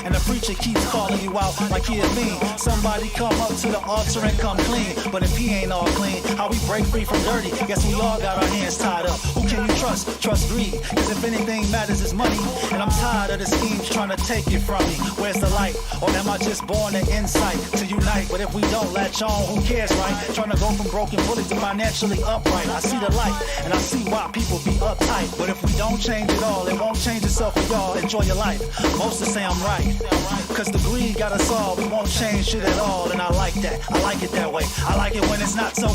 and the preacher keeps calling you out like he a fiend. Somebody come up to the altar and come clean. But if he ain't all clean, how we break free from dirty? Guess we all got our hands tied up. Who can you trust? Trust greed. Cause if anything matters is money, and I'm tired of the schemes trying to take it from me. Where's the light? Or am I just born to insight to unite? But if we don't latch on, who cares, right? Trying to go from broken bullets to financially upright. I see the light, and I see why people be uptight. But if we don't change it all, it won't change itself for y'all. Enjoy your life. Most will say I'm right. Cause the greed got us all. We won't change shit at all. And I like that. I like it that way. I like it when it's not so.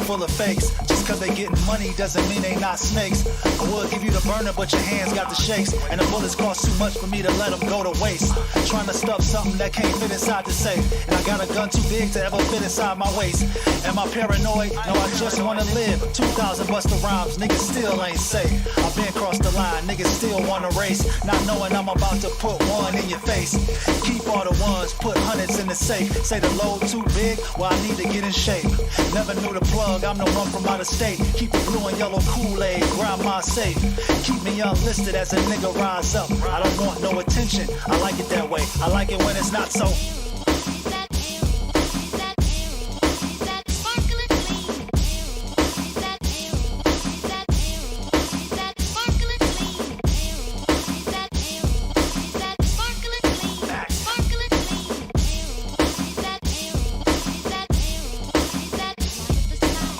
Full of fakes. Just cause they getting money doesn't mean they not snakes. I will give you the burner, but your hands got the shakes. And the bullets cost too much for me to let them go to waste. Trying to stuff something that can't fit inside the safe. And I got a gun too big to ever fit inside my waist. Am I paranoid? No, I just wanna live. 2,000 Busta Rhymes, niggas still ain't safe. I've been crossed the line, niggas still wanna race. Not knowing I'm about to put one in your face. Keep all the ones, put hundreds in the safe. Say the load too big, well I need to get in shape. Never knew the plug, I'm the one from out of state. Keep the blue and yellow Kool-Aid, grind my safe. Keep me unlisted as a nigga rise up. I don't want no attention, I like it that way. I like it when it's not so.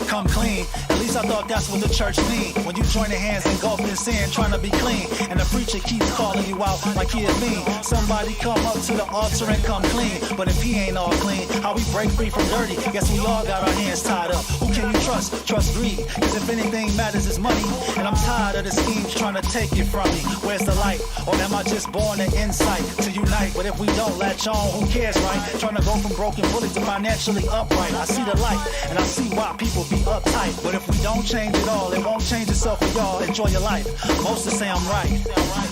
Come clean. At least I thought that's what the church need. When you join the hands engulfed in sin, trying to be clean, and the preacher keeps calling you out like he a fiend. Somebody come up to the altar and come clean. But if he ain't all clean, how we break free from dirty? Guess we all got our hands tied up. Who can you trust? Trust greed. Cause if anything matters is money, and I'm tired of the schemes trying to take it from me. Where's the light? Or am I just born to insight to unite? But if we don't latch on, who cares, right? Trying to go from broken bullets to financially upright. I see the light, and I see why people be uptight. But if we don't change it all, it won't change itself for y'all. Enjoy your life. Most will say I'm right.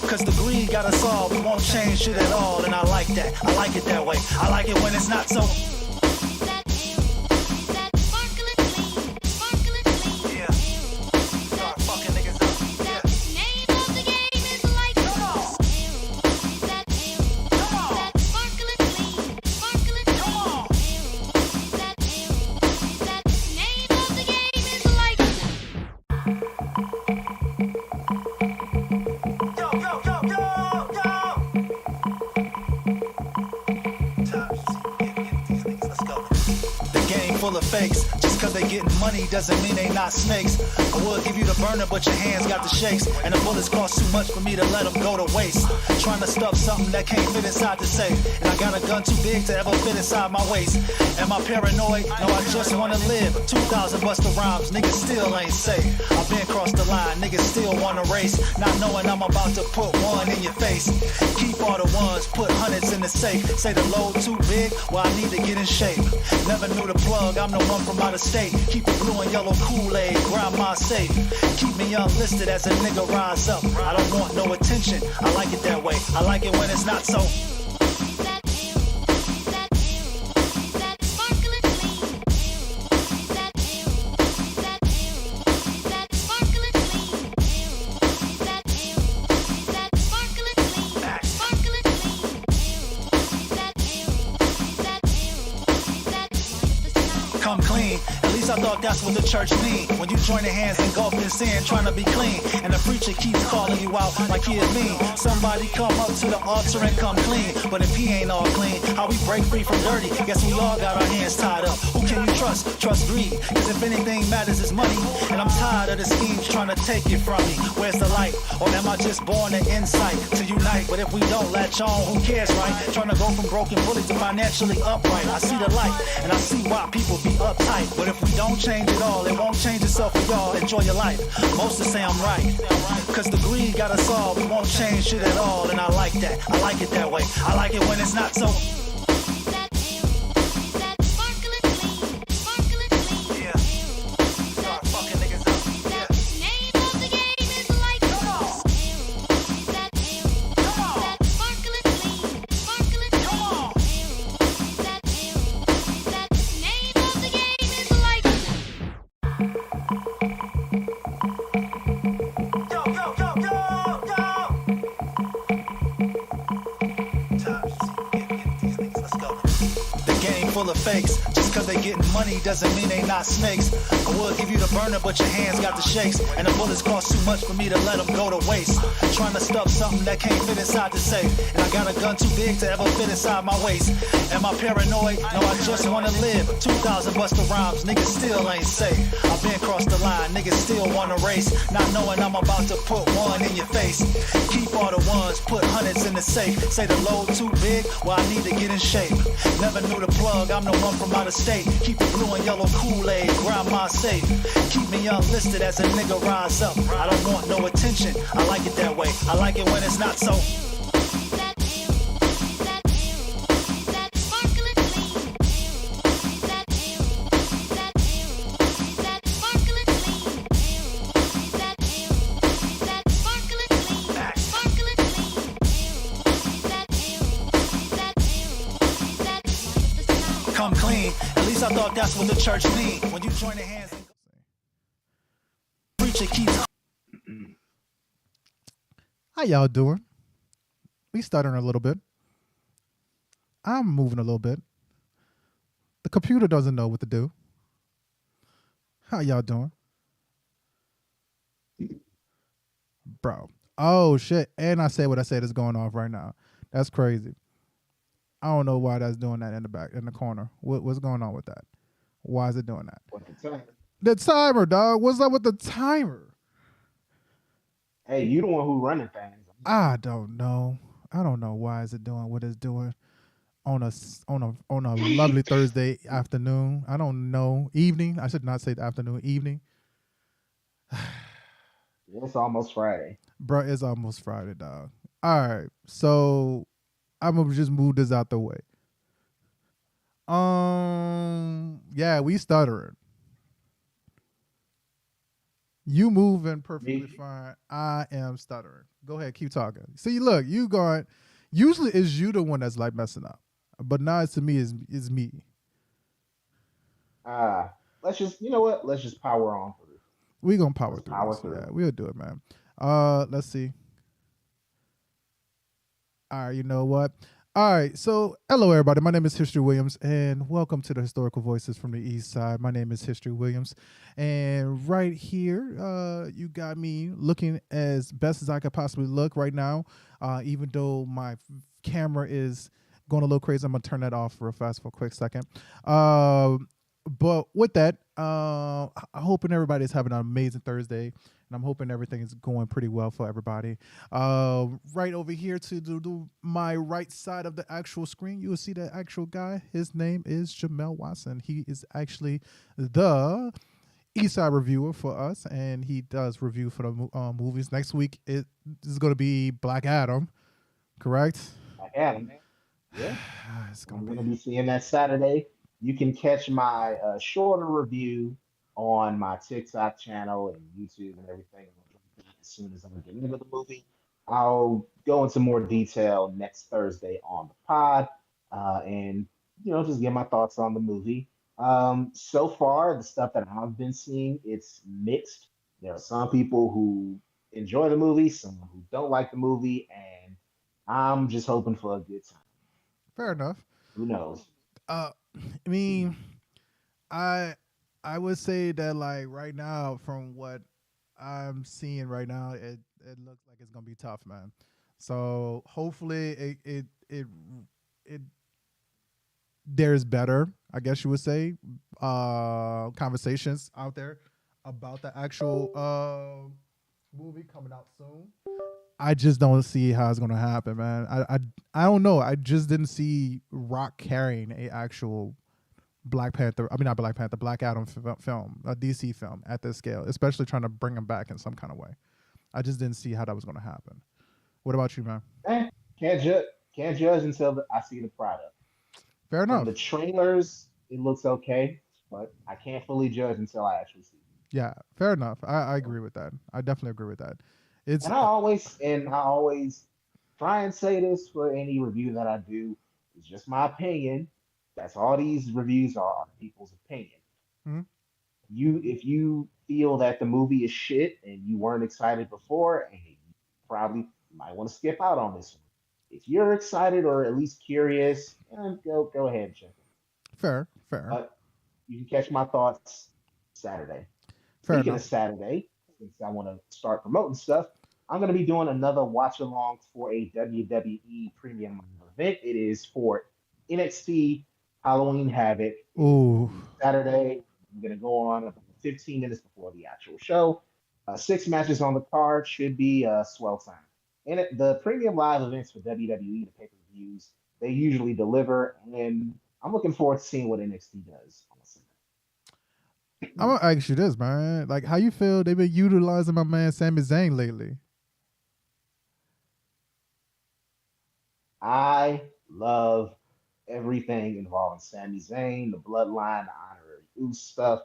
Cause the greed got us all. We won't change shit at all. And I like that. I like it that way. I like it when it's not so. Full of fakes. Just cause they getting money doesn't mean they not snakes. I will give you the burner, but your hands got the shakes. And the bullets cost too much for me to let them go to waste. Trying to stuff something that can't fit inside the safe. And I got a gun too big to ever fit inside my waist. Am I paranoid? No, I just wanna live. 2,000 Busta Rhymes, niggas still ain't safe. I've been crossed the line, niggas still wanna race. Not knowing I'm about to put one in your face. Keep all the ones, put hundreds in the safe. Say the load too big, well I need to get in shape. Never knew the plug, I'm the one from out of state. Keep the blue and yellow Kool-Aid, grind my safe. Keep me unlisted as a nigga rise up. I don't want no attention, I like it that way. I like it when it's not so. Come clean. At least I thought that's what the church need. When you join the hands engulfed in sin, trying to be clean, and the preacher keeps calling you out like he a fiend. Somebody come up to the altar and come clean. But if he ain't all clean, how we break free from dirty? Guess we all got our hands tied up. Who can you trust? Trust greed. Cause if anything matters is money, and I'm tired of the schemes trying to take it from me. Where's the light? Or am I just born to insight to unite? But if we don't latch on, who cares, right? Trying to go from broken bullets to financially upright. I see the light, and I see why people be uptight. But if we don't change it all. It won't change itself for y'all. Enjoy your life. Most to say I'm right. Cause the greed got us all. We won't change shit at all. And I like that. I like it that way. I like it when it's not so. Full of fakes. Just cause they getting money doesn't mean they not snakes. I will give you the burner, but your hands got the shakes. And the bullets cost too much for me to let them go to waste. Trying to stuff something that can't fit inside the safe. And I got a gun too big to ever fit inside my waist. Am I paranoid? No, I just wanna live. 2,000 Busta Rhymes, niggas still ain't safe. I've been crossed the line, niggas still wanna race. Not knowing I'm about to put one in your face. Keep all the ones, put hundreds in the safe. Say the load too big, well I need to get in shape. Never knew the plug, I'm the one from out of state. Keep the blue and yellow Kool-Aid, grind my safe. Keep me unlisted as a nigga rise up. I don't want no attention, I like it that way. I like it when it's not so. Come clean. At least I thought that's what the church need. When you join the hands and preacher keeps. How y'all doing? We stuttering a little bit. I'm moving a little bit. The computer doesn't know what to do. How y'all doing? Bro. Oh shit. And I said what I said is going off right now. That's crazy. I don't know why that's doing that in the back, in the corner. What's going on with that? Why is it doing that? What the timer? The timer, dog. What's up with the timer? Hey, you the one who running things. I don't know. I don't know why is it doing what it's doing on a lovely Thursday afternoon. I don't know. Evening. I should not say afternoon. Evening. It's almost Friday. Bro, it's almost Friday, dog. All right. So I'm gonna just move this out the way. Yeah, we stuttering. You moving perfectly fine. I am stuttering. Go ahead, keep talking. See, look, you going. Usually, it's you the one that's like messing up, but now it's to me is me. Let's just, you know what? Let's just power on through. We gonna power Let's through. power this. through. Yeah, we'll do it, man. Let's see. All right, you know what? All right, so hello everybody. My name is History Williams, and welcome to the Historical Voices from the East Side. My name is History Williams, and right here, you got me looking as best as I could possibly look right now. Even though my camera is going a little crazy, I'm gonna turn that off real fast for a quick second. But with that, I'm hoping everybody's having an amazing Thursday, and I'm hoping everything is going pretty well for everybody. Right over here to my right side of the actual screen, you will see the actual guy. His name is Jamel Watson. He is actually the Eastside reviewer for us, and he does review for the movies. Next week, it is going to be Black Adam, correct? Black Adam. Yeah. I'm going to be seeing that Saturday. You can catch my shorter review on my TikTok channel and YouTube and everything as soon as I'm getting into the movie. I'll go into more detail next Thursday on the pod and, just get my thoughts on the movie. So far, the stuff that I've been seeing, it's mixed. There are some people who enjoy the movie, some who don't like the movie, and I'm just hoping for a good time. Fair enough. Who knows? I mean, I would say that like right now, from what I'm seeing right now, it looks like it's gonna be tough, man. So hopefully it there's better, I guess you would say, conversations out there about the actual movie coming out soon. I just don't see how it's gonna happen, man. I don't know. I just didn't see Rock carrying a actual Black Panther. I mean, not Black Panther, Black Adam film, a DC film at this scale, especially trying to bring him back in some kind of way. I just didn't see how that was going to happen. What about you, man? Eh, can't judge. Can't judge until I see the product. Fair From enough. the trailers, it looks okay, but I can't fully judge until I actually see Yeah, fair enough. I it. agree with that. I definitely agree with that. It's And I always try and say this for any review that I do. It's just my opinion. That's all these reviews are people's opinion. hmm, If you feel that the movie is shit and you weren't excited before, and you probably might want to skip out on this one. If you're excited or at least curious, go ahead and check it. fair, fair, But you can catch my thoughts Saturday. fair Speaking of enough. Saturday, since I want to start promoting stuff, I'm going to be doing another watch along for a WWE premium event. It is for NXT Halloween Havoc. It is going Ooh, to be Saturday. I'm going to go on about 15 minutes before the actual show. 6 matches on the card should be a swell time. And the premium live events for WWE, the pay per views, they usually deliver. And I'm looking forward to seeing what NXT does on I'm Sunday. gonna ask you this, man. Like, how you feel they've been utilizing my man Sami Zayn lately? I love everything involving Sami Zayn, the bloodline, the honorary Uce stuff.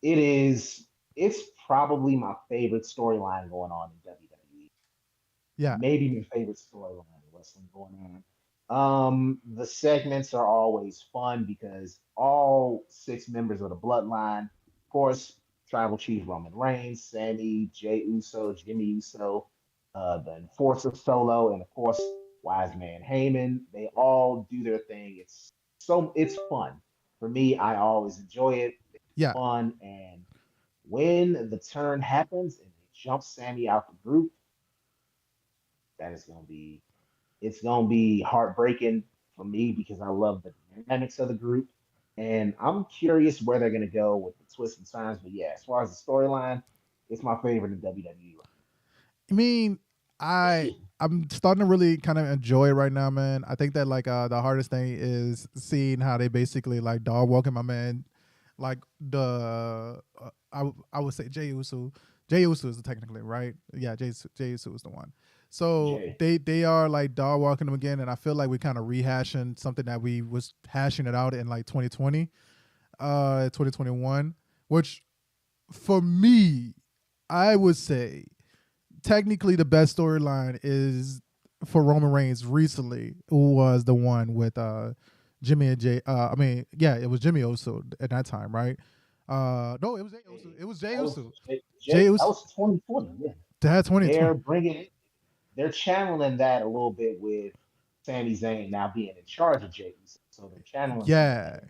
It is it's probably my favorite storyline going on in WWE. Yeah, Maybe my favorite storyline in wrestling going on. The segments are always fun because all 6 members of the bloodline, of course, Tribal Chief Roman Reigns, Sammy, Jey Uso, Jimmy Uso, the Enforcer Solo, and of course, Wise Man Heyman. They all do their thing. It's fun. For me, I always enjoy it. It's yeah. fun, and when the turn happens and they jump Sammy out the group, that is gonna be it's gonna be heartbreaking for me because I love the dynamics of the group, and I'm curious where they're gonna go with the twists and turns. But yeah, as far as the storyline, it's my favorite in WWE. I mean, I I'm starting to really kind of enjoy it right now, man. I think that like the hardest thing is seeing how they basically like dog walking my man, like I would say Jey Uso. Jey Uso is technically right. Yeah, Jey Uso is the one. So Jay, they are like dog walking him again, and I feel like we kind of rehashing something that we was hashing it out in like 2020, 2021, which for me, I would say technically the best storyline is for Roman Reigns recently was the one with Jimmy and Jay. I mean, yeah, it was Jimmy Uso at that time, right? No, it was Jay Uso. It was Jay that was Uso. Jay Jay. That Uso. was 2020. Yeah, That 2020. they're bringing it. They're channeling that a little bit with Sami Zayn now being in charge of Jey Uso. So they're channeling some of that Yeah, in.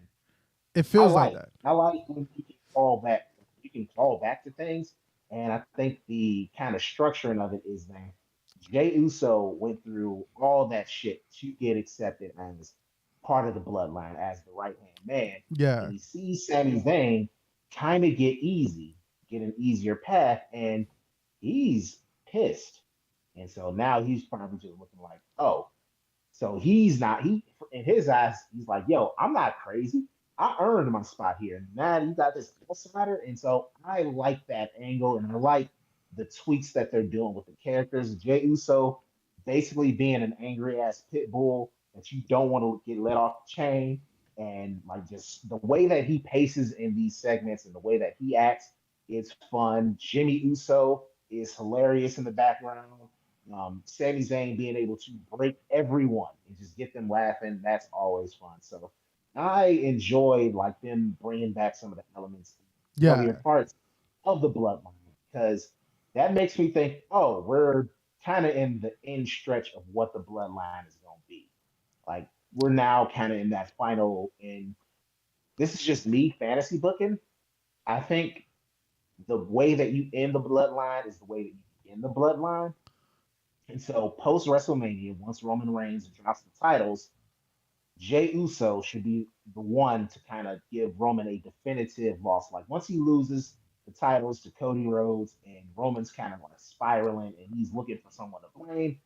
it I feels like like. that. I like when you can call back. You can call back to things, and I think the kind of structuring of it is that Jey Uso went through all that shit to get accepted as part of the bloodline as the right hand man, and Yeah, he sees Sami Zayn kind of get an easier path, and he's pissed, and so now he's probably just looking like, oh, so he's not he in his eyes, he's like, yo, I'm not crazy. I earned my spot here. Now you got this outsider. And so I like that angle and I like the tweaks that they're doing with the characters. Jey Uso basically being an angry ass pit bull that you don't want to get let off the chain. And like just the way that he paces in these segments and the way that he acts, it's fun. Jimmy Uso is hilarious in the background. Sami Zayn being able to break everyone and just get them laughing, that's always fun. So I enjoy like them bringing back some of the elements, earlier yeah, parts of the bloodline because that makes me think, oh, we're kind of in the end stretch of what the bloodline is going to be. Like we're now kind of in that final. And this is just me fantasy booking. I think the way that you end the bloodline is the way that you begin the bloodline. And so post WrestleMania, once Roman Reigns drops the titles, Jey Uso should be the one to kind of give Roman a definitive loss. Like once he loses the titles to Cody Rhodes and Roman's kind of like spiraling and he's looking for someone to blame,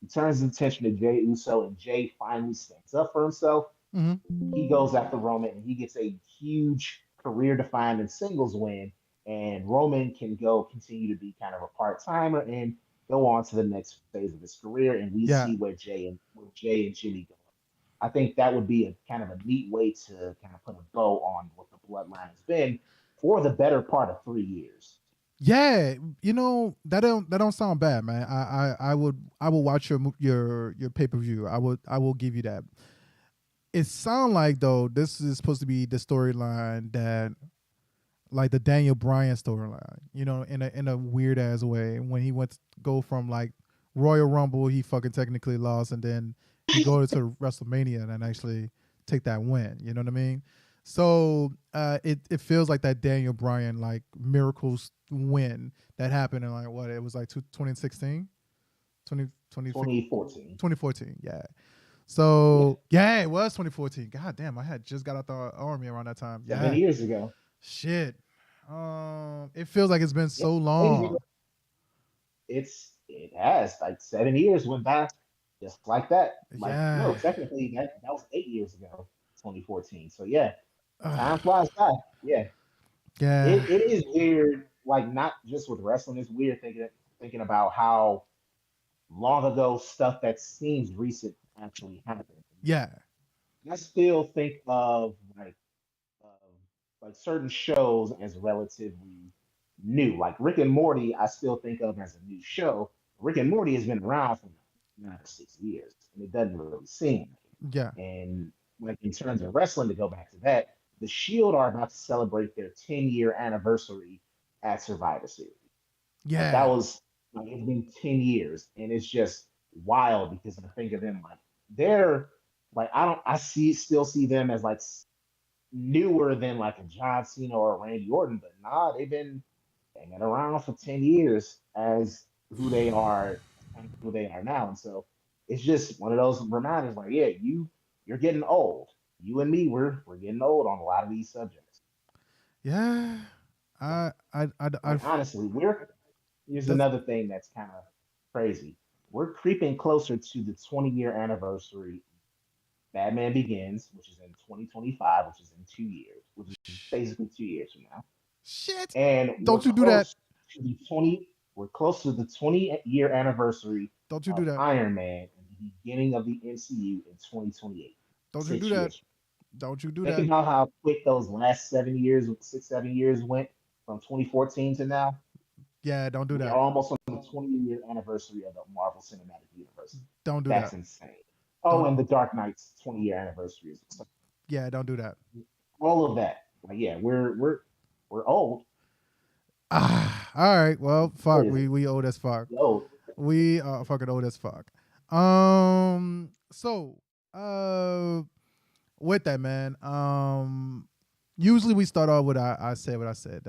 he turns his attention to Jey Uso and Jey finally stands up for himself. Mm-hmm. He goes after Roman and he gets a huge career defining singles win. And Roman can go continue to be kind of a part timer and go on to the next phase of his career. And we see Yeah. where Jay and Jimmy go. I think that would be a kind of a neat way to kind of put a bow on what the bloodline has been for the better part of 3 years. Yeah, that don't sound bad, man. I would watch your pay per view. I will give you that. It sound like though this is supposed to be the storyline that like the Daniel Bryan storyline, in a weird ass way. When he went to go from like Royal Rumble, he fucking technically lost, and then he go to WrestleMania and actually take that win. You know what I mean? So it feels like that Daniel Bryan like miracles win that happened in like what it was like 2016, 2014. 2014. Yeah. Yeah. So yeah, it was 2014. God damn, I had just got out the army around that time. seven Yeah. years ago. Shit. It feels like it's been Yeah. so Crazy. long. It has like 7 years went by just like that. Like no, Yeah. technically that was 8 years ago, 2014. So yeah, time Ugh. flies by. Yeah, Yeah. it is weird. Like not just with wrestling, it's weird thinking about how long ago stuff that seems recent actually happened. Yeah. I still think of like certain shows as relatively new. Like Rick and Morty, I still think of as a new show. Rick and Morty has been around for 6 years, and it doesn't really seem like Yeah. it. And like in terms of wrestling, to go back to that, the Shield are about to celebrate their 10-year anniversary at Survivor Series. Like that Yeah. was like it's been 10 years, and it's just wild because I think of them like they're like I still see them as like newer than like a John Cena or a Randy Orton, but nah, they've been hanging around for 10 years as who they are, who they are now. And so it's just one of those reminders like, yeah, you're getting old. You and me, we're getting old on a lot of these subjects. Yeah. Like, I like honestly, we're here's that's another thing that's kind of crazy. We're creeping closer to the 20-year anniversary Batman Begins, which is in 2025, which is in 2 years, which is basically 2 years from now. shit. And Don't you do that. we're close to the 20-year anniversary Don't you do of that. Iron Man and the beginning of the MCU in 2028. Don't you do Six that. years. Don't you do Think that. about how quick those last 7 years, 6, 7 years went from 2014 to now. Yeah, don't do We are that. almost on the 20-year anniversary of the Marvel Cinematic Universe. Don't do That's that. insane. Oh, Don't and the Dark Knight's 20-year anniversary is yeah, don't do that. all of that. Like, yeah, we're old. All right. Well, fuck. Crazy. We old as fuck. We're old. We are fucking old as fuck. So with that, man. Usually we start off with I said what I said.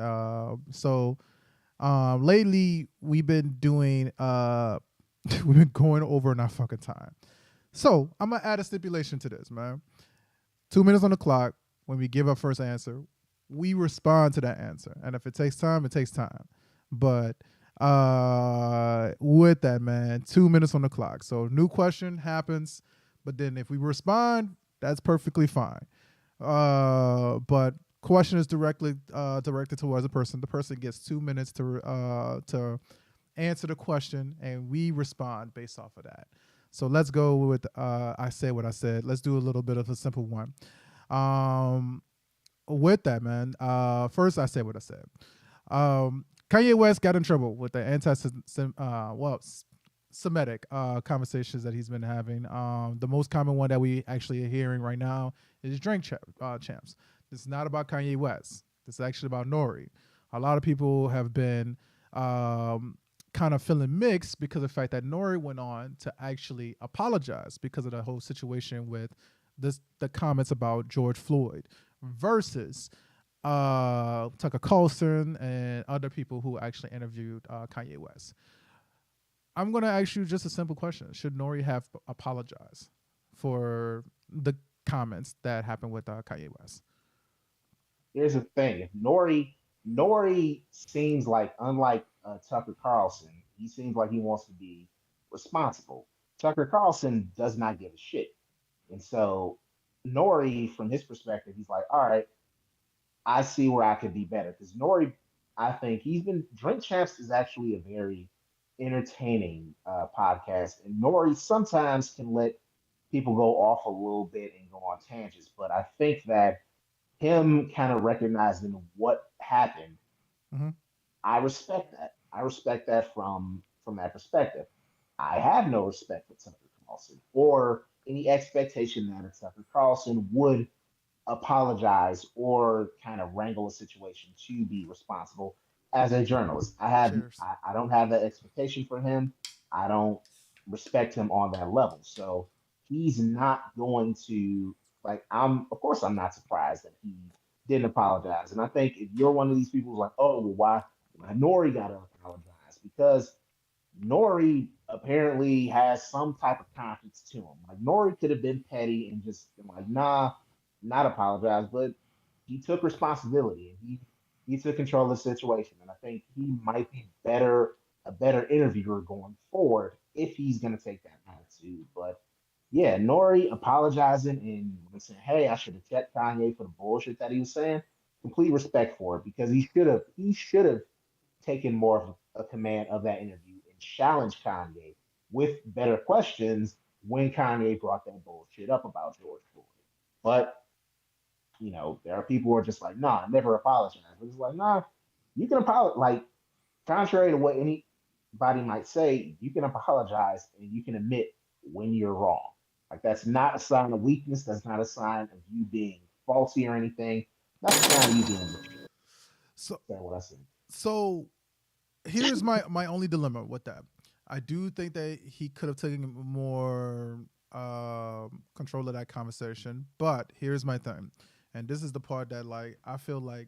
Lately we've been doing we've been going over in our fucking time. So I'm gonna add a stipulation to this, man. 2 minutes on the clock. When we give our first answer, we respond to that answer, and if it takes time, it takes time. But with that, man, 2 minutes on the clock. So new question happens, but then if we respond, that's perfectly fine. But question is directed towards a person. The person gets 2 minutes to answer the question, and we respond based off of that. So let's go with I said what I said. Let's do a little bit of a simple one. Um, with that, man. First I said what I said. Kanye West got in trouble with the Semitic conversations that he's been having. The most common one that we actually are hearing right now is champs. This is not about Kanye West. This is actually about Nori. A lot of people have been kind of feeling mixed because of the fact that Nori went on to actually apologize because of the whole situation with the comments about George Floyd versus Tucker Carlson and other people who actually interviewed Kanye West. I'm going to ask you just a simple question. Should Nori have apologized for the comments that happened with Kanye West? Here's the thing: if Nori seems like, unlike Tucker Carlson, he seems like he wants to be responsible. Tucker Carlson does not give a shit, and so Nori, from his perspective, he's like, all right, I see where I could be better. Because Nori, I think he's been Drink Champs is actually a very entertaining podcast, and Nori sometimes can let people go off a little bit and go on tangents. But I think that him kind of recognizing what happened, Hmm. I respect that. I respect that from that perspective. I have no respect for Tucker Carlson or any expectation that a Tucker Carlson would apologize or kind of wrangle a situation to be responsible as a journalist. Cheers. I don't have that expectation for him. I don't respect him on that level. So he's not going to like I'm of course I'm not surprised that he didn't apologize. And I think if you're one of these people who's like, oh well, why Nori gotta apologize? Because Nori apparently has some type of conscience to him. Like Nori could have been petty and just been like, nah, not apologize, but he took responsibility and he took control of the situation. And I think he might be a better interviewer going forward if he's gonna take that attitude. But yeah, Nori apologizing and saying, hey, I should have checked Kanye for the bullshit that he was saying. Complete respect for it because he should have taken more of a command of that interview and challenged Kanye with better questions when Kanye brought that bullshit up about George Floyd. But, there are people who are just like, nah, never apologize. But it's like, nah, you can apologize. Like, contrary to what anybody might say, you can apologize and you can admit when you're wrong. Like, that's not a sign of weakness. That's not a sign of you being faulty or anything. That's a sign of you being mature. So That's what I say. so here's my only dilemma with that. I do think that he could have taken more control of that conversation, but here's my thing, and this is the part that like I feel like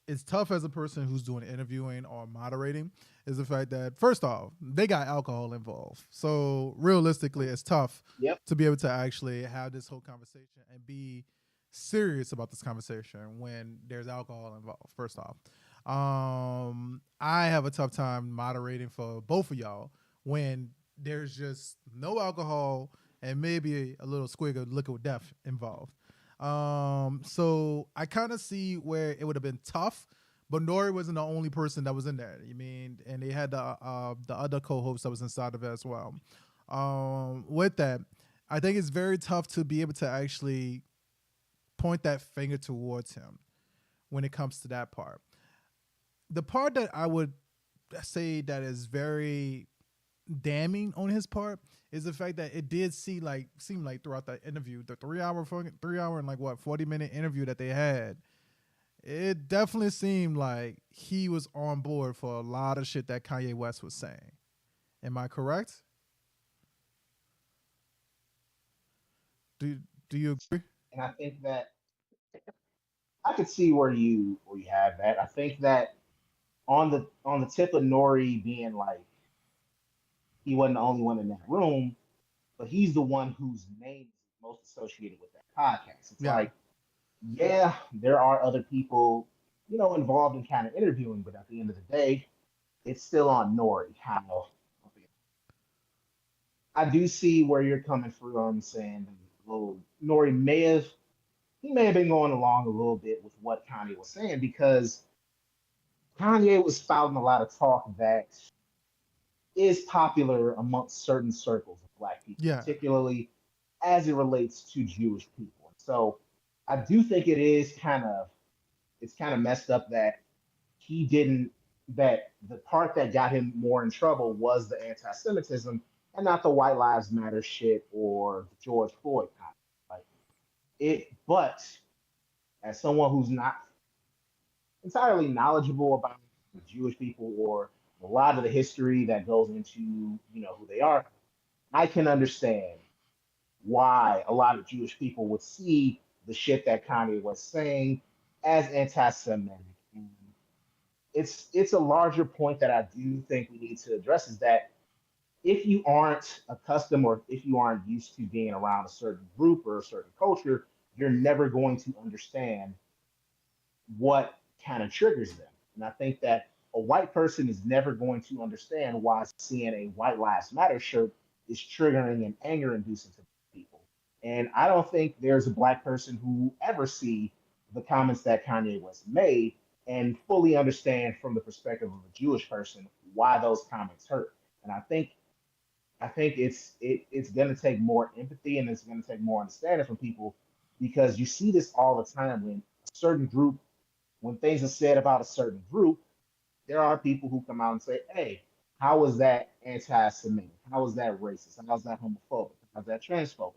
it's tough as a person who's doing interviewing or moderating is the fact that first off they got alcohol involved, so realistically it's tough Yep. to be able to actually have this whole conversation and be serious about this conversation when there's alcohol involved. First off, I have a tough time moderating for both of y'all when there's just no alcohol and maybe a little squig of liquid death involved. So I kind of see where it would have been tough, but Nori wasn't the only person that was in there. You mean, and they had the other co-host that was inside of it as well. With that, I think it's very tough to be able to actually point that finger towards him when it comes to that part. The part that I would say that is very damning on his part is the fact that it did seem like throughout that interview, the 3 hour and like what 40-minute interview that they had, it definitely seemed like he was on board for a lot of shit that Kanye West was saying. Am I correct? Do do you agree? And I think that I could see where you have that. I think that on the tip of Nori being like he wasn't the only one in that room, but he's the one whose name is most associated with that podcast. It's Yeah. like, yeah, there are other people, involved in kind of interviewing, but at the end of the day, it's still on Nori. How I do see where you're coming from, saying, well, Nori may have been going along a little bit with what Kanye was saying because Kanye was spouting a lot of talk that is popular amongst certain circles of Black people, Yeah. particularly as it relates to Jewish people. So I do think it's kind of messed up that he didn't that the part that got him more in trouble was the anti-Semitism and not the White Lives Matter shit or the George Floyd kind. Like but as someone who's not entirely knowledgeable about the Jewish people or a lot of the history that goes into who they are, I can understand why a lot of Jewish people would see the shit that Kanye was saying as anti-Semitic. And it's a larger point that I do think we need to address is that if you aren't accustomed or if you aren't used to being around a certain group or a certain culture, you're never going to understand what kind of triggers them. And I think that a white person is never going to understand why seeing a White Lives Matter shirt is triggering and anger inducing to people. And I don't think there's a black person who ever see the comments that Kanye West made and fully understand from the perspective of a Jewish person why those comments hurt. And I think it's gonna take more empathy and it's gonna take more understanding from people because you see this all the time when a certain group, when things are said about a certain group, there are people who come out and say, "Hey, how is that anti-Semitic? How is that racist? How is that homophobic? How is that transphobic?"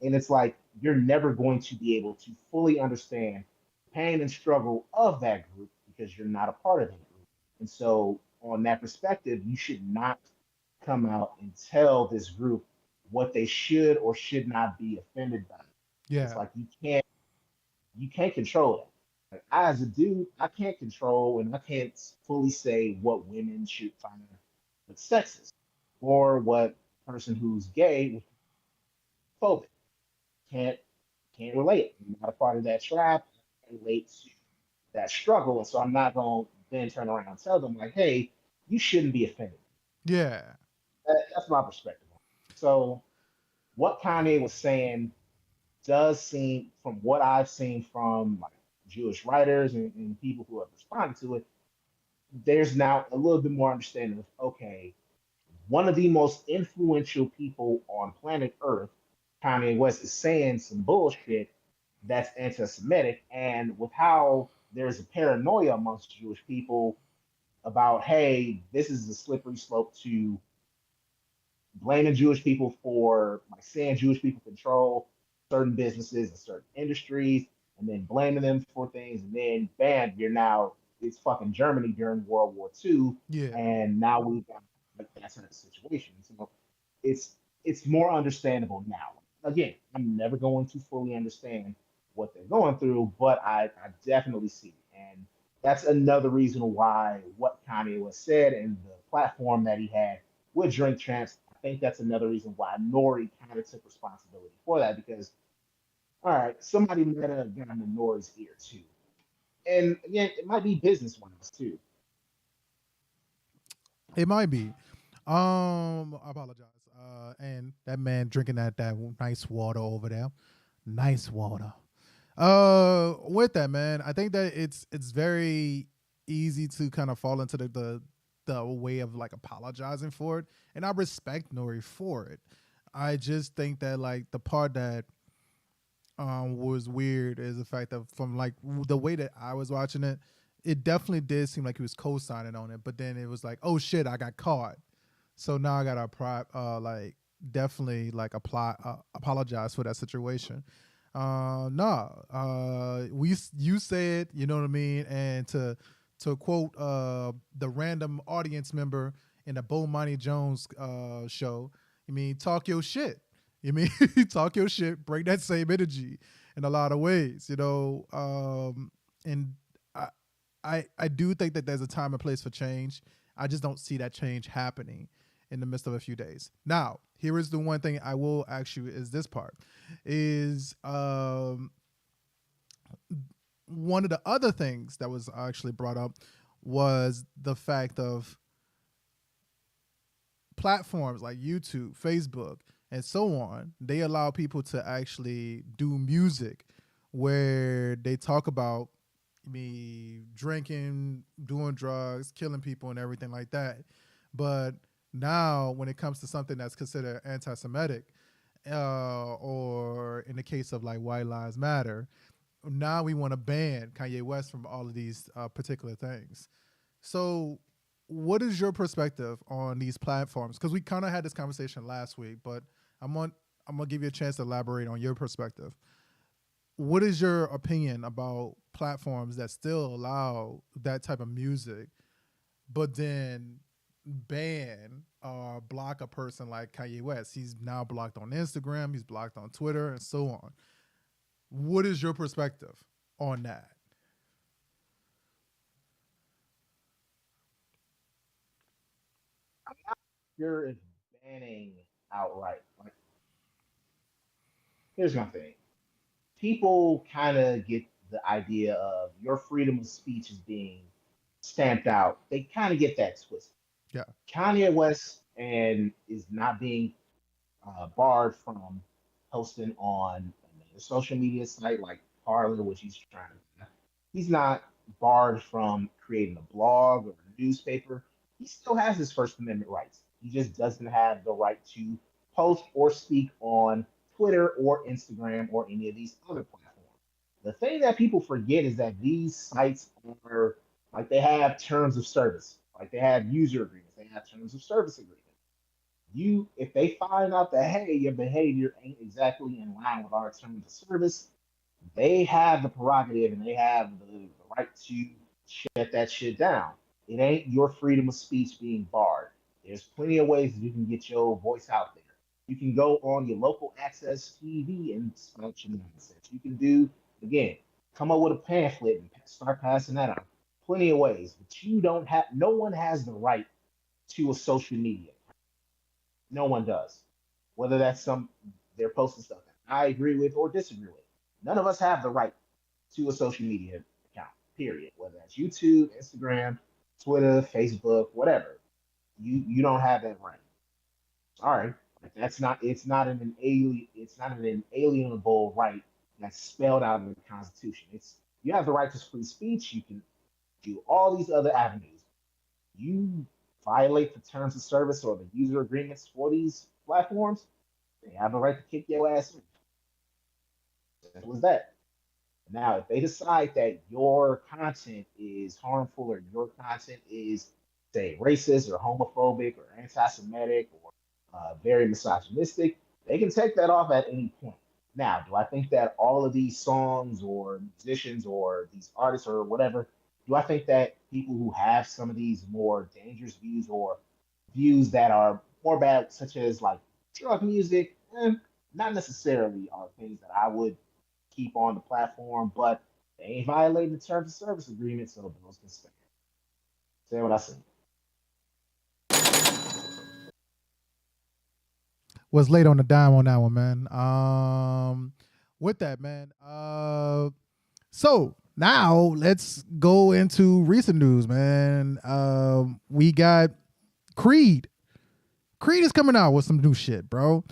And it's like you're never going to be able to fully understand pain and struggle of that group because you're not a part of that group. And so, on that perspective, you should not come out and tell this group what they should or should not be offended by. It's Yeah. like you can't control that. Like, I, as a dude, I can't control and I can't fully say what women should find sexist or what person who's gay would phobic. Can't can't relate. I'm not a part of that tribe. I can't relate to that struggle, and so I'm not going to then turn around and tell them like, "Hey, you shouldn't be offended." Yeah. That's my perspective. So what Kanye was saying does seem, from what I've seen from like Jewish writers and people who have responded to it, there's now a little bit more understanding of okay, one of the most influential people on planet Earth, Kanye West, is saying some bullshit that's anti-Semitic, and with how there's a paranoia amongst Jewish people about, hey, this is a slippery slope to blaming Jewish people for like saying Jewish people control certain businesses and certain industries, and then blaming them for things, and then bam, you're now it's fucking Germany during World War II, Yeah. and now we've got like that sort of situation. So it's more understandable now. Again, I'm never going to fully understand what they're going through, but I definitely see it. And that's another reason why what Kanye was said and the platform that he had with Drink Champs, I think that's another reason why Nori kind of took responsibility for that because, all right, somebody might have gotten in Nori's ear too. And again, it might be business wise too. It might be. I apologize. And that man drinking that nice water over there. Nice water. With that, man, I think that it's very easy to kind of fall into the way of like apologizing for it, and I respect Nori for it. I just think that like the part that was weird is the fact that from like the way that I was watching it, it definitely did seem like he was co-signing on it, but then it was like, oh shit, I got caught. So now I gotta like definitely like apologize for that situation. No, you said, you know what I mean, and to quote the random audience member in a Bomani Jones show, I mean, talk your shit. You mean talk your shit, bring that same energy in a lot of ways, you know. And I, I do think that there's a time and place for change. I just don't see that change happening in the midst of a few days. Now, here is the one thing I will ask you is this part is one of the other things that was actually brought up was the fact of platforms like YouTube, Facebook, and so on. They allow people to actually do music where they talk about me drinking, doing drugs, killing people, and everything like that. But now, when it comes to something that's considered anti-Semitic, or in the case of like White Lives Matter, now we want to ban Kanye West from all of these particular things. So, what is your perspective on these platforms? Because we kind of had this conversation last week, but I'm on. I'm gonna give you a chance to elaborate on your perspective. What is your opinion about platforms that still allow that type of music, but then ban or block a person like Kanye West? He's now blocked on Instagram, he's blocked on Twitter, and so on. What is your perspective on that? I'm not sure if banning outright. Like, here's my thing. People kind of get the idea of your freedom of speech is being stamped out. They kind of get that twist. Yeah. Kanye West and is not being barred from posting on a social media site like Parler, which he's trying to. He's not barred from creating a blog or a newspaper. He still has his First Amendment rights. He just doesn't have the right to post or speak on Twitter or Instagram or any of these other platforms. The thing that people forget is that these sites are like they have terms of service, like they have user agreements, they have terms of service agreements. You, if they find out that hey, your behavior ain't exactly in line with our terms of service, they have the prerogative and they have the right to shut that shit down. It ain't your freedom of speech being barred. There's plenty of ways that you can get your voice out there. You can go on your local access TV and spout your nonsense. You can do, again, come up with a pamphlet and start passing that out. Plenty of ways, but you don't have, no one has the right to a social media. No one does. Whether that's some, they're posting stuff that I agree with or disagree with. None of us have the right to a social media account, period. Whether that's YouTube, Instagram, Twitter, Facebook, whatever. You don't have that right. Sorry. That's not it's not an inalienable right that's spelled out in the Constitution. It's you have the right to free speech, you can do all these other avenues. You violate the terms of service or the user agreements for these platforms, they have the right to kick your ass in. Simple as that. Now, if they decide that your content is harmful or your content is, say, racist or homophobic or anti Semitic or very misogynistic, they can take that off at any point. Now, do I think that all of these songs or musicians or these artists or whatever, do I think that people who have some of these more dangerous views or views that are more bad, such as like drug music, not necessarily are things that I would keep on the platform, but they ain't violating the terms of service agreement, so those can stay. Say what I say. Was late on the dime on that one, man. With that, man. So now let's go into recent news, man. We got Creed. Creed is coming out with some new shit, bro.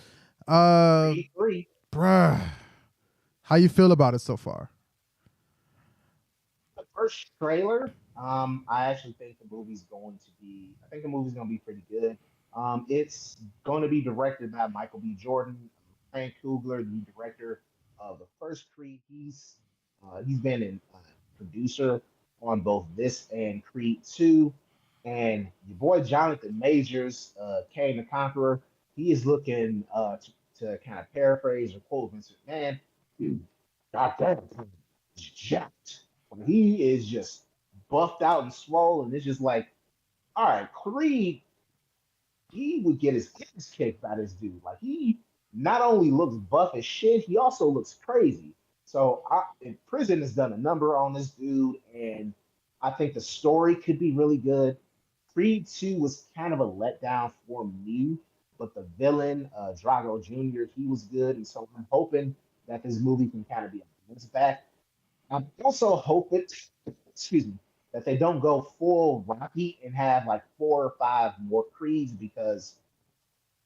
Three. Bruh, how you feel about it so far? The first trailer, I actually think the movie's going to be. I think the movie's going to be pretty good. It's going to be directed by Michael B. Jordan, Frank Coogler, the director of the first Creed. He's been a producer on both this and Creed 2. And your boy Jonathan Majors, Kane the Conqueror, he is looking to kind of paraphrase or quote Vince McMahon, dude, God damn, he's jacked. He is just buffed out and swole, and it's just like, all right, Creed, he would get his ass kicked by this dude. Like he not only looks buff as shit, he also looks crazy. So Prison has done a number on this dude, and I think the story could be really good. Creed 2 was kind of a letdown for me, but the villain, Drago Jr., he was good, and so I'm hoping that this movie can kind of be a bounce back. I'm also hoping, excuse me, that they don't go full Rocky and have like 4 or 5 more Creeds because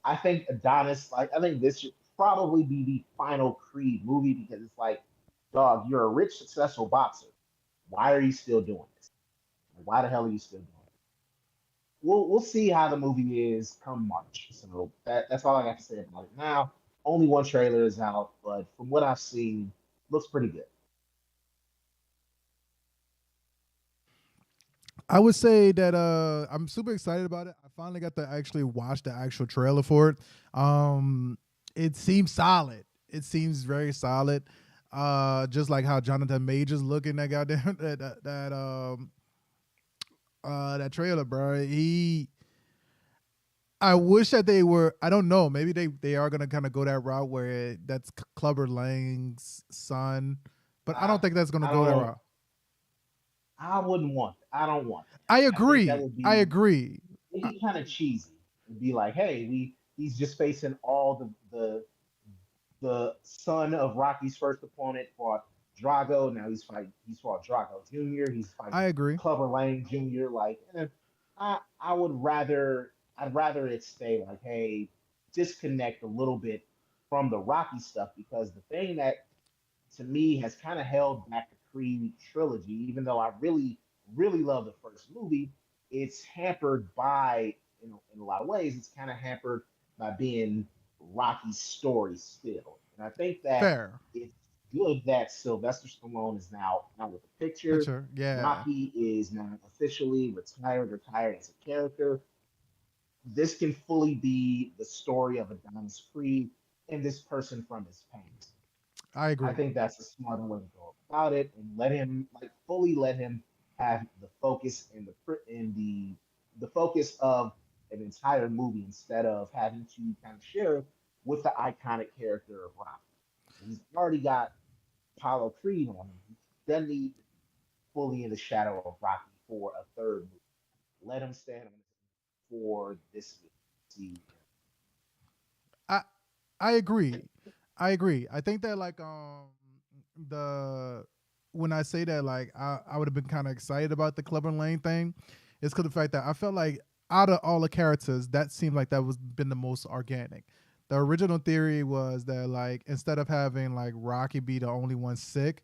I think Adonis, like, I think this should probably be the final Creed movie because it's like, dog, you're a rich, successful boxer. Why are you still doing this? Why the hell are you still doing it? We'll see how the movie is come March. So that's all I got to say about it now. Only one trailer is out, but from what I've seen, looks pretty good. I would say that I'm super excited about it. I finally got to actually watch the actual trailer for it. It seems solid. It seems very solid. Just like how Jonathan Majors looking that goddamn that trailer, bro. I wish that they were. I don't know. Maybe they are gonna kind of go that route where that's Clubber Lang's son, but I don't think that's gonna I go that don't. route. I wouldn't want. I don't want I that. I think that agree. would I be agree. it'd be kind of cheesy. It'd be like, hey, he's just facing all the son of Rocky's first opponent fought Drago. Now he's fought Drago Jr. He's I fighting agree. Clubber Lang Jr. Like, I'd rather it stay like, hey, disconnect a little bit from the Rocky stuff, because the thing that to me has kind of held back the Creed trilogy, even though I really, really love the first movie, it's hampered by, in a lot of ways, it's kind of hampered by being Rocky's story still. And I think that Fair. it's good that Sylvester Stallone is now out with the picture. Picture. Yeah. Rocky is now officially retired as a character. This can fully be the story of Adonis Creed and this person from his past. I I agree. think that's a smarter way to go about it, and let him fully let him have the focus and the focus of an entire movie instead of having to kind of share it with the iconic character of Rocky. He's already got Apollo Creed on him. He doesn't need fully in the shadow of Rocky for a third movie. Let him stand on his own for this movie. I I agree. I agree. I think that like the when I say that like I would have been kind of excited about the Clubber Lane thing, it's because the fact that I felt like out of all the characters, that seemed like that was been the most organic. The original theory was that like instead of having like Rocky be the only one sick,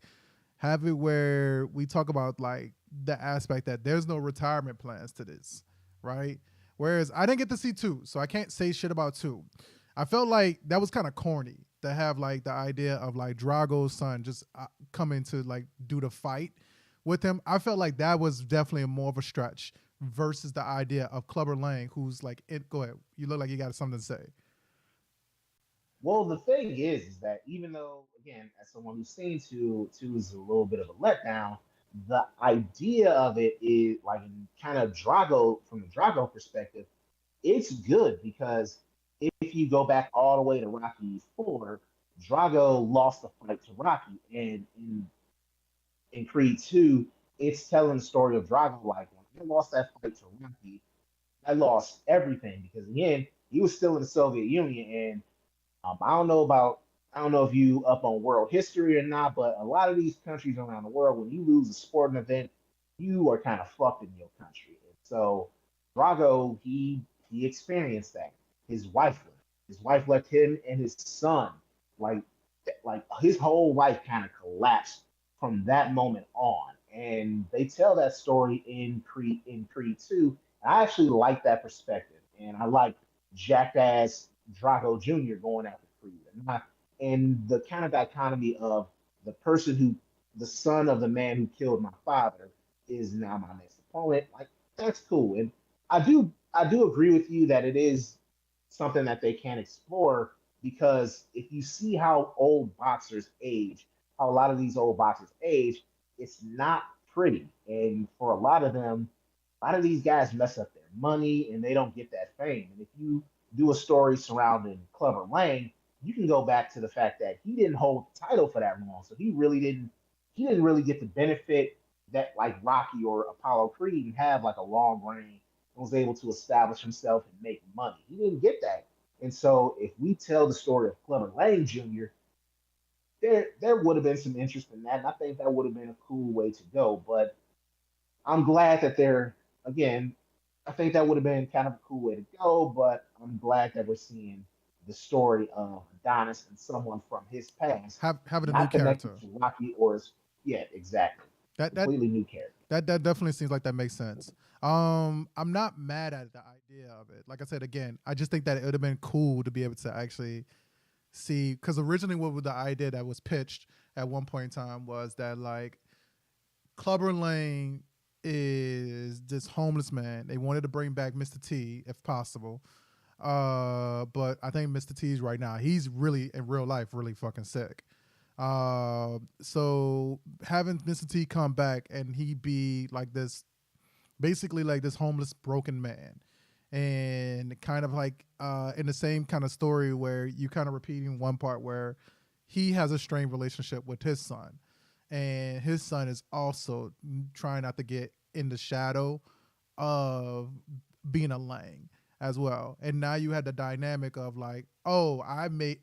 have it where we talk about like the aspect that there's no retirement plans to this, right? Whereas I didn't get to see two, so I can't say shit about two. I felt like that was kind of corny to have like the idea of like Drago's son just coming to like do the fight with him. I felt like that was definitely more of a stretch versus the idea of Clubber Lang, who's like, go ahead. You look like you got something to say. Well, the thing is that even though, again, as someone who's seen two is a little bit of a letdown. The idea of it is like kind of Drago from the Drago perspective. It's good because if you go back all the way to Rocky Four, Drago lost the fight to Rocky, and in Creed Two, it's telling the story of Drago like when I lost that fight to Rocky, I lost everything because again he was still in the Soviet Union, and I don't know if you up on world history or not, but a lot of these countries around the world, when you lose a sporting event, you are kind of fucked in your country. And so Drago, he experienced that. His wife left. His wife left him and his son. Like like his whole life kind of collapsed from that moment on. And they tell that story in Creed 2. I actually like that perspective. And I like jackass Drago Jr. going after Creed. And the kind of dichotomy of the person who, the son of the man who killed my father, is now my next opponent. Like that's cool. And I do agree with you that it is something that they can explore because if you see how old boxers age, how a lot of these old boxers age, it's not pretty. And for a lot of them, a lot of these guys mess up their money and they don't get that fame. And if you do a story surrounding Clubber Lang, you can go back to the fact that he didn't hold the title for that long, so he didn't really get the benefit that like Rocky or Apollo Creed and have like a long reign and was able to establish himself and make money. He didn't get that, and so if we tell the story of Clubber Lang Jr., there would have been some interest in that, and I think that would have been a cool way to go. But I'm glad that they're again. I think that would have been kind of a cool way to go, but I'm glad that we're seeing the story of Adonis and someone from his past, Having a new not connected character. to Rocky or his, yeah, exactly, That that completely new character. that definitely seems like that makes sense. I'm not mad at the idea of it. Like I said again, I just think that it would have been cool to be able to actually see because originally what was the idea that was pitched at one point in time was that like Clubber Lang is this homeless man. They wanted to bring back Mr. T if possible. But I think Mr. T's right now, he's really in real life really fucking sick. So having Mr. T come back and he be like this, basically like this homeless broken man, and kind of like in the same kind of story where you kind of repeating one part where he has a strained relationship with his son, and his son is also trying not to get in the shadow of being a Lang as well. And now you had the dynamic of like, oh, I made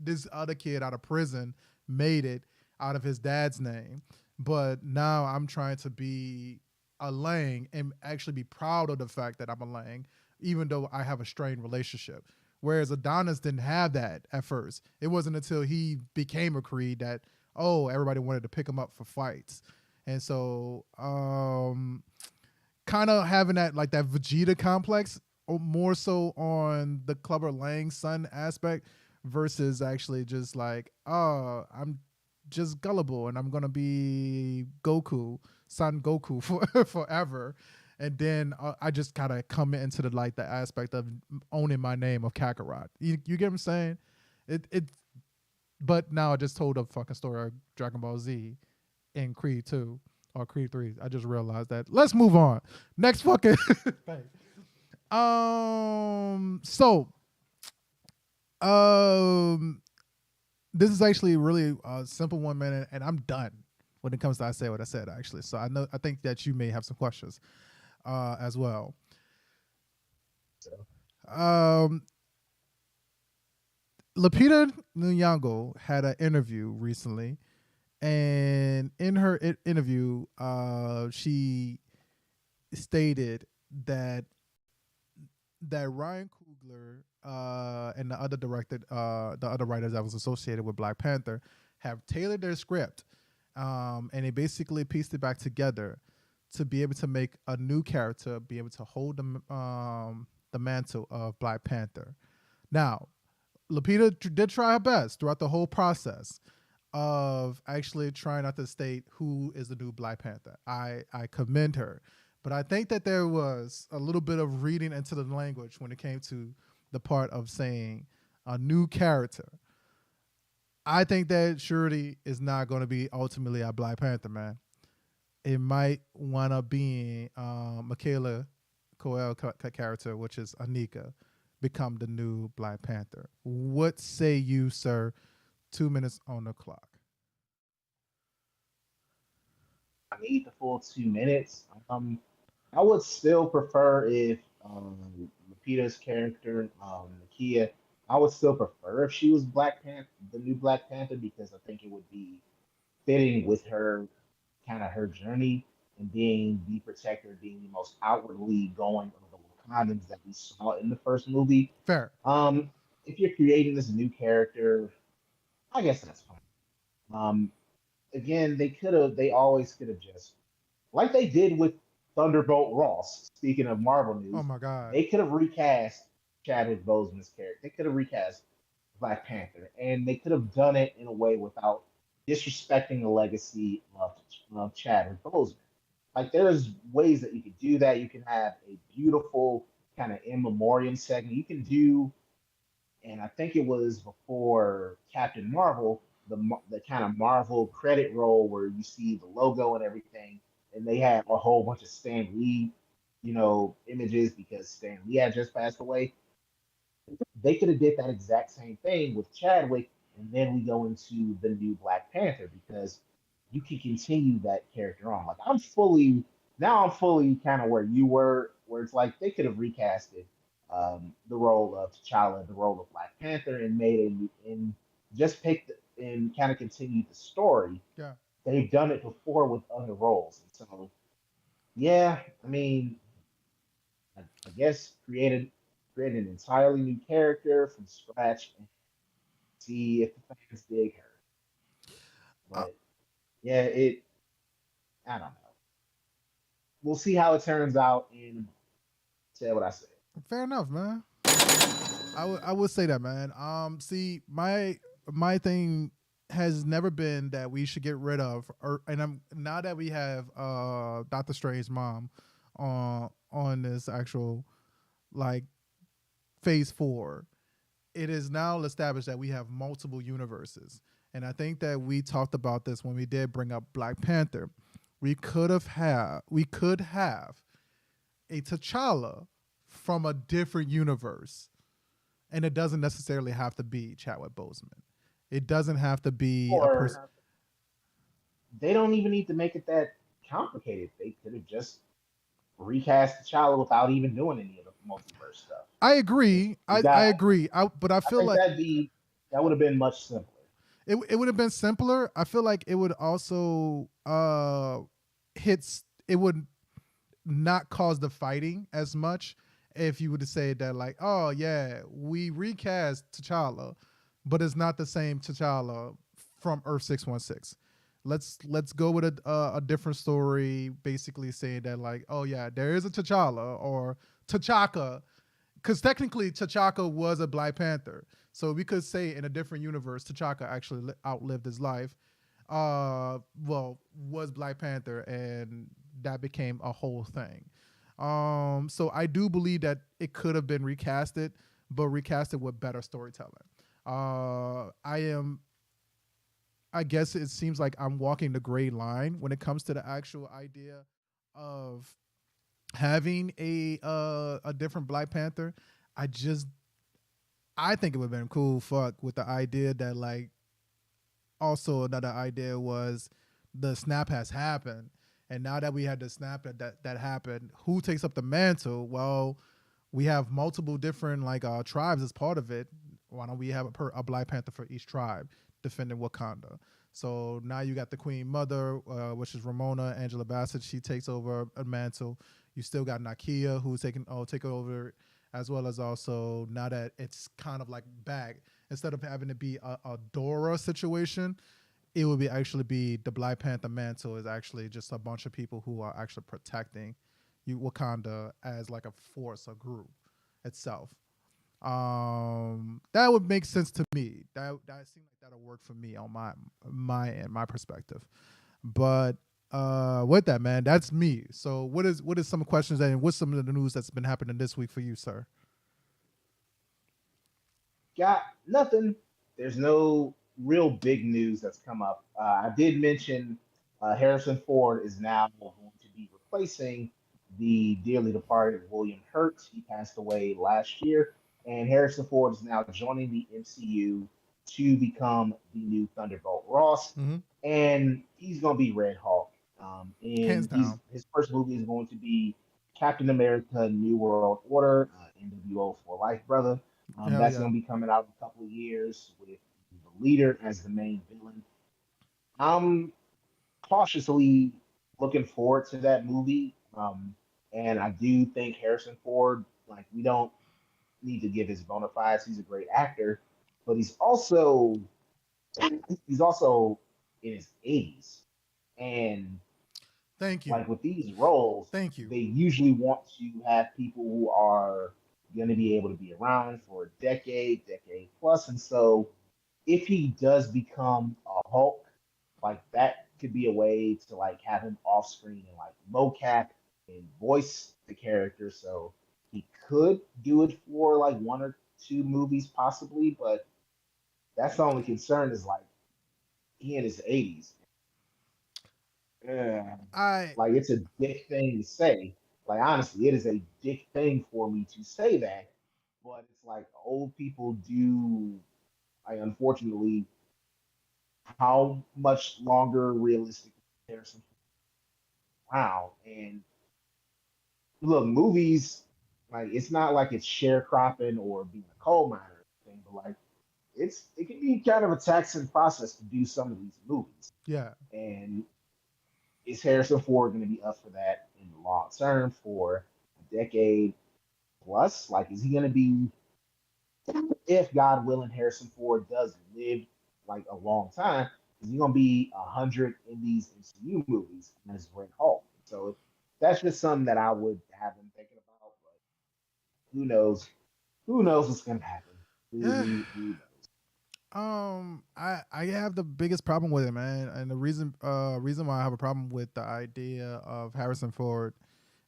this other kid out of prison, made it out of his dad's name, but now I'm trying to be a Lang and actually be proud of the fact that I'm a Lang, even though I have a strained relationship Whereas Adonis didn't have that at first. It wasn't until he became a Creed that, oh, everybody wanted to pick him up for fights. And so kind of having that like that Vegeta complex, or more so on the Clubber Lang son aspect versus actually just like, oh, I'm just gullible and I'm gonna be Goku, Son Goku for forever. And then I just kind of come into the like the aspect of owning my name of Kakarot. You get what I'm saying? It. But now I just told a fucking story of Dragon Ball Z in Creed 2 or Creed 3. I just realized that. Let's move on. Next fucking thing. So this is actually really a simple one, man, and I'm done when it comes to I Say What I Said, actually. So I think that you may have some questions as well. Lupita Nyong'o had an interview recently, and in her interview, she stated that Ryan Coogler and the other writers that was associated with Black Panther have tailored their script, and they basically pieced it back together to be able to make a new character be able to hold the mantle of Black Panther. Now, Lupita did try her best throughout the whole process of actually trying not to state who is the new Black Panther. I commend her. But I think that there was a little bit of reading into the language when it came to the part of saying a new character. I think that Shuri is not going to be ultimately a Black Panther, man. It might wind up being Michaela Coel character, which is Anika, become the new Black Panther. What say you, sir? 2 minutes on the clock. I need the full 2 minutes. I would still prefer if Lupita's character, Nakia, I would still prefer if she was Black Panther, the new Black Panther, because I think it would be fitting with her kind of her journey and being the protector, being the most outwardly going of the Wakandans that we saw in the first movie. Fair. If you're creating this new character, I guess that's fine. Again, they always could have just, like they did with Thunderbolt Ross. Speaking of Marvel Oh news, my God. they could have recast Chadwick Boseman's character. They could have recast Black Panther, and they could have done it in a way without disrespecting the legacy of Chadwick Boseman. Like there's ways that you could do that. You can have a beautiful kind of in memoriam segment. You can do, and I think it was before Captain Marvel, the kind of Marvel credit roll where you see the logo and everything, and they had a whole bunch of Stan Lee, images because Stan Lee had just passed away. They could have did that exact same thing with Chadwick, and then we go into the new Black Panther because you can continue that character on. Like I'm fully kind of where you were, where it's like they could have recasted the role of T'Challa, the role of Black Panther, and made a and just picked and kind of continued the story. Yeah. They've done it before with other roles, and so yeah, I mean, I guess create an entirely new character from scratch and see if the fans dig her. But yeah, I don't know. We'll see how it turns out and say what I said. Fair enough, man. I would say that, man. See, my thing has never been that we should get rid of, and I'm now that we have Doctor Strange's mom on this actual like phase 4, it is now established that we have multiple universes. And I think that we talked about this when we did bring up Black Panther. We could have a T'Challa from a different universe. And it doesn't necessarily have to be Chadwick Boseman. It doesn't have to be a person. They don't even need to make it that complicated. They could have just recast T'Challa without even doing any of the multiverse stuff. I agree. I agree. But I feel like that would have been much simpler. It would have been simpler. I feel like it would also it would not cause the fighting as much, if you would have said that, like, oh yeah, we recast T'Challa, but it's not the same T'Challa from Earth 616. Let's go with a different story, basically saying that, like, oh yeah, there is a T'Challa or T'Chaka, because technically T'Chaka was a Black Panther, so we could say in a different universe T'Chaka actually outlived his life. Well, was Black Panther, and that became a whole thing. So I do believe that it could have been recasted, but recasted with better storytelling. I am. I guess it seems like I'm walking the gray line when it comes to the actual idea of having a different Black Panther. I just I think it would have been cool fuck with the idea that, like, also another idea was the snap has happened, and now that we had the snap that happened, who takes up the mantle? Well, we have multiple different, like, tribes as part of it. Why don't we have a Black Panther for each tribe defending Wakanda? So now you got the Queen Mother, which is Ramona Angela Bassett. She takes over a mantle. You still got Nakia, who's take over, as well as also now that it's kind of like back, instead of having to be a Dora situation, it would be actually be the Black Panther mantle is actually just a bunch of people who are actually protecting you Wakanda as like a force, a group itself. That would make sense to me. That seemed like that'll work for me on my end, my perspective. But with that, man, that's me. So what is some questions and what's some of the news that's been happening this week for you, sir? Got nothing. There's no real big news that's come up. I did mention Harrison Ford is now going to be replacing the dearly departed William Hurt. He passed away last year, and Harrison Ford is now joining the MCU to become the new Thunderbolt Ross, Mm-hmm. and he's going to be Red Hulk. Hands And down. his first movie is going to be Captain America: New World Order, NWO for life, brother. Hell That's yeah. going to be coming out in a couple of years with the leader as the main villain. I'm cautiously looking forward to that movie. And I do think Harrison Ford, like, we don't need to give his bona fides. He's a great actor, but he's also in his 80s. And Thank you. like with these roles, Thank you. they usually want to have people who are going to be able to be around for a decade plus. And so if he does become a Hulk, like that could be a way to like have him off screen and like mocap and voice the character. So he could do it for like one or two movies possibly, but that's the only concern is like he in his 80s. Yeah. I Like it's a dick thing to say. Like honestly, it is a dick thing for me to say that. But it's like old people do. I unfortunately, how much longer realistically there's some wow. And look, movies like it's not like it's sharecropping or being a coal miner or anything, but like it can be kind of a taxing process to do some of these movies. yeah. And is Harrison Ford going to be up for that in the long term for a decade plus? Like, is he going to be, if God willing, Harrison Ford does live like a long time, is he going to be 100 in these MCU movies as Red Hulk? So that's just something that I would have him thinking about. But who knows? Who knows what's going to happen? Who knows? I have the biggest problem with it, man, and the reason why I have a problem with the idea of Harrison Ford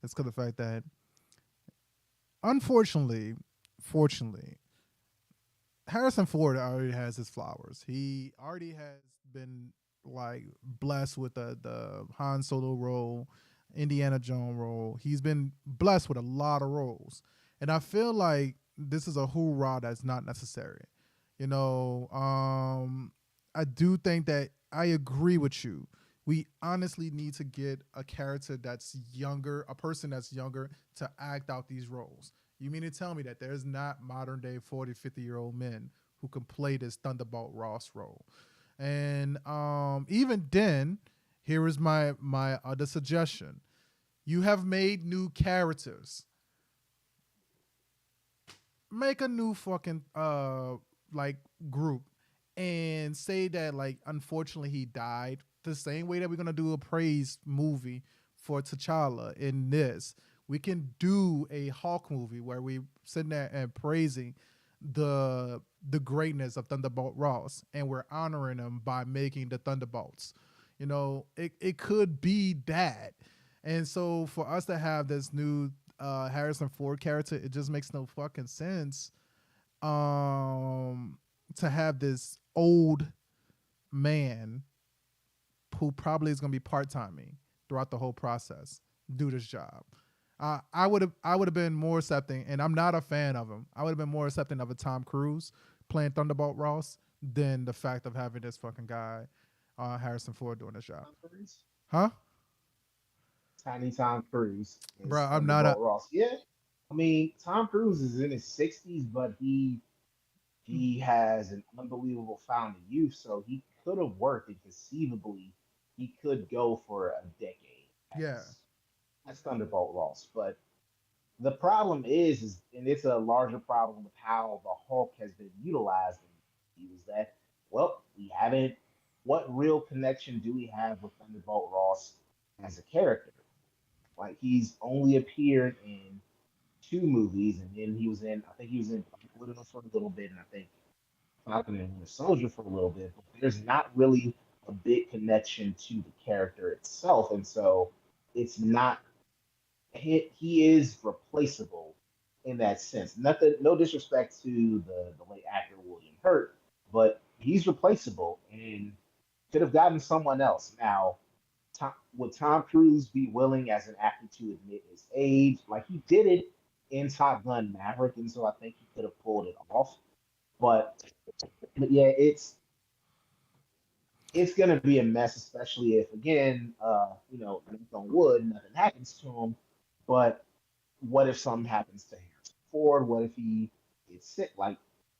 is because of the fact that, unfortunately, fortunately, Harrison Ford already has his flowers. He already has been, like, blessed with the Han Solo role, Indiana Jones role. He's been blessed with a lot of roles, and I feel like this is a hoorah that's not necessary. You know, I do think that I agree with you. We honestly need to get a character that's younger, a person that's younger to act out these roles. You mean to tell me that there's not modern day 40, 50-year-old men who can play this Thunderbolt Ross role? And even then, here is my other suggestion. You have made new characters. make a new fucking like group and say that like unfortunately he died the same way that we're gonna do a praise movie for T'Challa in this. We can do a Hulk movie where we sitting there and praising the greatness of Thunderbolt Ross and we're honoring him by making the Thunderbolts. You know, it could be that. And so for us to have this new Harrison Ford character, it just makes no fucking sense. To have this old man who probably is going to be part timing throughout the whole process do this job. I would have been more accepting, and I'm not a fan of him. I would have been more accepting of a Tom Cruise playing Thunderbolt Ross than the fact of having this fucking guy, Harrison Ford, doing this job. Huh? Tiny Tom Cruise Bro, is I'm not a. Thunderbolt Ross. Yeah, I mean Tom Cruise is in his 60s, but he has an unbelievable fountain of youth, so he could have worked, and conceivably he could go for a decade Yeah. as Thunderbolt Ross. But the problem is, and it's a larger problem with how the Hulk has been utilized, is that we haven't. What real connection do we have with Thunderbolt Ross as a character? Like he's only appeared in two movies, and then he was in. I think he was in Black Widow for a little bit, and I think Falcon and Winter Soldier for a little bit. But there's not really a big connection to the character itself, and so it's not. He is replaceable in that sense. Nothing, no disrespect to the late actor William Hurt, but he's replaceable and could have gotten someone else. Now, would Tom Cruise be willing as an actor to admit his age? Like he did it in Top Gun Maverick, and so I think he could have pulled it off. But, but yeah, it's gonna be a mess, especially if again, knock on wood, nothing happens to him. But what if something happens to Harrison Ford? What if he gets sick? Like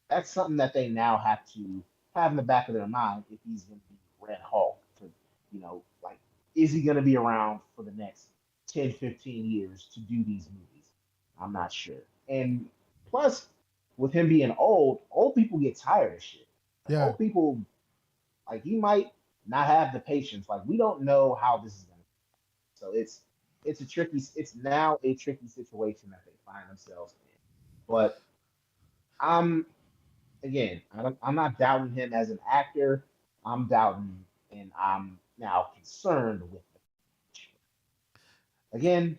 that's something that they now have to have in the back of their mind if he's going to be Red Hulk for, like is he going to be around for the next 10, 15 years to do these movies? I'm not sure. And plus, with him being old people get tired of shit. Like, Yeah. old people, like he might not have the patience. Like we don't know how this is going to. So it's now a tricky situation that they find themselves in. But I'm I'm not doubting him as an actor. I'm doubting, and I'm now concerned with again.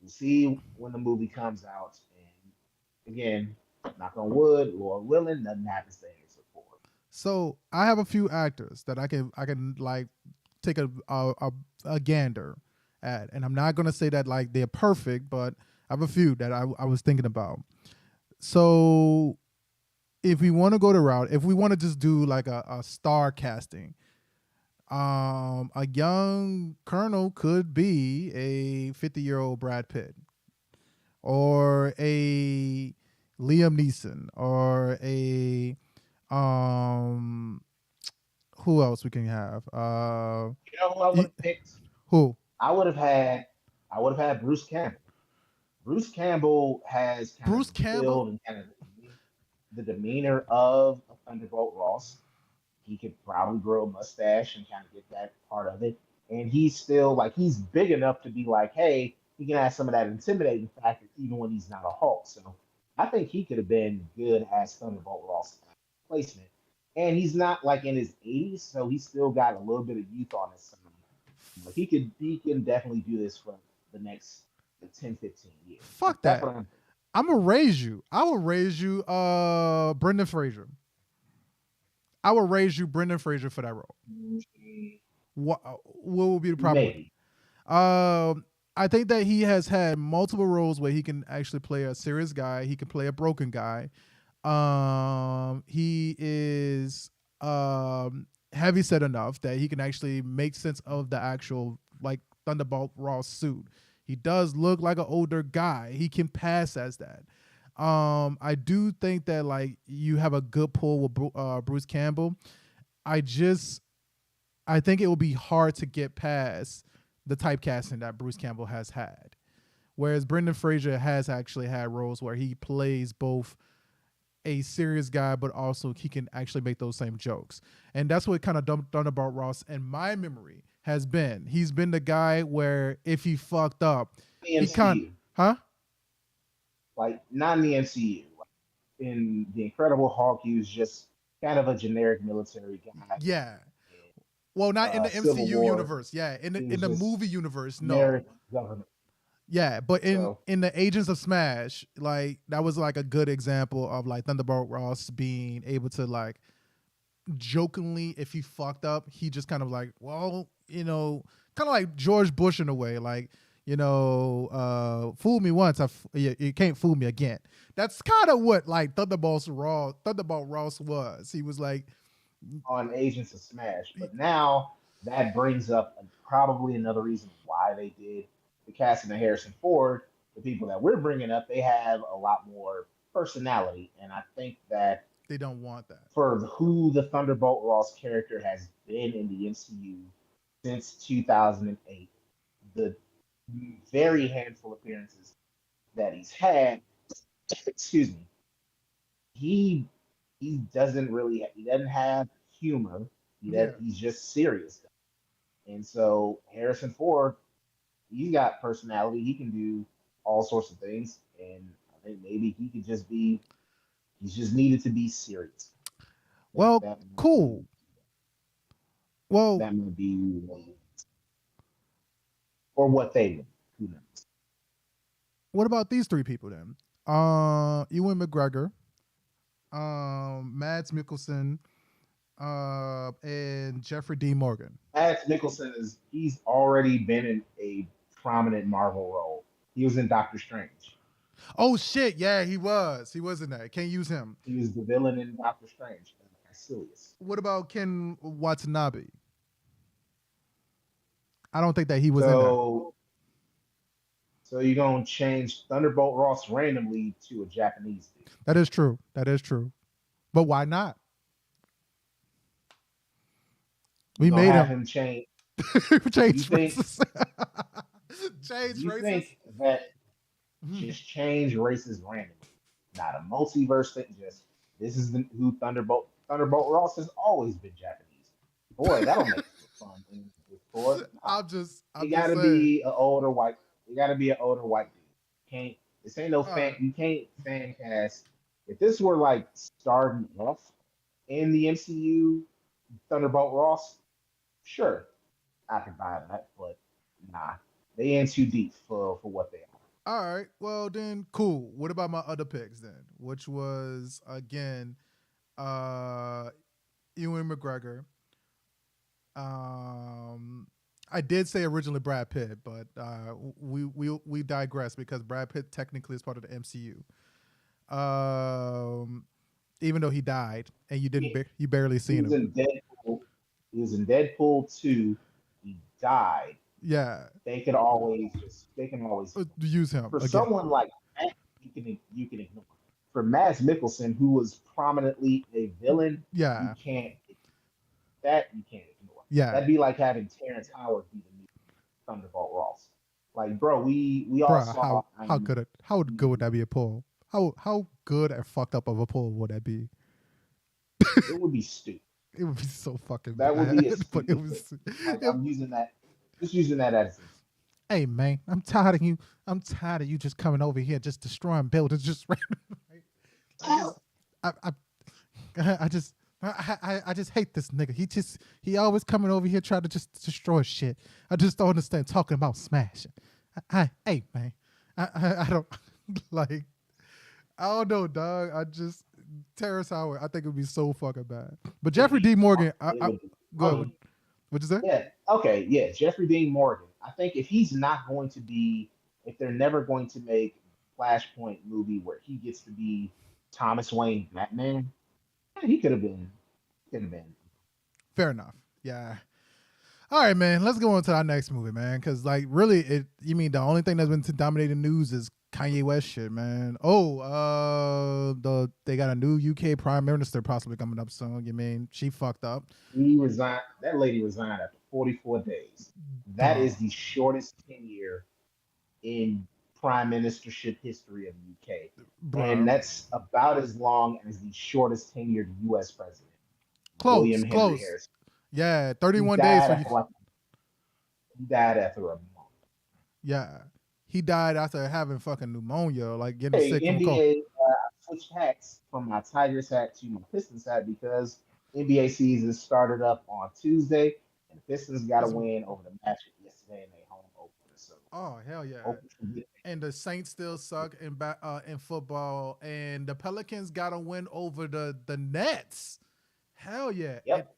We'll see when the movie comes out, and again, knock on wood, Lord willing, nothing happens to Harrison Ford. So I have a few actors that I can like take a gander at, and I'm not gonna say that like they're perfect, but I have a few that I was thinking about. So if we want to go the route, if we want to just do like a star casting, a young Colonel could be a 50-year-old Brad Pitt or a Liam Neeson or a um who else we can have? You know who I would have picked? Who? I would have had I would have had Bruce Campbell. Bruce Campbell has kind of Bruce the Campbell? build and kind of the demeanor of a Thunderbolt Ross. He could probably grow a mustache and kind of get that part of it. And he's still like he's big enough to be like, hey, he can have some of that intimidating factor even when he's not a Hulk. So I think he could have been good as Thunderbolt Ross placement. And he's not like in his 80s, so he's still got a little bit of youth on his side. Like he can definitely do this for the next 10, 15 years. Like Fuck that's that. what I'm I'm gonna raise you. I will raise you Brendan Fraser. I will raise you Brendan Fraser for that role. What will be the problem? maybe. I think that he has had multiple roles where he can actually play a serious guy. He can play a broken guy. He is heavy set enough that he can actually make sense of the actual like Thunderbolt Raw suit. He does look like an older guy. He can pass as that. I do think that like you have a good pull with Bruce Campbell. I just I think it will be hard to get past the typecasting that Bruce Campbell has had, Whereas Brendan Fraser has actually had roles where he plays both a serious guy, but also he can actually make those same jokes. And that's what kind of done about Ross in my memory has been. He's been the guy where if he fucked up, The he can't, MCU, huh? like not in the MCU. Like, in the Incredible Hulk, he was just kind of a generic military guy. Yeah. Well, not in the Civil MCU War, universe. Yeah, he in was the just movie universe, no. generic government. Yeah, but So in the Agents of Smash, like that was like a good example of like Thunderbolt Ross being able to like jokingly, if he fucked up, he just kind of like, well, kind of like George Bush in a way, like, fool me once, you can't fool me again. That's kind of what like Thunderbolt Ross was. He was like, on Agents of Smash, but now that brings up probably another reason why they did the casting of Harrison Ford. The people that we're bringing up, they have a lot more personality, and I think that they don't want that. for who the Thunderbolt Ross character has been in the MCU since 2008, the very handful of appearances that he's had, excuse me, he he doesn't have humor. Yeah. He's just serious. And so Harrison Ford, he's got personality. He can do all sorts of things, and I think maybe he could just be. He's just needed to be serious. Well, That cool. Well, that might be or what they would. Who knows? what about these three people then? Ewan McGregor, Mads Mikkelsen, and Jeffrey D. Morgan. Mads Mikkelsen he's already been in a prominent Marvel role. He was in Doctor Strange. Oh shit! Yeah, he was. He was in that. Can't use him. He was the villain in Doctor Strange. Caecilius. What about Ken Watanabe? I don't think that he was in that. So you're gonna change Thunderbolt Ross randomly to a Japanese dude. That is true. That is true. But why not? We made him change. change races. Change you races. Think that just change races randomly, not a multiverse thing. Just this is who Thunderbolt Ross has always been Japanese. Boy, that'll make it fun. I'm gotta be an older white. You gotta be an older white dude. Can't this ain't no fan. You can't fan cast. If this were like starting off in the MCU, Thunderbolt Ross, sure, I could buy that, but nah, they in too deep for what they are. All right, well then, cool. What about my other picks then? Which was again, Ewan McGregor. I did say originally Brad Pitt, but we digress because Brad Pitt technically is part of the MCU. Even though he died and you barely seen him. He was in Deadpool 2. He died. Yeah. They can always use him. For again. Someone like that, you can ignore. For Mads Mikkelsen, who was prominently a villain, yeah, you can't ignore. Yeah. That'd be like having Terrence Howard be the new Thunderbolt Ross. Like, bro, we all saw how good would that be a pull? How good and fucked up of a pull would that be? It would be stupid. It would be so fucking that bad. Would be a but it was like, I'm using that as hey man, I'm tired of you. I'm tired of you just coming over here just destroying buildings just I just hate this nigga. He always coming over here trying to just destroy shit. I just don't understand talking about smashing. Hey man, I don't like. I don't know, dog. Terrence Howard. I think it would be so fucking bad. But Jeffrey D. Morgan. Go ahead. What'd you say? Yeah. Okay. Yeah. Jeffrey Dean Morgan. I think if they're never going to make Flashpoint movie where he gets to be Thomas Wayne Batman, he could have been. Fair enough. Yeah. All right, man. Let's go on to our next movie, man. Because like, really, you mean the only thing that's been dominating news is Kanye West shit, man. They got a new UK Prime Minister possibly coming up soon. You mean she fucked up? He resigned. That lady resigned after 44 days. That is the shortest tenure in prime ministership history of the UK. And bro. that's about as long as the shortest tenured US president, Close, William Henry close. Harrison. Yeah, He 31 days died for you. after like he died after a month. Yeah. He died after having fucking pneumonia, like getting Hey, sick from a cold. NBA, I switched hats from my Tigers hat to my Pistons hat because NBA season started up on Tuesday, and the Pistons got a This- win over the Magic yesterday in their home opener. So Oh hell yeah! hopefully we get And the Saints still suck in football, and the Pelicans got a win over the Nets. Hell yeah! yep.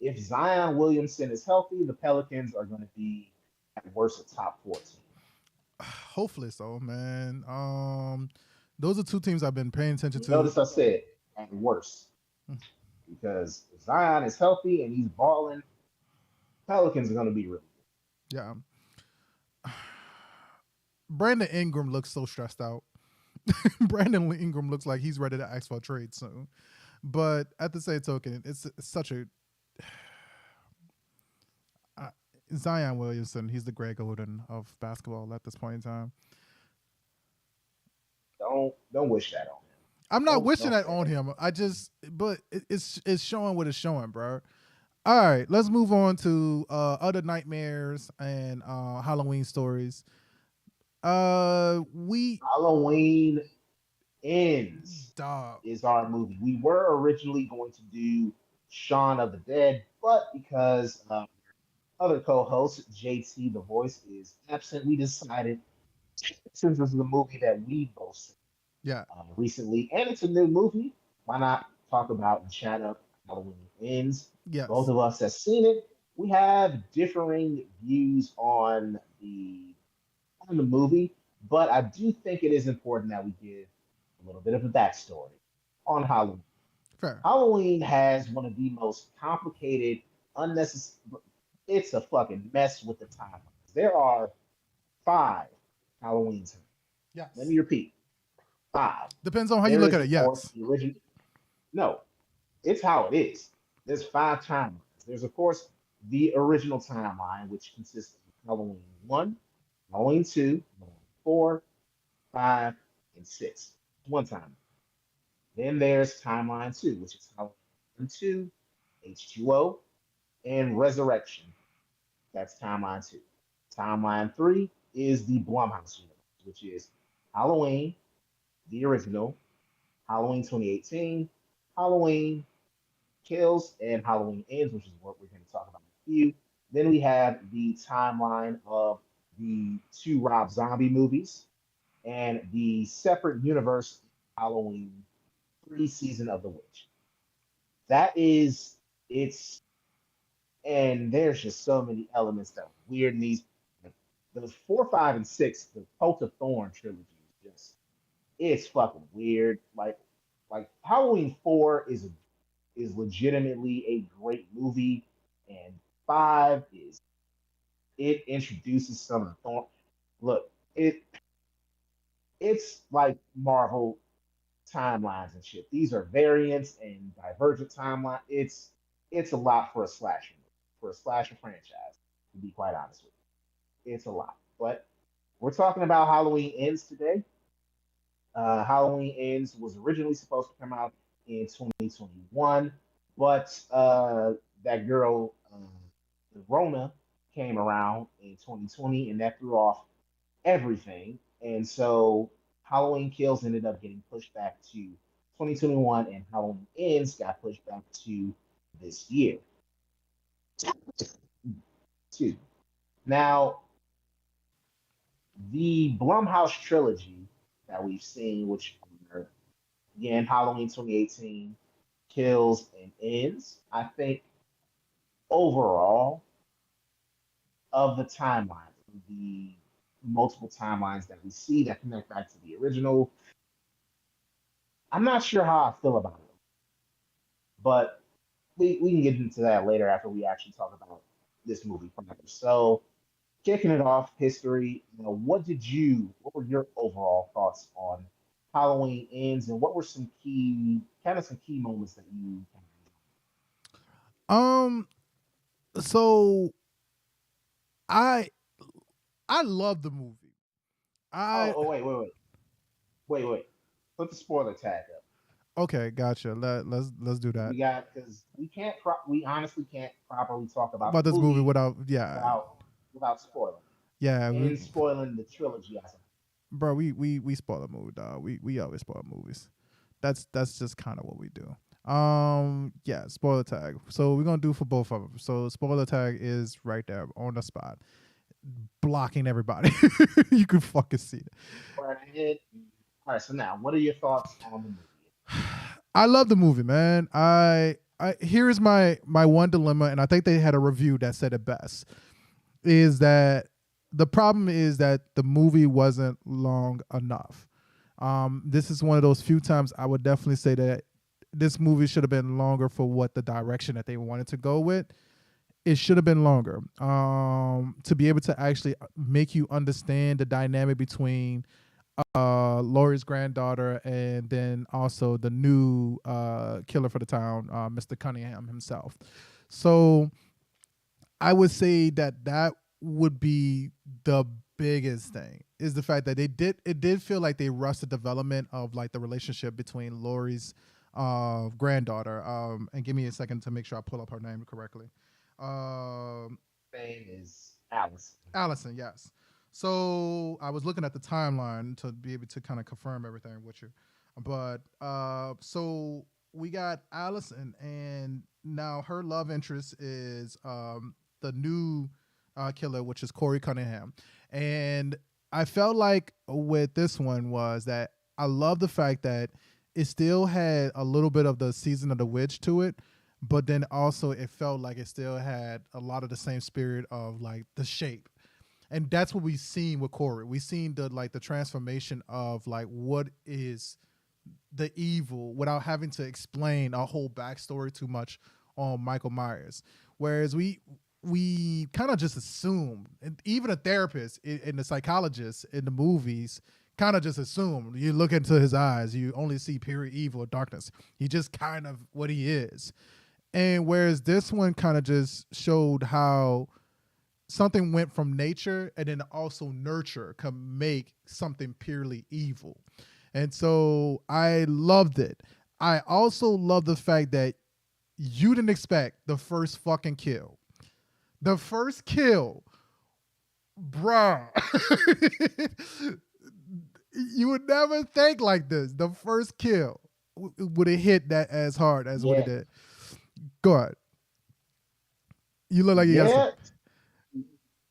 If Zion Williamson is healthy, the Pelicans are going to be at worst a top 14. Hopefully so, man. Those are two teams I've been paying attention You to. notice I said at worst because if Zion is healthy and he's balling, Pelicans are going to be really good. Yeah. Brandon Ingram looks so stressed out. Brandon Ingram looks like he's ready to ask for a trade soon. But at the same token, it's such a Zion Williamson. He's the Greg Oden of basketball at this point in time. Don't wish that on him. I'm not wishing Don't that on him. But it's showing what it's showing, bro. All right, let's move on to other nightmares and Halloween stories. We Halloween Ends dog. is our movie. We were originally going to do Shaun of the Dead, but because other co-host JT the Voice is absent, we decided since this is a movie that we both seen Yeah. recently, and it's a new movie, why not talk about and chat up Halloween Ends? Both Yes. of us have seen it. We have differing views on the movie, but I do think it is important that we give a little bit of a backstory on Halloween. Fair. Halloween has one of the most complicated, unnecessary. It's a fucking mess with the timelines. There are five Halloweens. Let Yes. me repeat, five. Depends on how you There look is, at of it. course, Yes. the original. No, it's how it is. There's five timelines. There's, of course, the original timeline, which consists of Halloween 1, Halloween 2, Halloween 4, 5, and 6. One time. Then there's timeline 2, which is Halloween 2, H2O, and Resurrection. That's timeline 2. Timeline 3 is the Blumhouse universe, which is Halloween, the original, Halloween 2018, Halloween Kills, and Halloween Ends, which is what we're going to talk about in a few. Then we have the timeline of the two Rob Zombie movies and the separate universe Halloween 3 season of the witch. That is it's and there's just so many elements that are weird in these. The 4, 5, and 6, the Cult of Thorn trilogy is just it's fucking weird. Like Halloween 4 is legitimately a great movie, and 5 is it introduces some of the Thorn. Look, it's like Marvel timelines and shit. These are variants and divergent timeline. It's a lot for a slasher franchise. To be quite honest with you, it's a lot. But we're talking about Halloween Ends today. Halloween Ends was originally supposed to come out in 2021, but that girl, Rona, came around in 2020, and that threw off everything. And so Halloween Kills ended up getting pushed back to 2021, and Halloween Ends got pushed back to this year. Excuse me. Now, the Blumhouse trilogy that we've seen, which are again Halloween 2018, Kills, and Ends, I think overall of the timeline, the multiple timelines that we see that connect back to the original, I'm not sure how I feel about it, but we can get into that later after we actually talk about this movie proper. So, kicking it off, history. What were your overall thoughts on Halloween Ends, and what were some key moments that you? Um. So I I love the movie. I wait. Put the spoiler tag up. okay, gotcha. Let's do that. We got because we honestly can't properly talk about About the this movie movie without yeah without spoiling yeah it we, and spoiling the trilogy as a bro, we spoil a movie, dog. We always spoil movies. That's just kind of what we do. Yeah, spoiler tag. So we're gonna do for both of them. So spoiler tag is right there on the spot, blocking everybody. You can fucking see it. whole. Right ahead. All right, so now, what are your thoughts on the movie? I love the movie, man. I here is my one dilemma, and I think they had a review that said it best. Is that the problem is that the movie wasn't long enough. This is one of those few times I would definitely say that this movie should have been longer for what the direction that they wanted to go with. It should have been longer to be able to actually make you understand the dynamic between Laurie's granddaughter and then also the new killer for the town, Mr. Cunningham himself. So I would say that that would be the biggest thing is the fact that it did feel like they rushed the development of like the relationship between Laurie's granddaughter. And give me a second to make sure I pull up her name correctly. Um, Name is Alice. Allison, yes. So I was looking at the timeline to be able to kind of confirm everything with you. But so we got Allison, and now her love interest is the new killer, which is Corey Cunningham. And I felt like with this one was that I love the fact that it still had a little bit of the season of the witch to it, but then also it felt like it still had a lot of the same spirit of like the shape. And that's what we've seen with Corey. We've seen the like the transformation of like what is the evil without having to explain a whole backstory too much on Michael Myers. Whereas we kind of just assume, and even a therapist and the psychologist in the movies kind of just assume. You look into his eyes, you only see pure evil or darkness. He just kind of what he is. And whereas this one kind of just showed how something went from nature and then also nurture can make something purely evil. And so I loved it. I also love the fact that you didn't expect the first fucking kill. The first kill, bruh. You would never think like this. The first kill would have hit that as hard as what it Yeah, did. Go ahead. You look like you got some. yeah.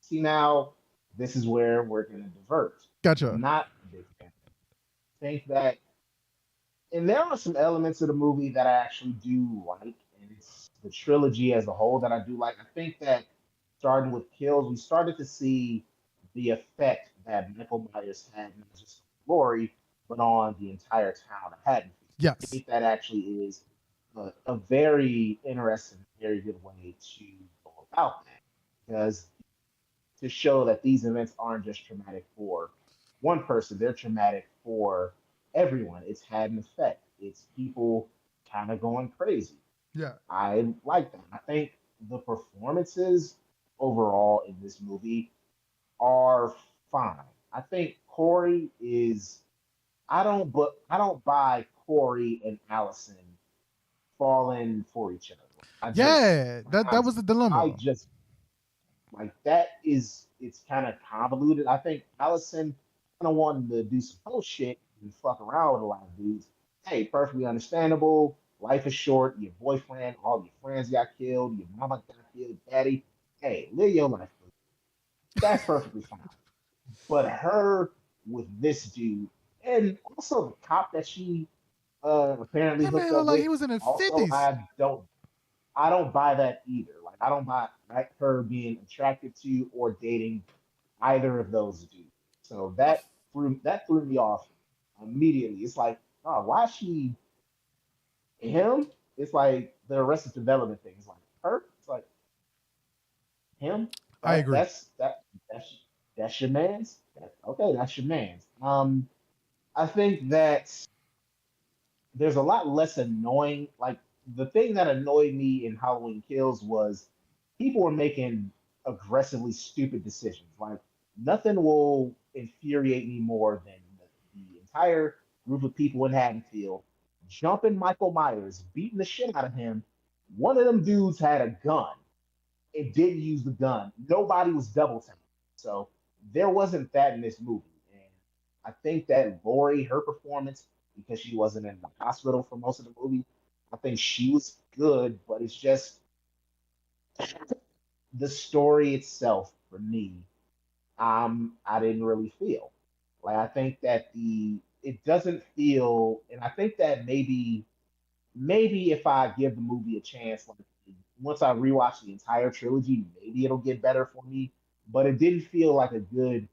See now, this is where we're gonna divert. I'm Gotcha. not a big fan. I think that, and there are some elements of the movie that I actually do like, and it's the trilogy as a whole that I do like. I think that starting with kills, we started to see the effect that Michael Myers had not just on Laurie, but on the entire town of Haddonfield. I Yes. think that actually is a very interesting, very good way to go about that because to show that these events aren't just traumatic for one person, they're traumatic for everyone. It's had an effect. It's people kind of going crazy. Yeah. I like that. I think the performances overall in this movie are fine. I think Corey is I don't buy Corey and Allison falling for each other. Yeah. That was the I dilemma. just like that is it's kind of convoluted. I think Allison kind of wanted to do some whole shit and fuck around with a lot of dudes. Hey, perfectly understandable. Life is short. Your boyfriend, all your friends got killed. Your mama got killed. Daddy, hey, live your life. That's perfectly fine. But her with this dude, and also the cop that she apparently That hooked man looked up like with. he was in his Also, 50s. I don't buy that either. Like I don't buy like her being attracted to or dating either of those dudes. So that threw me off immediately. It's like, oh, why is she him? It's like the Arrested Development thing. It's like her. It's like him. I That agree. that's that's your man's. Okay, that's your man's. I think that there's a lot less annoying. Like the thing that annoyed me in Halloween Kills was people were making aggressively stupid decisions. Like nothing will. infuriate me more than the entire group of people in Haddonfield jumping Michael Myers, beating the shit out of him. One of them dudes had a gun and didn't use the gun. Nobody was double teaming. So there wasn't that in this movie. And I think that Lori, her performance, because she wasn't in the hospital for most of the movie, I think she was good, but it's just the story itself for me, I didn't really feel. Like I think that the it doesn't feel, and I think that maybe if I give the movie a chance, like once I rewatch the entire trilogy, maybe it'll get better for me. But it didn't feel like a good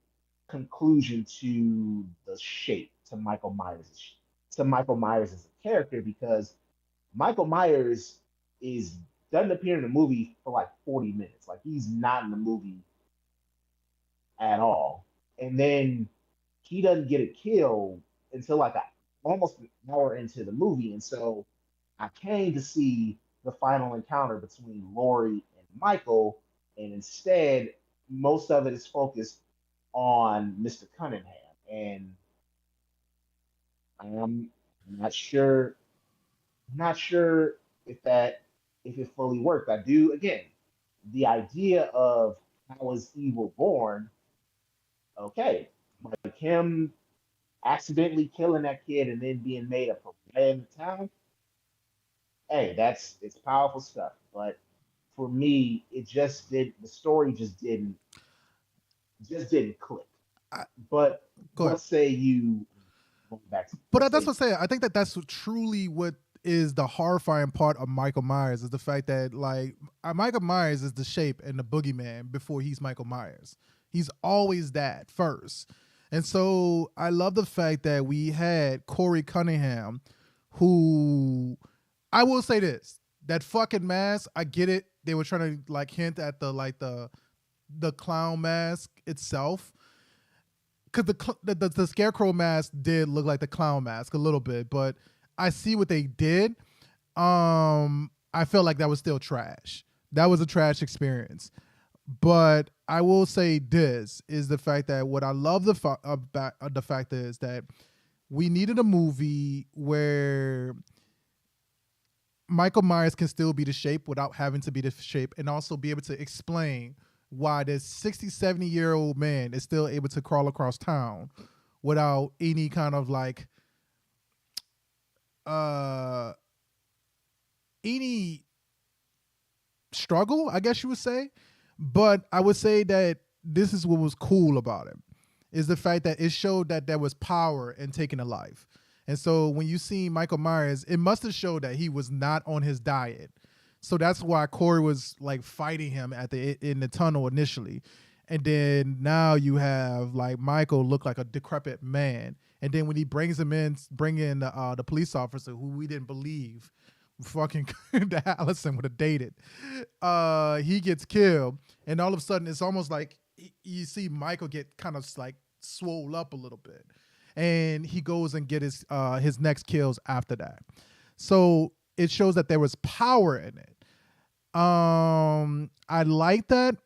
conclusion to the shape to Michael Myers as a character because Michael Myers is doesn't appear in the movie for like 40 minutes. Like he's not in the movie at all. And then he doesn't get a kill until like almost an hour into the movie. And so I came to see the final encounter between Laurie and Michael, and instead, most of it is focused on Mr. Cunningham. And I'm not sure, not sure if it fully worked. I do again, the idea of how was evil born, okay, like him accidentally killing that kid and then being made a pariah in the town, hey, it's powerful stuff. But for me, it just did the story just didn't click. I, But go ahead. what say you? Going back to what But that's say what I'm saying. I think that that's truly what is the horrifying part of Michael Myers is the fact that like Michael Myers is the shape and the boogeyman before he's Michael Myers. He's always that first. And so I love the fact that we had Corey Cunningham, who I will say this, that fucking mask, I get it. They were trying to like hint at the clown mask itself, because the scarecrow mask did look like the clown mask a little bit, but I see what they did. I felt like that was still trash. That was a trash experience. But I will say this is the fact that what I love about the fact is that we needed a movie where Michael Myers can still be the shape without having to be the shape, and also be able to explain why this 60, 70-year-old man is still able to crawl across town without any kind of like any struggle, I guess you would say. But I would say that this is what was cool about him, is the fact that it showed that there was power in taking a life. And so when you see Michael Myers, it must have showed that he was not on his diet. So that's why Corey was like fighting him in the tunnel initially. And then now you have like Michael look like a decrepit man. And then when he brings him in, bring in the police officer who we didn't believe fucking that Allison would have dated, he gets killed. And all of a sudden it's almost like you see Michael get kind of like swole up a little bit. And he goes and get his next kills after that. So it shows that there was power in it. I like that.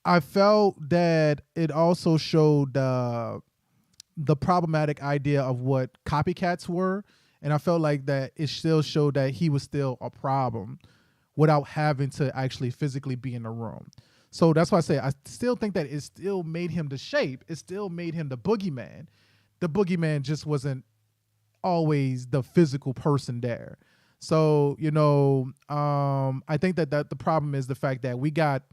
I felt that it also showed the problematic idea of what copycats were, and I felt like that it still showed that he was still a problem without having to actually physically be in the room. So that's why I say I still think that it still made him the shape. It still made him the boogeyman. The boogeyman just wasn't always the physical person there. So, I think that the problem is the fact that we got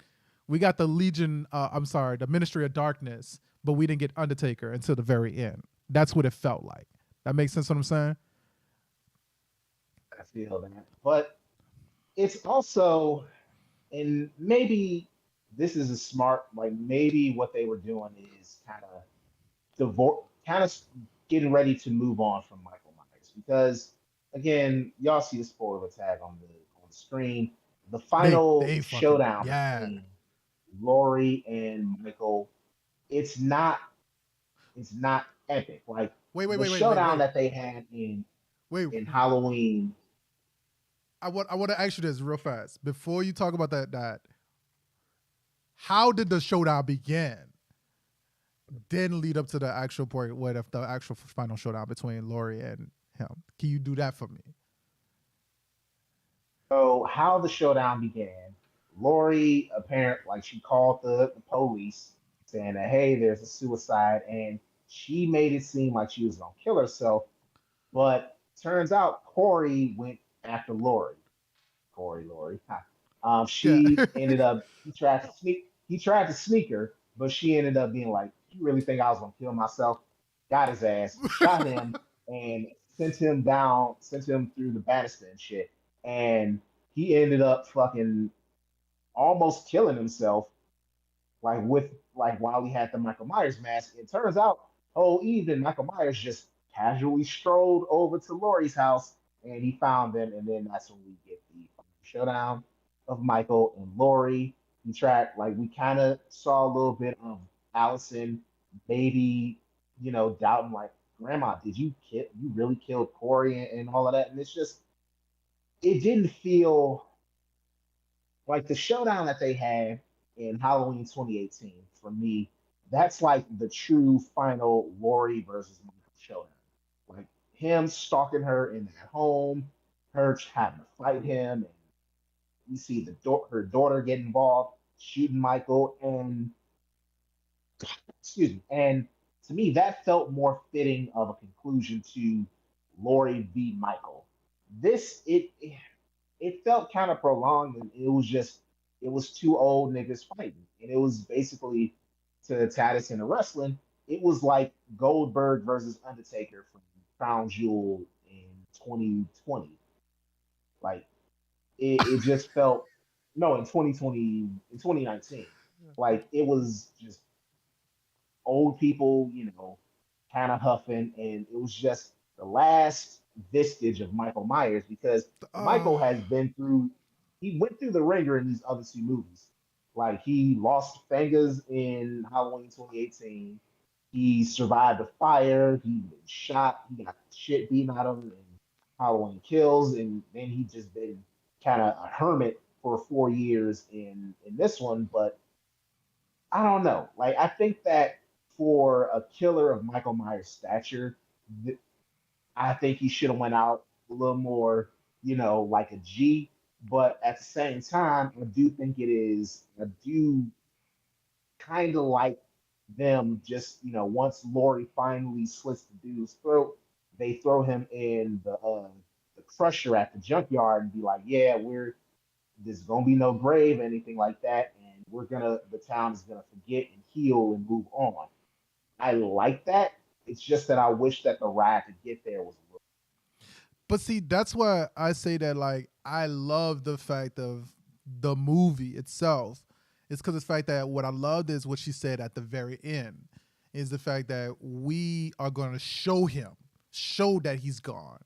the Legion, the Ministry of Darkness, but we didn't get Undertaker until the very end. That's what it felt like. That makes sense what I'm saying? I feel that. But it's also, and maybe this is a smart, like maybe what they were doing is kind of getting ready to move on from Michael Myers because again, y'all see the spoiler tag on the screen. The final They fucking, showdown yeah. between Laurie and Michael, it's not epic. Like the showdown Wait. that they had Wait, in Halloween. I want to ask you this real fast before you talk about that. How did the showdown begin? then lead up to the actual point where the actual final showdown between Lori and him. Can you do that for me? So how the showdown began, Lori apparent like she called the police saying that hey, there's a suicide, and she made it seem like she was gonna kill herself, but turns out Corey went after Lori. Lori. Yeah. She ended up he tried to sneak her, but she ended up being like, "You really think I was gonna kill myself?" Got his ass, shot him, and sent him through the banister and shit. And he ended up fucking almost killing himself like with like while he had the Michael Myers mask. It turns out whole evening Michael Myers just casually strolled over to Laurie's house and he found them, and then that's when we get the showdown of Michael and Laurie. We tried like we kind of saw a little bit of Allison maybe doubting like, Grandma, did you really killed Corey and all of that? And it's just it didn't feel like the showdown that they had in Halloween 2018 for me, that's like the true final Laurie versus Michael showdown. Like him stalking her in that home, her having to fight him, and you see her daughter get involved, shooting Michael, and excuse me, and to me that felt more fitting of a conclusion to Laurie v. Michael. This it felt kind of prolonged, and it was two old niggas fighting, and it was basically to tie this into wrestling. It was like Goldberg versus Undertaker from Crown Jewel in 2020. Like it just felt no in 2020 in 2019. Like it was just old people, kind of huffing, and it was just the last vestige of Michael Myers because Oh, Michael has been through, he went through the ringer in these other two movies. Like he lost fingers in Halloween 2018. He survived a fire. He been shot. He got shit beaten out of him in Halloween Kills, and then he just been kind of a hermit for 4 years in this one. But I don't know. Like I think that for a killer of Michael Myers' stature, I think he should have went out a little more, like a G. But at the same time, I do think it is. I do kind of like them just, once Laurie finally slits the dude's throat, they throw him in the crusher at the junkyard and be like, yeah, there's gonna be no grave or anything like that, and the town is gonna forget and heal and move on. I like that. It's just that I wish that the ride to get there was a little. but see, that's why I say that like I love the fact of the movie itself. It's because the fact that what I loved is what she said at the very end is the fact that we are going to show that he's gone,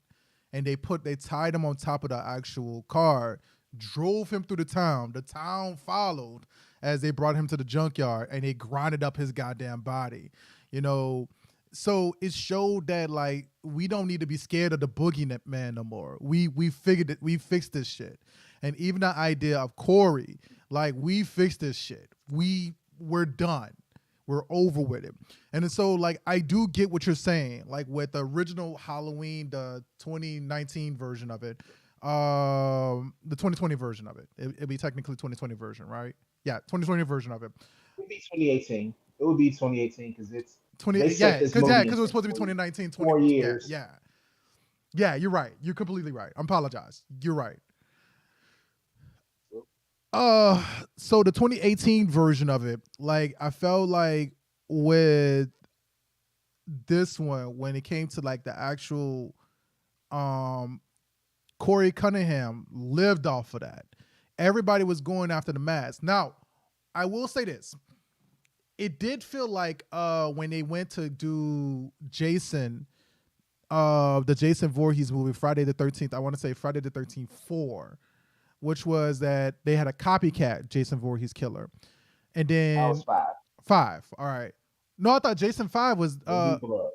and they tied him on top of the actual car, drove him through the town. The town followed as they brought him to the junkyard, and they grinded up his goddamn body. You know, so it showed that like we don't need to be scared of the boogeyman no more. We figured it. We fixed this shit. And even the idea of Corey, like we fixed this shit. We're done. We're over with it. And so like I do get what you're saying. Like with the original Halloween, the 2019 version of it, the 2020 version of it. It'd be technically 2020 version, right? Yeah, 2020 version of it. It would be 2018. It would be 2018 because 20 they set yeah, this because movie it in was supposed to be 2019, 20 four yeah, years. yeah. Yeah, you're right. You're completely right. I apologize. You're right. Uh so the 2018 version of it, like I felt like with this one, when it came to like the actual um Corey Cunningham lived off of that. Everybody was going after the mask. Now, I will say this. It did feel like when they went to do Jason, the Jason Voorhees movie, Friday the 13th, I want to say Friday the 13th 4, which was that they had a copycat Jason Voorhees killer. And That then was 5. 5. All right. No, I thought Jason 5 was The New Blood.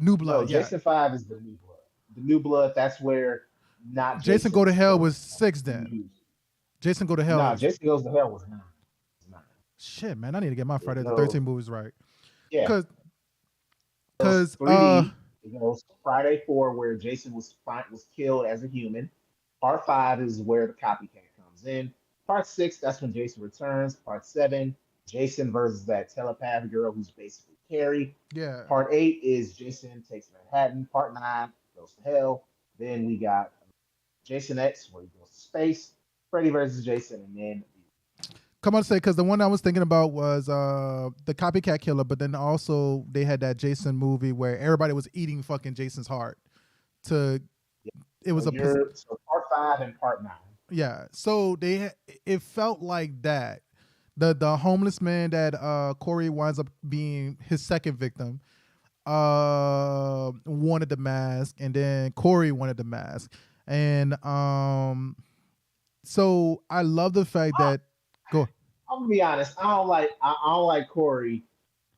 New No, Blood. Yeah. Jason 5 is the New Blood. The New Blood. That's where not Jason Jason Go to is Hell killing. was 6 then. Jason Go to Hell Nah, is Jason Goes to Hell was 9. It's 9. shit, man. I need to get my There's Friday the no 13th movies right. Yeah, Cause goes cause 3D. It goes Friday 4, where Jason was killed as a human. Part 5 is where the copycat comes in. Part 6, that's when Jason returns. Part 7, Jason versus that telepath girl who's basically Carrie. yeah. Part 8 is Jason takes Manhattan. Part 9 goes to hell. Then we got Jason X, where he goes to space. Freddy versus Jason, and then Come on, say because the one I was thinking about was the copycat killer, but then also they had that Jason movie where everybody was eating fucking Jason's heart. To yeah. it So was a you're so part 5 and part 9. yeah. So it felt like that. The homeless man that Corey winds up being his second victim wanted the mask, and then Corey wanted the mask, and so I love the fact that go. I'm gonna be honest. I don't like Corey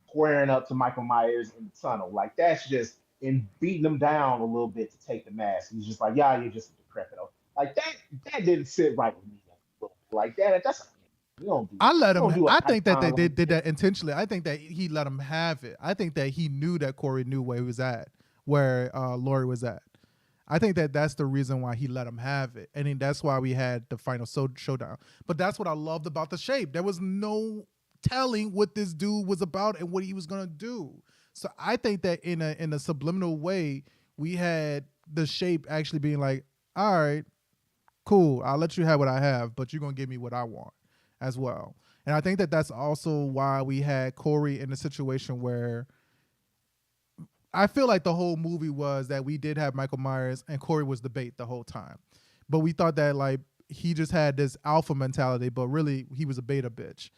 squaring up to Michael Myers in the tunnel. Like that's just in beating him down a little bit to take the mask. He's just like, yeah, you're just a decrepit. Like that didn't sit right with me. Like that. That's you don't do I let you him. don't do an I think that they icon like did that. that intentionally. I think that he let him have it. I think that he knew that Corey knew where he was at, where Laurie was at. I think that that's the reason why he let him have it, and then that's why we had the final showdown. But that's what I loved about the shape. There was no telling what this dude was about and what he was gonna do. So I think that in a subliminal way, we had the shape actually being like, all right, cool, I'll let you have what I have, but you're gonna give me what I want as well. And I think that that's also why we had Corey in a situation where I feel like the whole movie was that we did have Michael Myers and Corey was the bait the whole time, but we thought that like he just had this alpha mentality, but really he was a beta bitch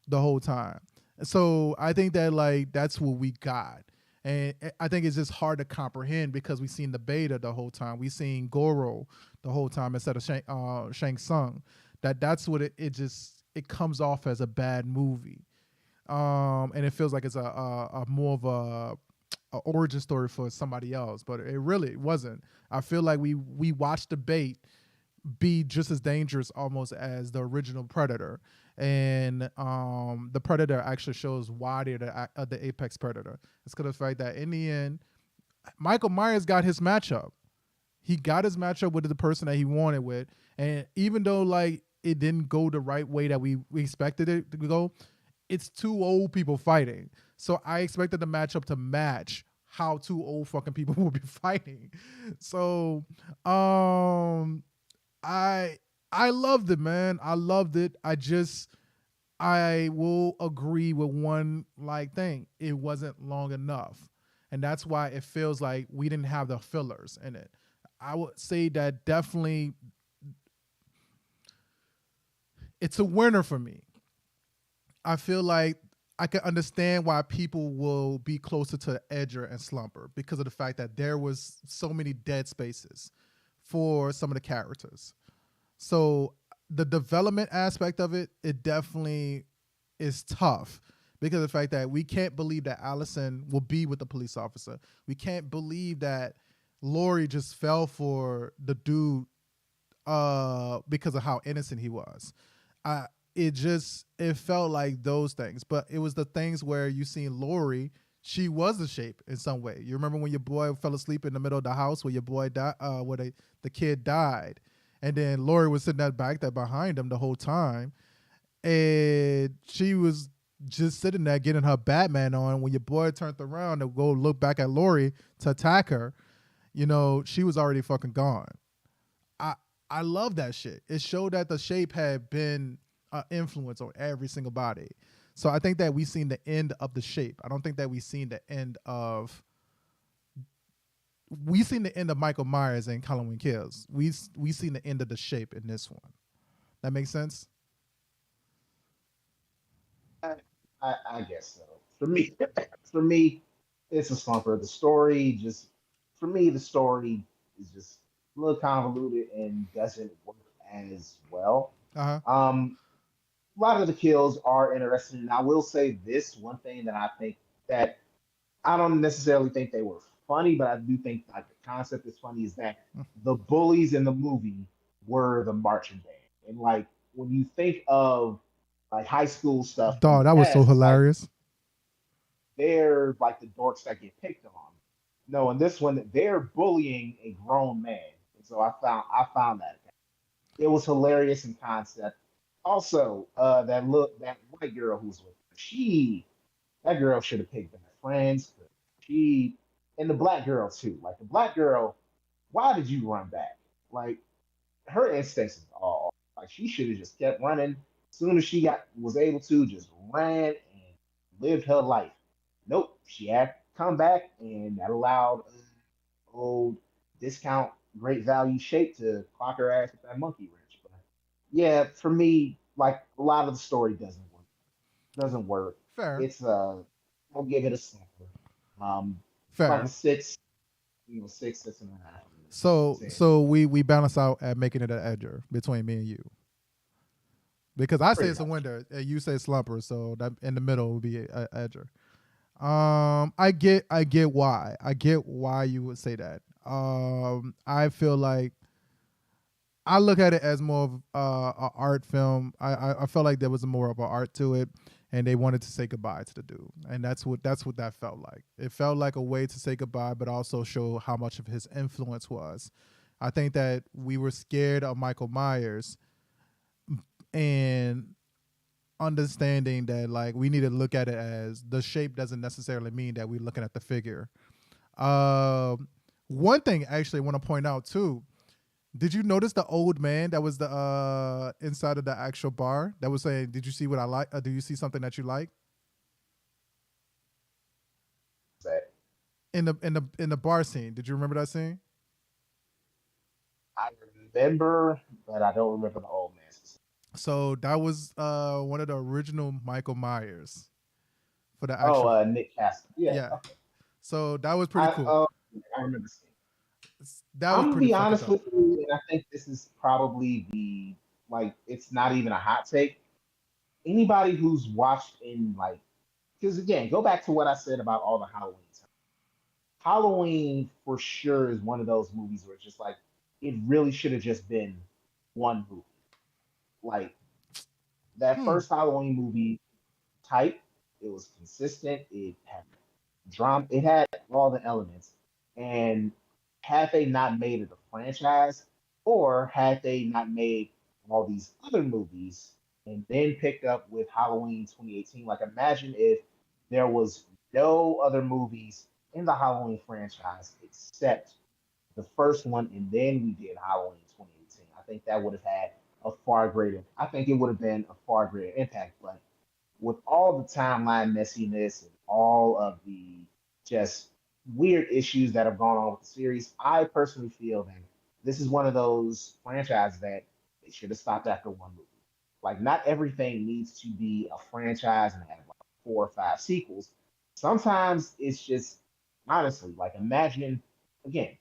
the whole time. So I think that like that's what we got. And I think it's just hard to comprehend because we seen the beta the whole time. We seen Goro the whole time instead of Shang Tsung. That's what it comes off as a bad movie. And it feels like it's a more of a origin story for somebody else, but it really wasn't. I feel like we watched the bait be just as dangerous almost as the original Predator, and the Predator actually shows why they're the apex predator. It's because of the fact that in the end, Michael Myers got his matchup. He got his matchup with the person that he wanted with, and even though like it didn't go the right way that we expected it to go, it's two old people fighting. So I expected the matchup to match how two old fucking people will be fighting. So I I loved it, man. I loved it. I will agree with one like thing. It wasn't long enough. And that's why it feels like we didn't have the fillers in it. I would say that definitely it's a winner for me. I feel like I can understand why people will be closer to Edger and Slumber because of the fact that there was so many dead spaces for some of the characters. So the development aspect of it, it definitely is tough because of the fact that we can't believe that Allison will be with the police officer. We can't believe that Laurie just fell for the dude because of how innocent he was. I it felt like those things, but it was the things where you seen Laurie, she was the shape in some way. You remember when your boy fell asleep in the middle of the house where your boy died, the kid died, and then Laurie was sitting back there behind him the whole time, and she was just sitting there getting her Batman on. When your boy turned around to go look back at Laurie to attack her, she was already fucking gone. I I love that shit. It showed that the shape had been an influence on every single body. So I think that we seen the end of the shape. I don't think that we seen the end of Michael Myers and Halloween Kills. We seen the end of the shape in this one. That makes sense. I, I guess so. For me, for me, it's a slumper. The story just, for me, the story is just a little convoluted and doesn't work as well. Uh huh. A lot of the kills are interesting, and I will say this one thing that I think that I don't necessarily think they were funny, but I do think like the concept is funny is that the bullies in the movie were the marching band. And like when you think of like high school stuff from Dog, the that was so past, it's like hilarious. they're like the dorks that get picked on. No, in this one, they're bullying a grown man. And so I found that it was hilarious in concept. Also, that white girl who's with her, that girl should have picked better friends. She and the black girl too. Like the black girl, why did you run back? Like her instincts is all like she should have just kept running. As soon as she got was able to, just ran and lived her life. Nope, she had to come back, and that allowed old discount great value shape to clock her ass with that monkey wrench. But yeah, for me, like a lot of the story doesn't work. Doesn't work. Fair, It's I'll give it a slapper. Um, like a fair. six, six, 6.5. So Ten, so we balance out at making it an edger between me and you because I say pretty it's a much. winner and you say slumper, so that in the middle would be a edger. I get why. I get why you would say that. I feel like I look at it as more of a art film. I felt like there was more of an art to it, and they wanted to say goodbye to the dude, and that's what that felt like. It felt like a way to say goodbye, but also show how much of his influence was. I think that we were scared of Michael Myers, and understanding that like we need to look at it as the shape doesn't necessarily mean that we're looking at the figure. Um, One thing actually I want to point out too. Did you notice the old man that was the inside of the actual bar that was saying, "Did you see what I like? Do you see something that you like?" That In the bar scene? Did you remember that scene? I remember, but I don't remember the old man. So that was one of the original Michael Myers for the Oh, actual. Nick Castle. Yeah, Yeah. okay. So that was pretty I cool. uh, I remember seeing. That was I'm gonna pretty be fucking honest dope. with you, and I think this is probably the like it's not even a hot take. Anybody who's watched in like because again, go back to what I said about all the Halloween stuff. Halloween for sure is one of those movies where it's just like it really should have just been one movie. Like that Hmm. first Halloween movie, tight. It was consistent. It had drama. It had all the elements. And had they not made it a franchise, or had they not made all these other movies and then picked up with Halloween 2018, like imagine if there was no other movies in the Halloween franchise except the first one, and then we did Halloween 2018. I think that would have had a far greater. I think it would have been a far greater impact. But with all the timeline messiness and all of the just weird issues that have gone on with the series, I personally feel that this is one of those franchises that they should have stopped after one movie. Like, not everything needs to be a franchise and have like 4 or 5 sequels. Sometimes it's just honestly like imagine again,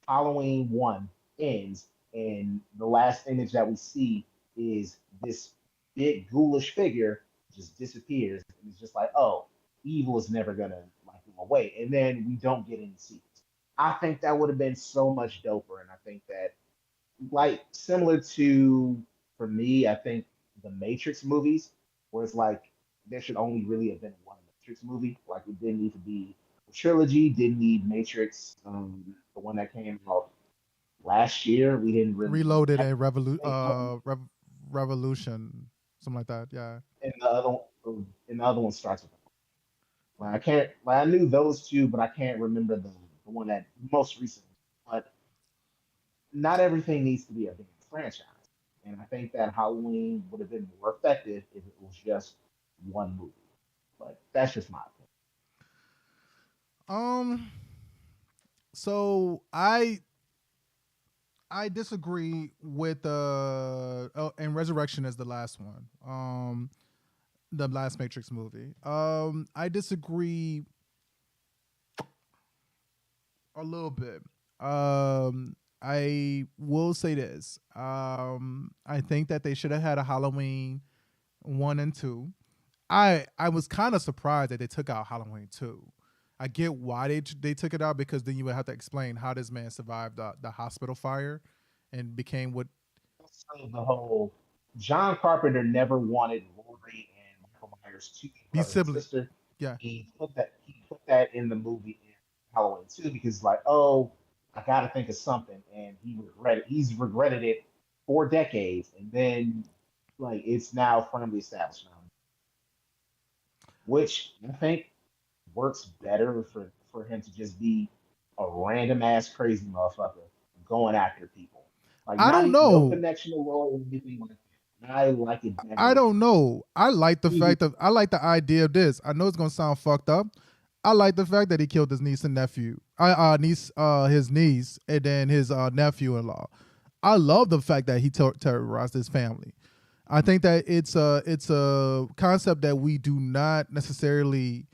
Halloween 1 ends, and the last image that we see is this big ghoulish figure just disappears. And it's just like, oh, evil is never gonna like go away. And then we don't get any sequels. I think that would have been so much doper. And I think that like similar to for me, I think the Matrix movies, where it's like there should only really have been one Matrix movie. Like it didn't need to be a trilogy, didn't need Matrix, the one that came out last year. We didn't really need Reloaded that. and Think revolution, something like that. Yeah. and the other and the other one starts with like I can't like I knew those two, but I can't remember the one that most recent. But not everything needs to be a big franchise. And I think that Halloween would have been more effective if it was just one movie. But that's just my opinion. Um. So I disagree with and Resurrection is the last one. The last Matrix movie. I disagree a little bit. I will say this. I think that they should have had a Halloween 1 and 2. I was kind of surprised that they took out Halloween 2. I get why they took it out because then you would have to explain how this man survived the hospital fire and became what So the whole John Carpenter never wanted Laurie and Michael Myers to be be brother and sibling. sister. Yeah. He put that. that in the movie in Halloween too, because like, oh, I got to think of something, and he's regretted it for decades, and then like it's now firmly established now, which I think works better for him to just be a random ass crazy motherfucker going after people, like I don't no know. connection to Roy or anything like that. I like it I better. don't know. I like the He fact of I like the idea of this. I know it's gonna sound fucked up. I like the fact that he killed his niece and nephew. His niece, and then his nephew-in-law. I love the fact that he terrorized his family. I think that it's a concept that we do not necessarily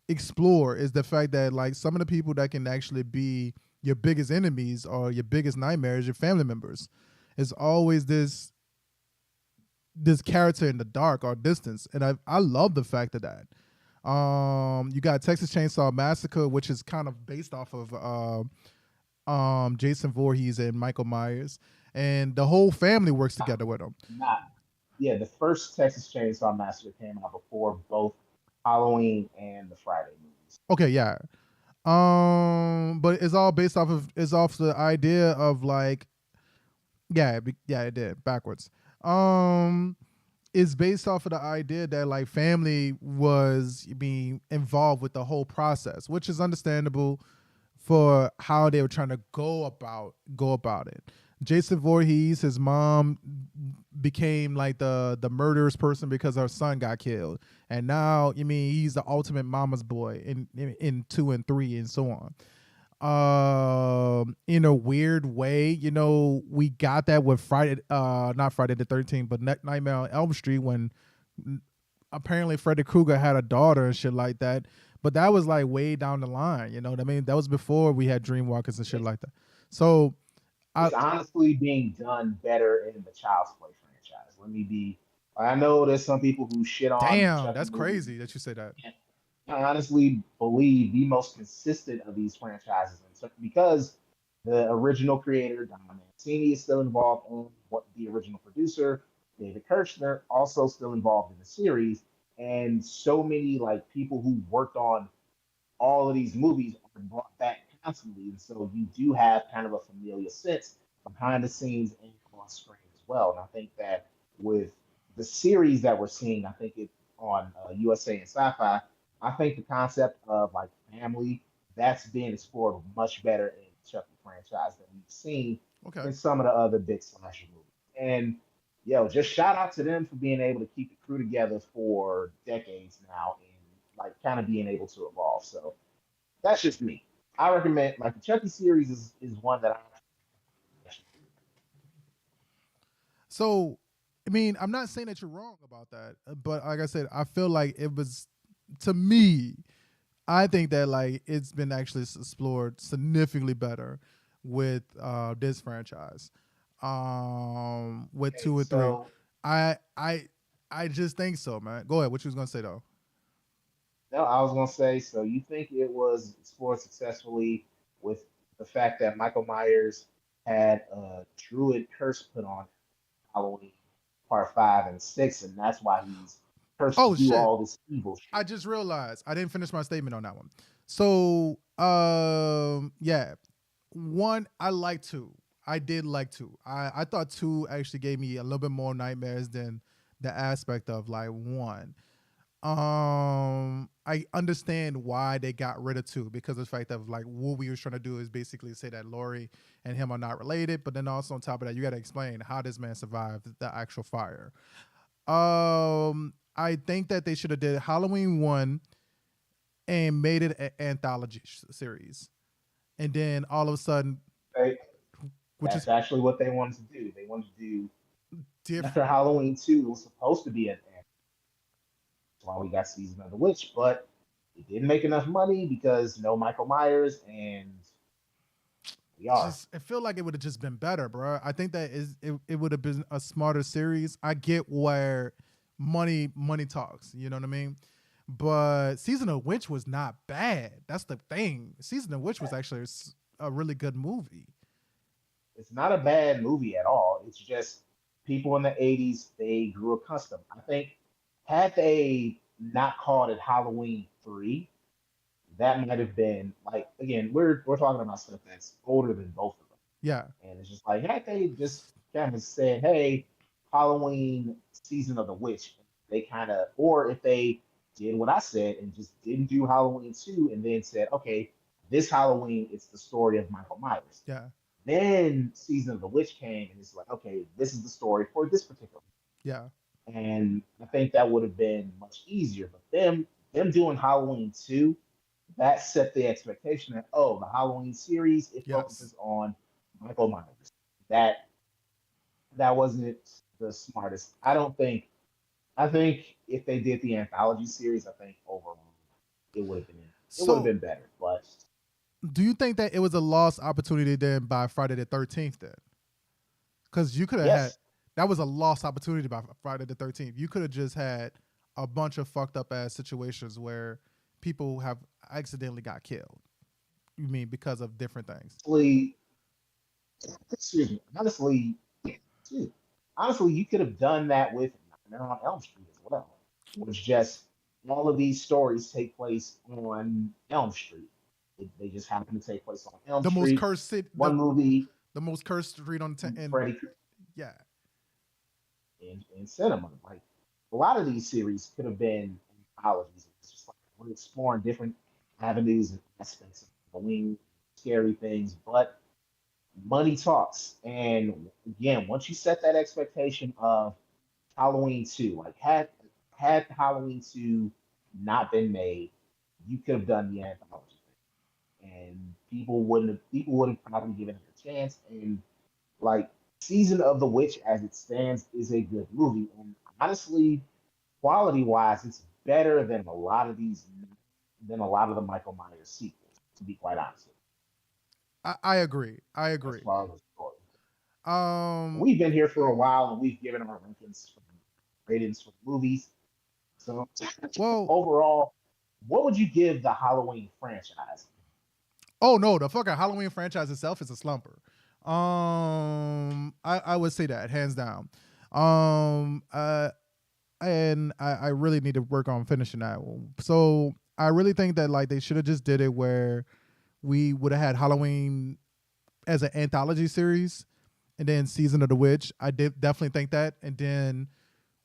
explore. Is the fact that like some of the people that can actually be your biggest enemies or your biggest nightmares, your family members. It's always this character in the dark or distance, and I love the fact of that. You got Texas Chainsaw Massacre, which is kind of based off of Jason Voorhees and Michael Myers, and the whole family works together with them. not Yeah, the first Texas Chainsaw Massacre came out before both Halloween and the Friday movies. Okay, yeah. But it's off the idea of like yeah, it did backwards. Um, it's based off of the idea that like family was being involved with the whole process, which is understandable for how they were trying to go about it. Jason Voorhees, his mom became like the murderous person because her son got killed, and now he's the ultimate mama's boy in 2 and 3 and so on. In a weird way, we got that with not Friday the 13th, but Nightmare on Elm Street when apparently Freddy Krueger had a daughter and shit like that. But that was like way down the line, you know what I mean? That was before we had Dreamwalkers and shit It's, like that. So I it's honestly being done better in the Child's Play franchise. Let me be. I know there's some people who shit on the damn, Chucky that's movies. crazy that you say that. I honestly believe the most consistent of these franchises, because the original creator Don Mancini is still involved, and what the original producer David Kirshner also still involved in the series, and so many like people who worked on all of these movies are brought back constantly, and so you do have kind of a familiar sense behind the scenes and on screen as well. And I think that with the series that we're seeing, I think it on USA and Sci-Fi, I think the concept of like family that's being explored much better in the Chucky franchise than we've seen Okay. in some of the other big slasher movies. And just shout out to them for being able to keep the crew together for decades now and like kind of being able to evolve. So that's just me. I recommend like the Chucky series is one that So, I'm not saying that you're wrong about that, but like I said, I feel like it was to me. I think that like it's been actually explored significantly better with this franchise. With okay. 2 and 3, So I I I just think so, man. Go ahead. What you was gonna say though? no, I was gonna say, so you think it was explored successfully with the fact that Michael Myers had a druid curse put on Halloween part 5 and 6, and that's why he's cursed to Oh do shit! all this evil I shit. just realized I didn't finish my statement on that one. So, yeah, one I like two. I did like two. I thought two actually gave me a little bit more nightmares than the aspect of like one. I understand why they got rid of two because of the fact of like what we were trying to do is basically say that Laurie and him are not related, but then also on top of that, you got to explain how this man survived the actual fire. I think that they should have did Halloween one and made it an anthology series, and then all of a sudden, Right? which That's is actually what they wanted to do. They wanted to do after different. Halloween 2 it was supposed to be an that's why we got season of the witch, but it didn't make enough money because no Michael Myers, and we are. Just I feel like it would have just been better, bro. I think that it would have been a smarter series. I get where money talks, you know what I mean? But Season of Witch was not bad. That's the thing. Season of Witch was actually a really good movie. It's not a bad movie at all. It's just people in the 80s, they grew accustomed. I think had they not called it Halloween 3, that might have been like, again, we're talking about stuff that's older than both of them. Yeah. And it's just like, had they just kind of said, hey, Halloween season of the witch, they kind of, or if they did what I said and just didn't do Halloween 2 and then said, okay, this Halloween, it's the story of Michael Myers. Yeah. Then season of the witch came and it's like, okay, this is the story for this particular. Yeah. And I think that would have been much easier. But them doing Halloween 2, that set the expectation that, oh, the Halloween series, it Yes. focuses on Michael Myers. That that wasn't the smartest. I don't think. I think if they did the anthology series, I think overall it would have So, been better. But do you think that it was a lost opportunity then by Friday the 13th then? Because you could have had yes, that was a lost opportunity by Friday the 13th. You could have just had a bunch of fucked up ass situations where people have accidentally got killed. You mean because of different things? honestly, excuse me, excuse me, honestly, you could have done that with Nightmare on Elm Street as well. Was just all of these stories take place on Elm Street. They just happen to take place on Elm The most Street. cursed city, One movie, the most cursed street on and Freddy yeah. in cinema. Like a lot of these series could have been anthologies. It's just like we're exploring different avenues and aspects of Halloween, scary things, but money talks. And again, once you set that expectation of Halloween 2, like had Halloween 2 not been made, you could have done the anthology thing. And people would have probably given it a chance. And like Season of the Witch as it stands is a good movie. And honestly, quality wise, it's better than a lot of the Michael Myers sequels, to be quite honest with I agree. I you, as agree. far as the story. Um. We've been here for a while and we've given our ratings for movies. So Well. overall, what would you give the Halloween franchise? Oh no, the fucking Halloween franchise itself is a slumper. I would say that hands down. Um. And I really need to work on finishing that one. So I really think that like they should have just did it where we would have had Halloween as an anthology series, and then Season of the Witch. I did definitely think that, and then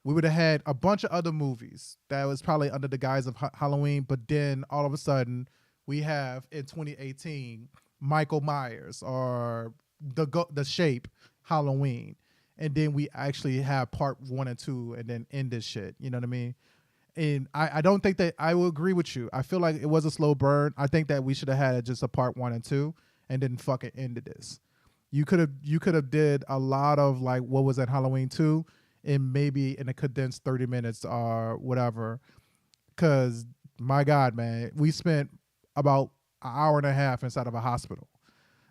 we would have had a bunch of other movies that was probably under the guise of Halloween, but then all of a sudden we have in 2018 Michael Myers or the Shape Halloween, and then we actually have part 1 and 2, and then end this shit. You know what I mean? And I don't think that I will agree with you. I feel like it was a slow burn. I think that we should have had just a part 1 and 2, and then fucking ended this. You could have did a lot of like what was at Halloween 2 in maybe in a condensed 30 minutes or whatever. Cause my God, man, we spent about an hour and a half inside of a hospital.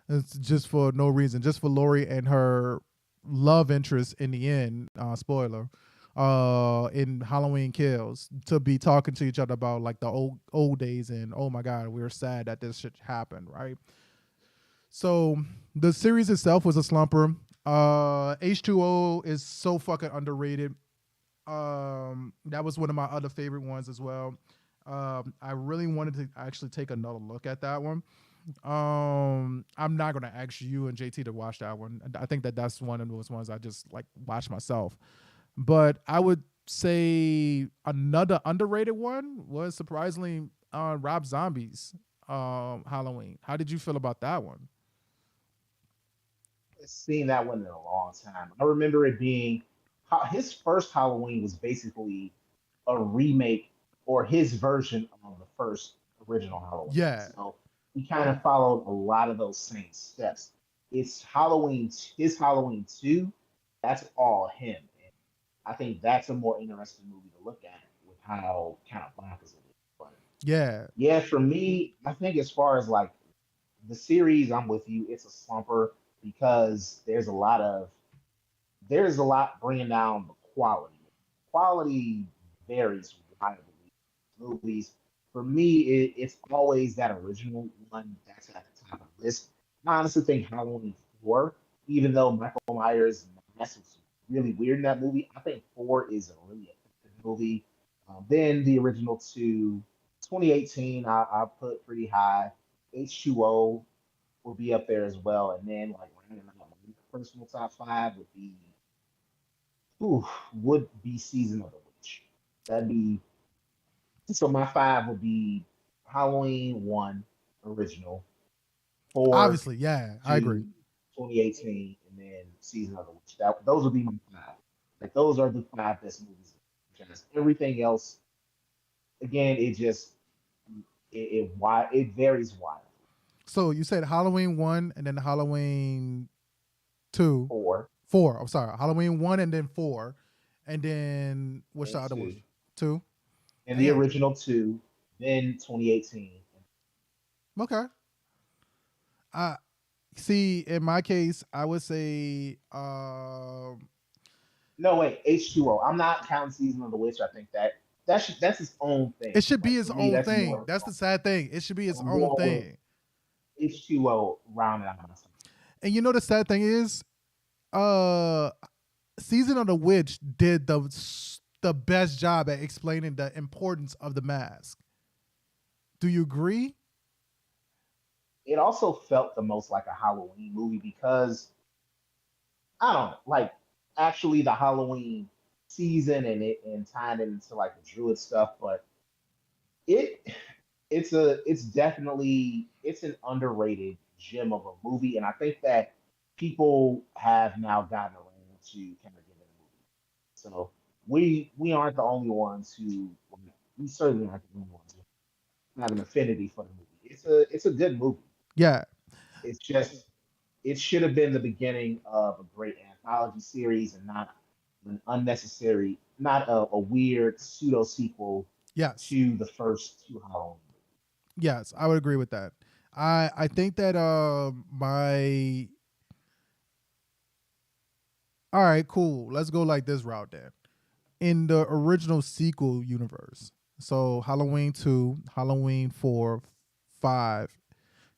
It's just for no reason, just for Lori and her love interest in the end, spoiler, in Halloween Kills, to be talking to each other about like the old days, and oh my God, we were sad that this shit happened, right? So the series itself was a slumper. H2O is so fucking underrated. That was one of my other favorite ones as well. I really wanted to actually take another look at that one. I'm not gonna ask you and JT to watch that one. I think that that's one of those ones I just like watch myself. But I would say another underrated one was surprisingly Rob Zombie's Halloween. How did you feel about that one? Seen that one in a long time. I remember it being his first Halloween was basically a remake or his version of the first original Halloween. Yeah, So he kind of followed a lot of those same steps. It's Halloween, his Halloween 2, that's all him. And I think that's a more interesting movie to look at with how kind of bonkers it is. But yeah, yeah, for me, I think as far as like the series, I'm with you. It's a slumper because there's a lot bringing down the quality. Quality varies widely. Movies, for me, it's always that original one that's at the top of the list. I honestly think Halloween 4, even though Michael Myers' mask was really weird in that movie, I think 4 is a really effective movie. Then the original two, 2018, I put pretty high. H2O will be up there as well, and then like rounding out my personal top five ooh, would be Season of the Witch. That'd be so. My five would be Halloween one original, four, Obviously, yeah, I agree. two, 2018, and then Season of the Witch. Those would be my five. Like those are the five best movies. Because everything else, again, it varies wildly. So you said Halloween 1 and then Halloween 2, Four 4. I'm sorry, Halloween 1 and then 4, and then what's the and other one? two, 2. and the Damn. original two, then 2018. Okay. I see. In my case, I would say No, wait, H2O. I'm not counting Season of the Witch. I think that's its own thing. it should be Like his for me, own that's thing. more That's the sad thing. It should be his I'm own going with thing. H2O rounded out my top. And you know the sad thing is, uh, Season of the Witch did the best job at explaining the importance of the mask. Do you agree? It also felt the most like a Halloween movie because I don't know, like actually the Halloween season and tying it into like the Druid stuff, but it it's definitely it's an underrated gem of a movie, and I think that people have now gotten around to kind of give it a movie. So we aren't the only ones who we certainly aren't the only ones who have an affinity for the movie. It's a good movie. Yeah. It's just it should have been the beginning of a great anthology series and not an unnecessary, not a weird pseudo sequel Yes. to the first two Halloween. Yes, I would agree with that. I think that my all right, cool. Let's go like this route then. In the original sequel universe, so Halloween 2, Halloween 4, 5,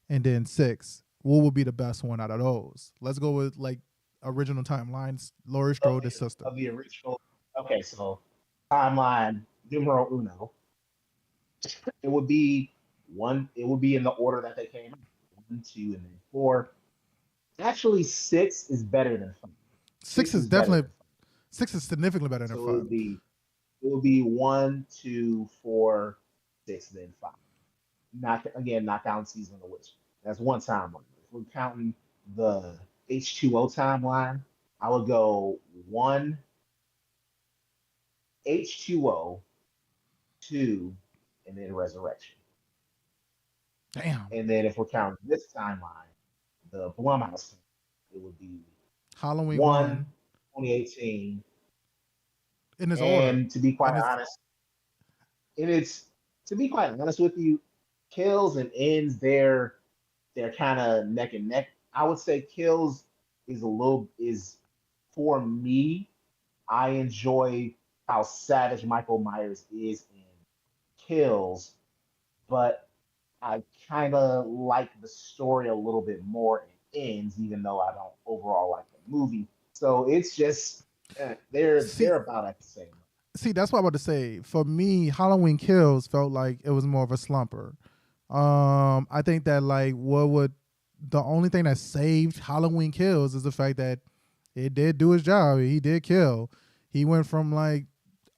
and then 6. What would be the best one out of those? Let's go with like original timelines. Laurie of Strode, sister. of the original. Okay, so timeline numero uno. It would be one. It would be in the order that they came. One, two, and then four. Actually, six is better than five. 6 Six is is better definitely than five. 6 is significantly better than So 5. it would be one, two, four, six, then five. Not again, not counting season of the witch. That's one timeline. If we're counting the H2O timeline, I would go one H2O, two, and then resurrection. Damn. And then if we're counting this timeline, the Blumhouse, it would be Halloween one 1 2018. in this order. And to be quite And it's honest, and it's to be quite honest with you, kills and ends they're kind of neck and neck. I would say kills is for me. I enjoy how savage Michael Myers is in kills, but I kind of like the story a little bit more in ends, even though I don't overall like the movie. So it's just see they're about at the same. see that's what I'm about to say. For me, Halloween Kills felt like it was more of a slumper. I think that like what would the only thing that saved Halloween Kills is the fact that it did do his job. He did kill. He went from like,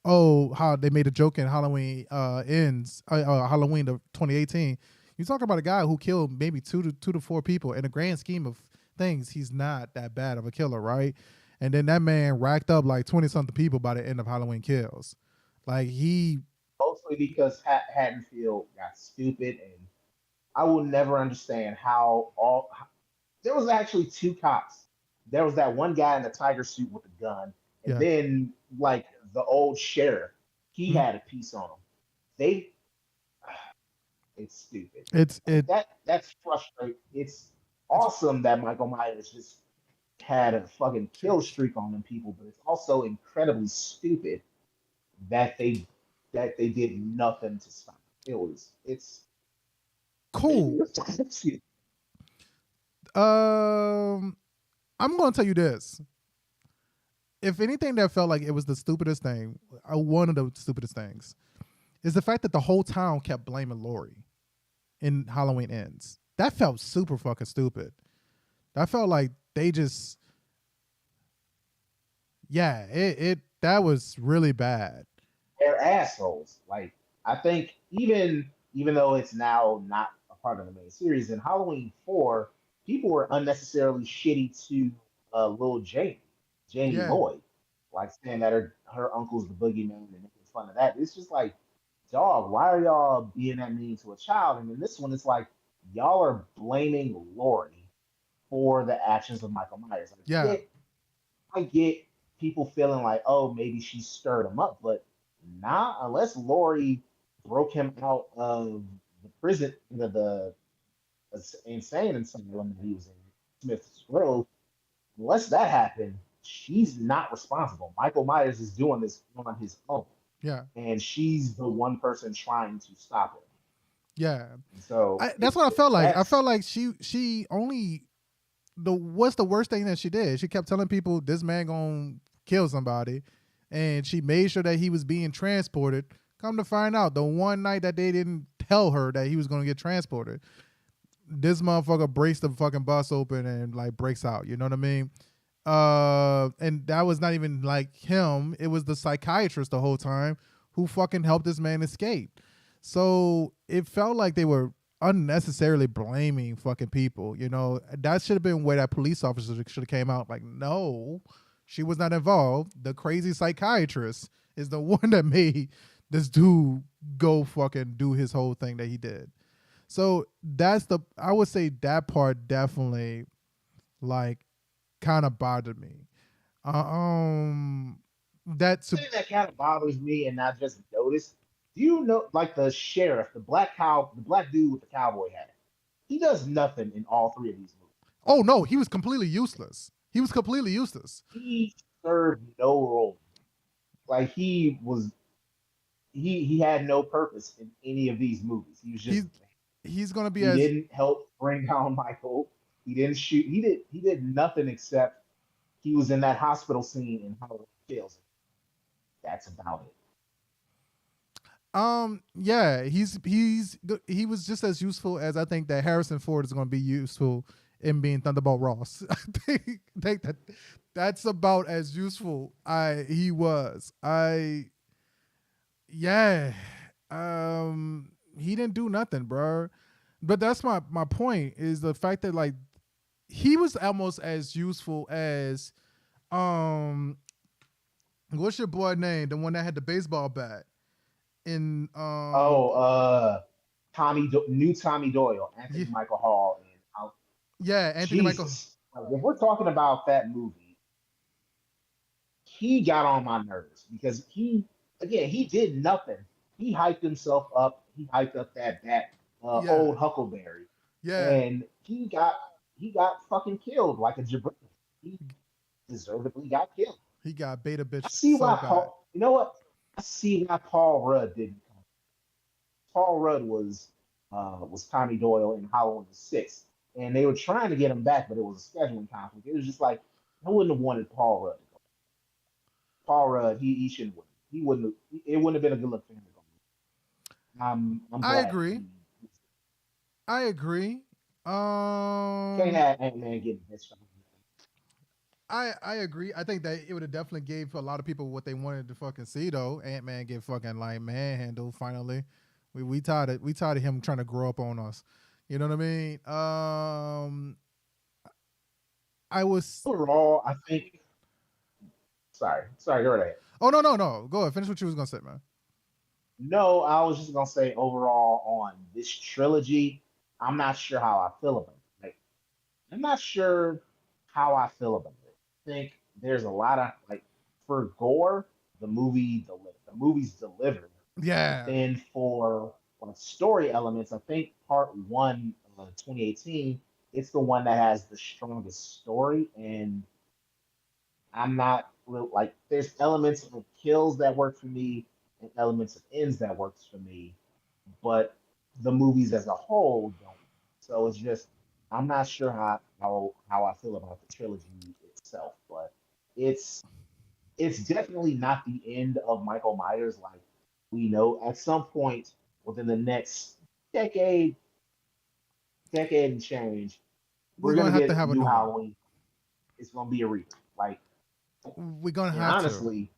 oh, how they made a joke in Halloween ends Halloween of 2018. You talking about a guy who killed maybe two to four people. In the grand scheme of things, he's not that bad of a killer, right? And then that man racked up like 20 something people by the end of Halloween Kills. Like he Mostly because Haddonfield got stupid, and I will never understand how all. There was actually two cops. There was that one guy in the tiger suit with the gun, and yeah. then like the old sheriff, he Mhm. had a piece on him. They, it's stupid. It's Like it that's frustrating. It's awesome that Michael Myers just had a fucking kill streak on them people, but it's also incredibly stupid that they did nothing to stop. It's cool. I'm gonna tell you this. If anything that felt like it was the stupidest thing, one of the stupidest things, is the fact that the whole town kept blaming Lori in Halloween Ends. That felt super fucking stupid. That felt like they just, yeah, it that was really bad. They're assholes. Like I think even though it's now not a part of the main series, in Halloween 4, people were unnecessarily shitty to little Jamie Yeah, Lloyd, like saying that her uncle's the boogeyman and making fun of that. It's just like, dog, why are y'all being that mean to a child? And in this one, it's like y'all are blaming Lori for the actions of Michael Myers. yeah, I get people feeling like, oh, maybe she stirred him up, but not unless Lori broke him out of the prison, the insane asylum that he was in, Smith's Grove. Unless that happened, she's not responsible. Michael Myers is doing this on his own, yeah, and she's the one person trying to stop him. yeah. And so That's what I felt like. I that's felt like she only the what's the worst thing that she did? She kept telling people this man gonna kill somebody, and she made sure that he was being transported. Come to find out, the one night that they didn't tell her that he was gonna get transported, this motherfucker breaks the fucking bus open and like breaks out. You know what I mean? And that was not even like him. It was the psychiatrist the whole time who fucking helped this man escape. So it felt like they were unnecessarily blaming fucking people. You know, that should have been where that police officer should have came out like, no, she was not involved. The crazy psychiatrist is the one that made this dude go fucking do his whole thing that he did. So that's the I would say that part definitely like kind of bothered me. That's thing that kind of bothers me, and I just noticed. Do you know, like the sheriff, the black dude with the cowboy hat? He does nothing in all three of these movies. oh no, he was completely useless. He was completely useless. He served no role. Like he had no purpose in any of these movies. He was just He's he's gonna be he as didn't help bring down Michael. He didn't shoot. He did nothing except he was in that hospital scene in Halloween Kills. That's about it. yeah, he was just as useful as I think that Harrison Ford is going to be useful in being Thunderbolt Ross. I think that that's about as useful I he was. I yeah. He didn't do nothing, bro. But that's my point is the fact that like he was almost as useful as um what's your boy name? The one that had the baseball bat in Oh, new Tommy Doyle, Anthony yeah, Michael Hall, and yeah, Anthony Michael. Jesus. Like, if we're talking about that movie, he got on my nerves because he did nothing. He hyped himself up. He hyped up that Yeah, old Huckleberry, yeah. and he got fucking killed like a jabron. He deservedly got killed. He got beta I bitch see so why bad. Paul. You know what? I see why Paul Rudd didn't come. Paul Rudd was Tommy Doyle in Halloween 6, and they were trying to get him back, but it was a scheduling conflict. It was just like I wouldn't have wanted Paul Rudd to go. Paul Rudd, he shouldn't win. He wouldn't. It wouldn't have been a good look for him to go. I'm I glad agree. he I agree. can't Um have Ant Man getting his shot. I agree. I think that it would have definitely gave a lot of people what they wanted to fucking see though. Ant Man get fucking like manhandled finally. We tired of him trying to grow up on us. You know what I mean? I was Overall, I think. Sorry, you're right. oh no. Go ahead. Finish what you was gonna say, man. No, I was just gonna say overall on this trilogy, I'm not sure how I feel about it. Like, I'm not sure how I feel about it. I think there's a lot of like for gore, the movie's delivered, but Yeah. then for like story elements, I think part one, 2018, it's the one that has the strongest story, and I'm not real like there's elements of kills that work for me and elements of ends that works for me, but the movies as a whole don't. So it's just I'm not sure how I feel about the trilogy itself, but it's it's definitely not the end of Michael Myers. Like We know at some point within the next decade, decade and change, We're we're gonna gonna have to get a have a new new one. Halloween. It's gonna be a reboot. Like, We're gonna and have to. honestly,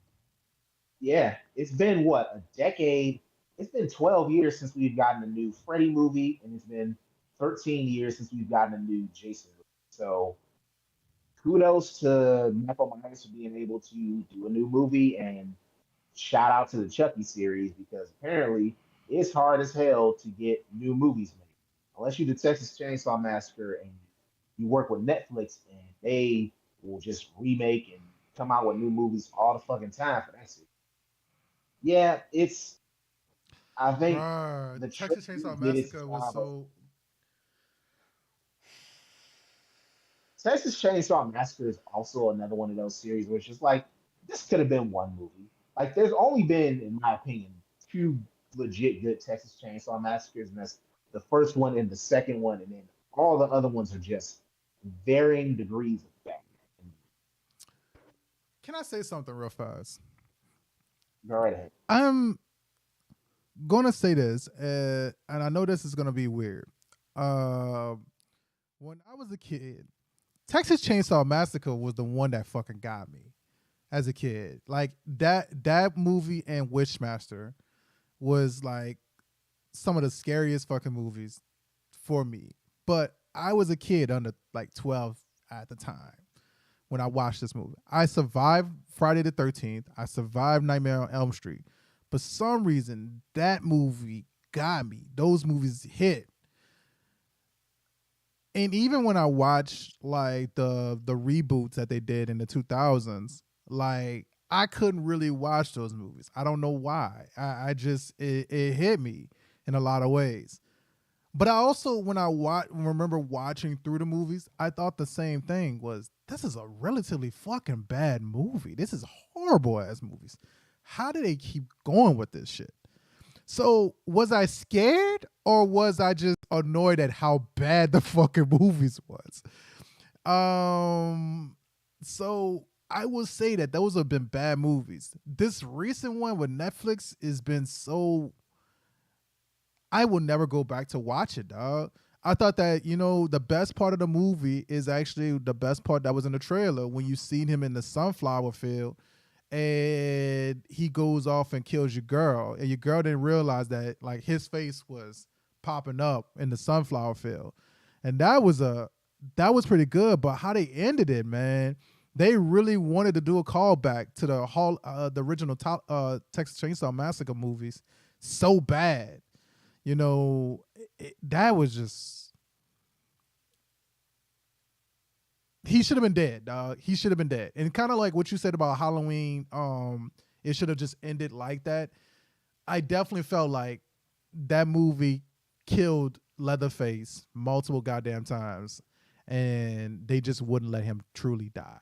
yeah, it's been what, a decade? It's been 12 years since we've gotten a new Freddy movie, and it's been 13 years since we've gotten a new Jason movie. So kudos to Michael Myers for being able to do a new movie, and shout out to the Chucky series because apparently it's hard as hell to get new movies made. Unless you do Texas Chainsaw Massacre and you work with Netflix and they will just remake and come out with new movies all the fucking time for that series. Yeah, I think Bruh, the Texas trilogy Chainsaw did its Massacre was job of so. Texas Chainsaw Massacre is also another one of those series where it's just like this could have been one movie. Like there's only been, in my opinion, two legit good Texas Chainsaw Massacres, and that's the first one and the second one, and then all the other ones are just varying degrees of bad. Can I say something real fast? Go right ahead. I'm gonna say this, and I know this is gonna be weird. Uh, when I was a kid, Texas Chainsaw Massacre was the one that fucking got me as a kid. Like that movie and Witchmaster was like some of the scariest fucking movies for me. But I was a kid under like 12 at the time when I watched this movie. I survived Friday the 13th. I survived Nightmare on Elm Street. But some reason that movie got me. Those movies hit. And even when I watched like the reboots that they did in the 2000s, like I couldn't really watch those movies. I don't know why. I just it hit me in a lot of ways. But I also, when I remember watching through the movies, I thought the same thing was this is a relatively fucking bad movie. This is horrible ass movies. How do they keep going with this shit? So was I scared or was I just annoyed at how bad the fucking movies was? Um, so I will say that those have been bad movies. This recent one with Netflix has been so I will never go back to watch it, dog. I thought that, the best part of the movie is actually the best part that was in the trailer when you seen him in the sunflower field and he goes off and kills your girl. And your girl didn't realize that like his face was popping up in the sunflower field. And that was pretty good. But how they ended it, man, they really wanted to do a callback to the original Texas Chainsaw Massacre movies so bad. That was just he should have been dead, dog. He should have been dead. And kind of like what you said about Halloween, it should have just ended like that. I definitely felt like that movie killed Leatherface multiple goddamn times, and they just wouldn't let him truly die.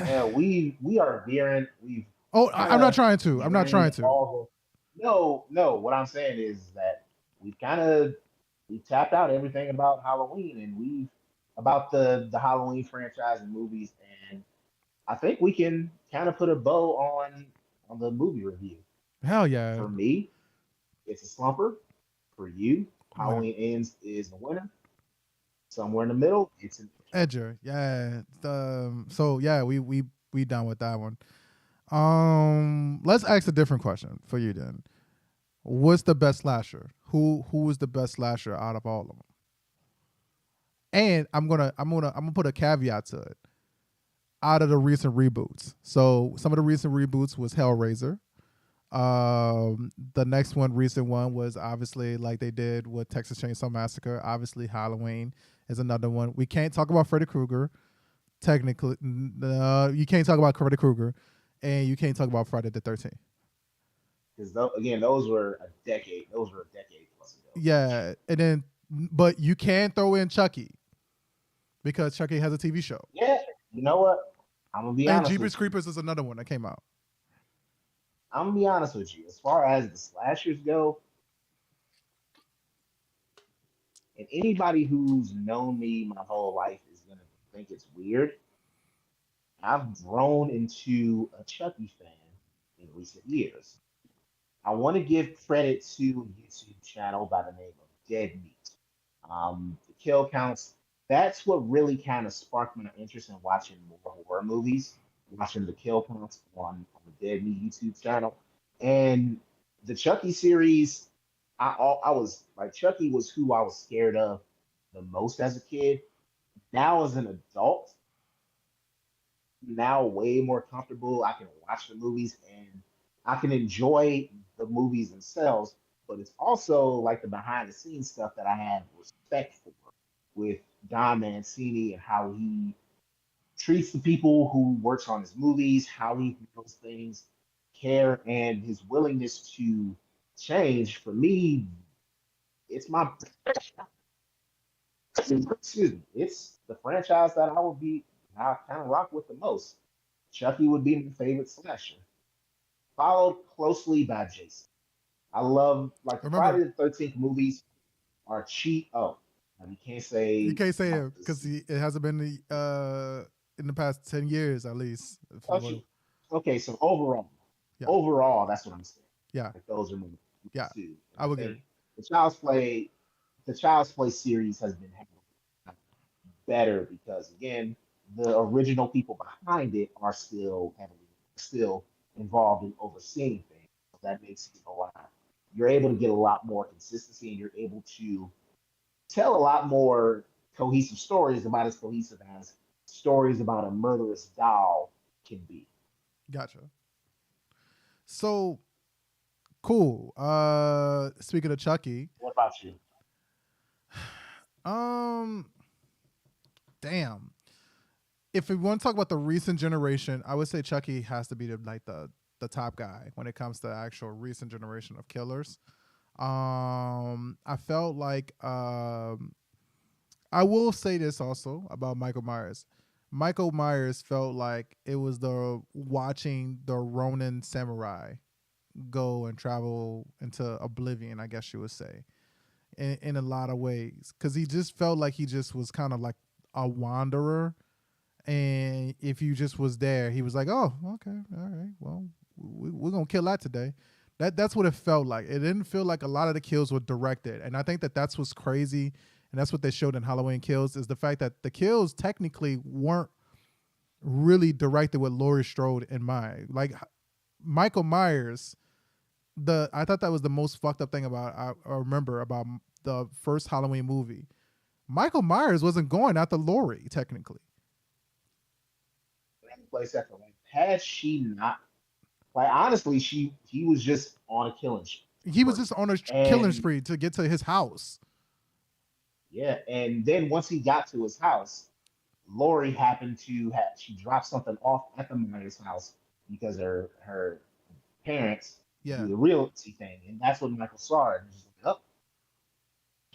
Yeah, we are veering. We've Oh, kind I'm not of trying to. I'm not veering trying to. all the. No, no. What I'm saying is that we've kind of we tapped out everything about Halloween, and we've about the Halloween franchise and movies, and I think we can kind of put a bow on the movie review. Hell yeah, For me, it's a slumper. For you, winner. Halloween Ends is the winner. Somewhere in the middle, it's an Edger, yeah. So yeah, we done with that one. Let's ask a different question for you then. What's the best slasher? Who is the best slasher out of all of them? And I'm gonna put a caveat to it. Out of the recent reboots, so some of the recent reboots was Hellraiser. The next recent one was obviously like they did with Texas Chainsaw Massacre. Obviously, Halloween is another one. We can't talk about Freddy Krueger. Technically, you can't talk about Freddy Krueger, and you can't talk about Friday the 13th. because again, those were a decade. Those were a decade plus ago. Yeah, and then but you can throw in Chucky because Chucky has a TV show, Yeah, you know what? I'm gonna be and honest Jeepers with you. Creepers is another one that came out. I'm gonna be honest with you. As far as the slashers go, and anybody who's known me my whole life is gonna think it's weird. I've grown into a Chucky fan in recent years. I want to give credit to a YouTube channel by the name of Dead Meat. The kill counts, that's what really kind of sparked my interest in watching more horror movies, watching the kill counts on the Dead Meat YouTube channel. And the Chucky series, I was like, Chucky was who I was scared of the most as a kid. Now, as an adult, now way more comfortable. I can watch the movies and I can enjoy the movies themselves, but it's also like the behind the scenes stuff that I have respect for with Don Mancini and how he treats the people who works on his movies, how he handles things, care, and his willingness to change. For me, it's my excuse me, it's the franchise that I kind of rock with the most. Chucky would be my favorite slasher, followed closely by Jason. I love like the Remember, Friday the 13th movies are cheap. Oh, you can't you say can't say like it because this. it hasn't been in the past 10 years at least. Okay, okay, so overall, Yeah, overall, that's what I'm saying. yeah, Like those are my yeah. two. And I I would agree. think the Child's Play, the Child's Play series has been handled better because again, the original people behind it are still involved in overseeing things. So that makes it a lot. You're able to get a lot more consistency, and you're able to tell a lot more cohesive stories about as cohesive as stories about a murderous doll can be. Gotcha. So cool. Speaking of Chucky, What about you? um, damn. If we want to talk about the recent generation, I would say Chucky has to be the top guy when it comes to actual recent generation of killers. I felt like I will say this also about Michael Myers. Michael Myers felt like it was the watching the Ronin samurai go and travel into oblivion, I guess you would say, in a lot of ways, because he just felt like he just was kind of like a wanderer, and if you just was there, he was like, oh, okay, all right, well, we're gonna kill that today. That's what it felt like. It didn't feel like a lot of the kills were directed, and I think that that's what's crazy, and that's what they showed in Halloween Kills is the fact that the kills technically weren't really directed with Laurie Strode in mind. Like Michael Myers, I thought that was the most fucked up thing about I remember about the first Halloween movie. Michael Myers wasn't going after Laurie technically. Place after like, had she not like honestly, he was just on a killing He was spree, just on a killing and spree to get to his house. yeah, and then once he got to his house, Lori happened to have she dropped something off at the Myers house because her parents do Yeah, the realty thing, and that's when Michael saw it and just like, oh,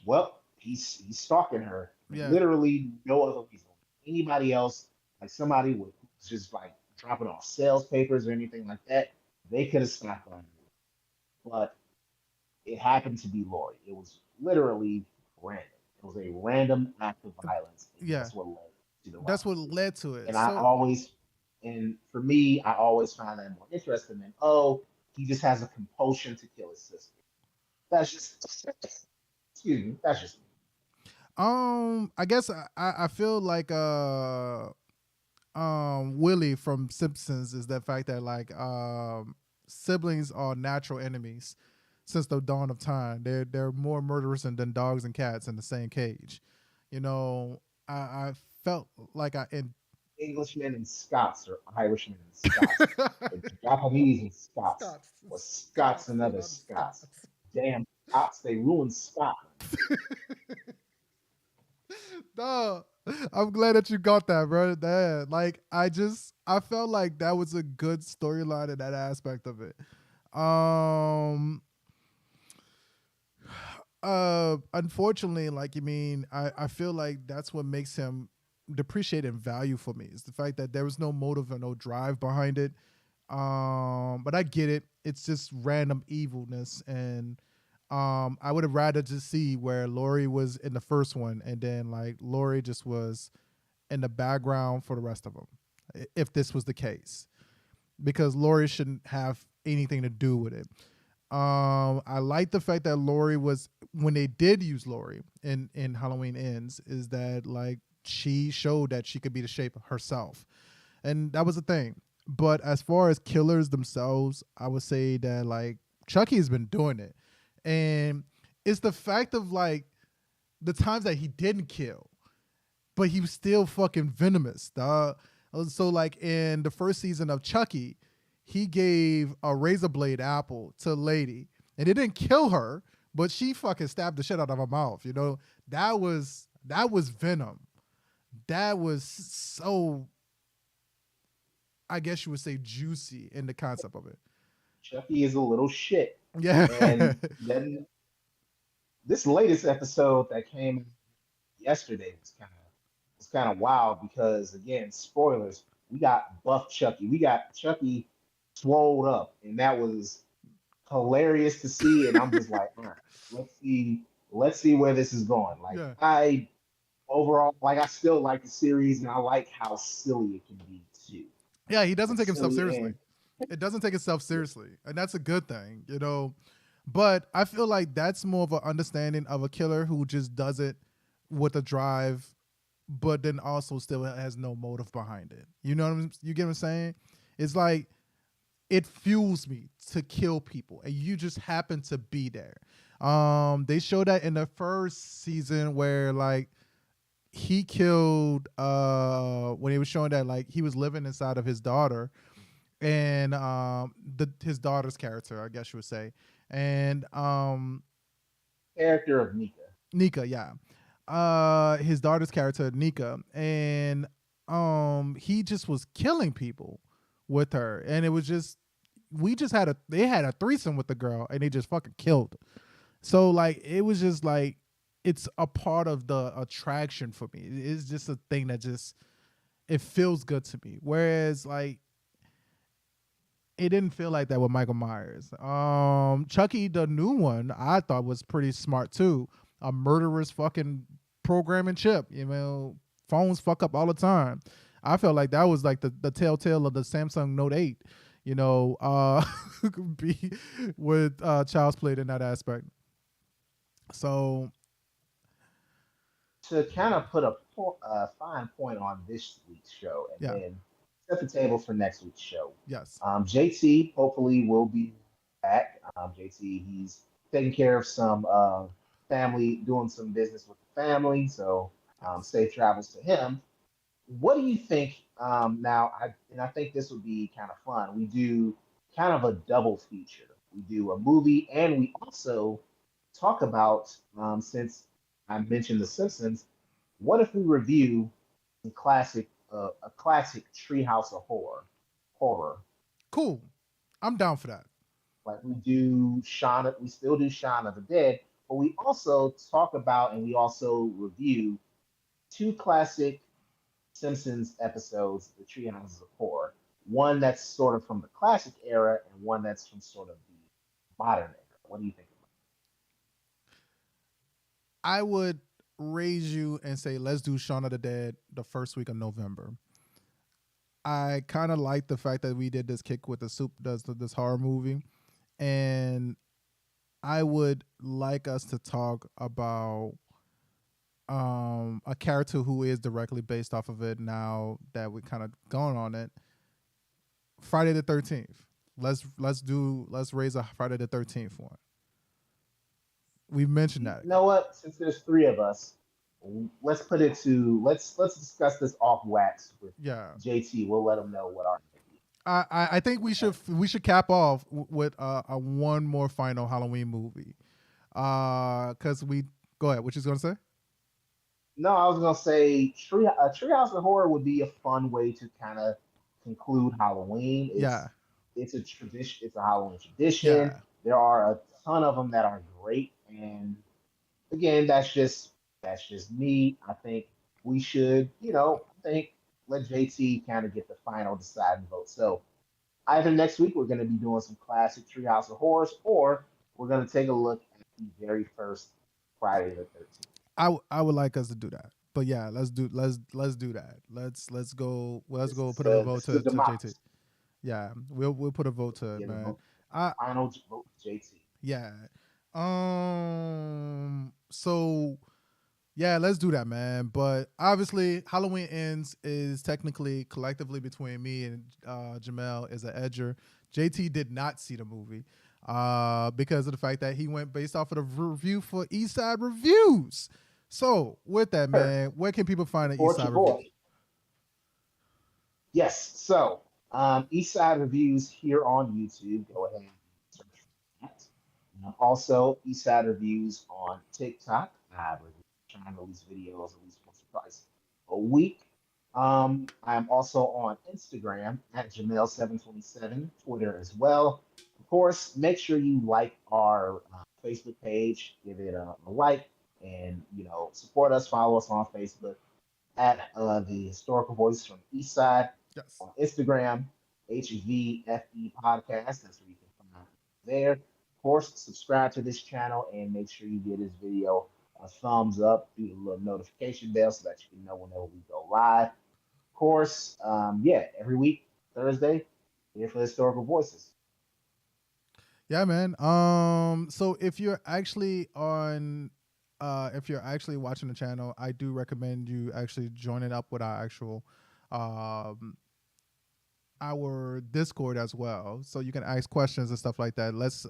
well, he's stalking her. Like yeah. literally no other reason. Anybody else, like somebody would just like dropping off sales papers or anything like that, they could have stopped on it. But it happened to be Lori. It was literally random. It was a random act of violence, and Yeah, that's what led to the that's what last two. led to it. And I So always, and for me, I always find that more interesting than oh, he just has a compulsion to kill his sister. That's just, excuse me, that's just me. I guess I feel like Willie from Simpsons is the fact that like siblings are natural enemies since the dawn of time. They're more murderous than dogs and cats in the same cage. You know, I felt like I in Englishmen and Scots or Irishmen and Scots, or Japanese and Scots, Scots, or Scots Scots, and and other other Scots. Scots. Damn Scots, they ruined Scotland. No, I'm glad that you got that, bro. That like I felt like that was a good storyline in that aspect of it. Um, unfortunately, like you mean, I feel like that's what makes him depreciate in value for me is the fact that there was no motive or no drive behind it. But I get it. It's just random evilness, and I would have rather just see where Laurie was in the first one, and then like Laurie just was in the background for the rest of them. if this was the case, because Laurie shouldn't have anything to do with it. I like the fact that Laurie was, when they did use Laurie in Halloween Ends, is that like she showed that she could be the shape herself, and that was the thing. But as far as killers themselves, I would say that like Chucky has been doing it, and it's the fact of like the times that he didn't kill, but he was still fucking venomous, dog. So like in the first season of Chucky, he gave a razor blade apple to a lady, and it didn't kill her, but she fucking stabbed the shit out of her mouth. You know, that was venom. That was so, I guess you would say, juicy in the concept of it. Chucky is a little shit. Yeah. And then this latest episode that came yesterday was kind of wild because again, spoilers. We got buff Chucky. We got Chucky swole up, and that was hilarious to see. And I'm just like, all right, let's see where this is going. Like Yeah. I overall, like I still like the series, and I like how silly it can be too. Yeah, he doesn't It's take himself silly seriously. and It doesn't take itself seriously, and that's a good thing, you know. But I feel like that's more of an understanding of a killer who just does it with a drive, but then also still has no motive behind it. You know what you get what I'm saying? It's like it fuels me to kill people, and you just happen to be there. They showed that in the first season where like he killed when he was showing that like he was living inside of his daughter, and his daughter's character, I guess you would say, and character of Nika. Nika, yeah, his daughter's character Nika, and he just was killing people with her, and it was just they had a threesome with the girl, and they just fucking killed. So like it was just like it's a part of the attraction for me. It's just a thing that just it feels good to me. Whereas like it didn't feel like that with Michael Myers. Chucky, the new one, I thought was pretty smart too. A murderous fucking programming chip. You know, phones fuck up all the time. I felt like that was like the telltale of the Samsung Note 8. You know, be with Child's Play in that aspect. So To kind of put a fine point on this week's show, and yeah, then set the table for next week's show. yes, JT hopefully will be back. JT, he's taking care of some family, doing some business with the family, so yes. safe travels to him. What do you think now? I think this would be kind of fun. We do kind of a double feature. We do a movie, and we also talk about since I mentioned The Simpsons. What if we review a classic Treehouse of horror? Cool. I'm down for that. Like we do Shaun, we still do Shaun of the Dead, but we also talk about and we also review two classic Simpsons episodes, The Tree Houses of Horror. One that's sort of from the classic era and one that's from sort of the modern era. What do you think I would raise you and say let's do Shaun of the Dead the first week of November. I kind of like the fact that we did this kick with the soup does this horror movie, and I would like us to talk about a character who is directly based off of it. Now that we're kind of going on it, Friday the 13th. Let's raise a Friday the 13th one. We mentioned about it? that. You know what? Since there's three of us, let's put it to let's discuss this off wax with Yeah. JT. We'll let him know what our I think we should cap off with a one more final Halloween movie. Cause we go ahead. What you gonna say? No, I was gonna say Treehouse of Horror would be a fun way to kind of conclude Halloween. Yeah, It's a tradition. It's a Halloween tradition. yeah. There are a ton of them that are great, and again, that's just me. I think we should, I think let JT kind of get the final deciding vote. So either next week we're going to be doing some classic Treehouse of Horrors, or we're going to take a look at the very first Friday the 13th. I would like us to do that. But yeah, let's do that. Let's go put a vote This is a to JT. democracy. Yeah, we'll put a vote to it, Give a man. vote. I Final vote to JT. yeah. So yeah, let's do that, man. But obviously, Halloween Ends is technically collectively between me and Jamel is an edger. JT did not see the movie because of the fact that he went based off of the review for East Side Reviews. So with that, Sure. man, where can people find the East Support Side your Review? boy. Yes. So, East Side Reviews here on YouTube. Go ahead and search for that. Also, East Side Reviews on TikTok. I trying to release videos at least once or twice a week. I'm also on Instagram at Jamel727, Twitter as well. Of course, make sure you like our Facebook page, give it a like, and support us. Follow us on Facebook at the Historical Voice from the East Side, Yes. on Instagram, HVFE Podcast. That's where you can find there. Of course, subscribe to this channel and make sure you give this video a thumbs up, do the little notification bell so that you can know whenever we go live. Of course, yeah, every week, Thursday, here for Historical Voices. Yeah, man. So if you're actually watching the channel, I do recommend you actually joining up with um our Discord as well, so you can ask questions and stuff like that. Let's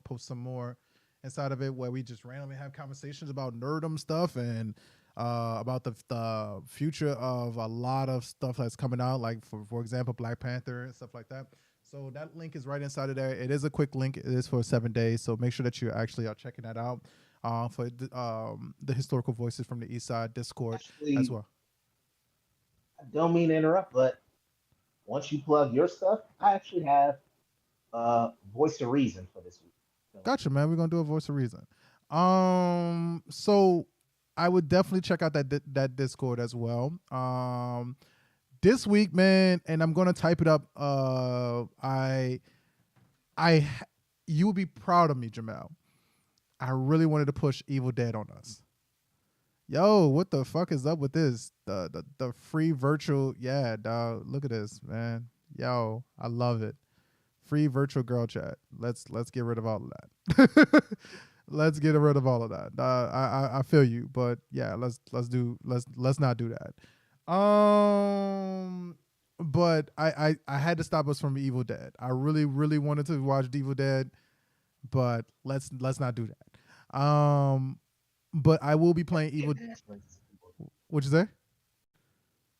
post some more inside of it where we just randomly have conversations about nerdum stuff and about the future of a lot of stuff that's coming out, like for example, Black Panther and stuff like that. So that link is right inside of there. It is a quick link. It is for 7 days, so make sure that you actually are checking that out for the Historical Voices from the East Side Discord as Actually, well. I don't mean to interrupt, but once you plug your stuff, I actually have voice of reason for this week. So, Gotcha, man. We're gonna do a voice of reason. So I would definitely check out that Discord as well. This week, man, and I'm gonna type it up. I, you would be proud of me, Jamel. I really wanted to push Evil Dead on us. Yo, what the fuck is up with this? The free virtual, yeah, dog. Look at this, man. Yo, I love it. Free virtual girl chat. Let's get rid of all of that. Let's get rid of all of that. I feel you, but yeah, let's not do that. But I had to stop us from Evil Dead. I really wanted to watch Evil Dead, but let's not do that. But I will be playing Evil. Ash versus Evil Dead. What'd you say?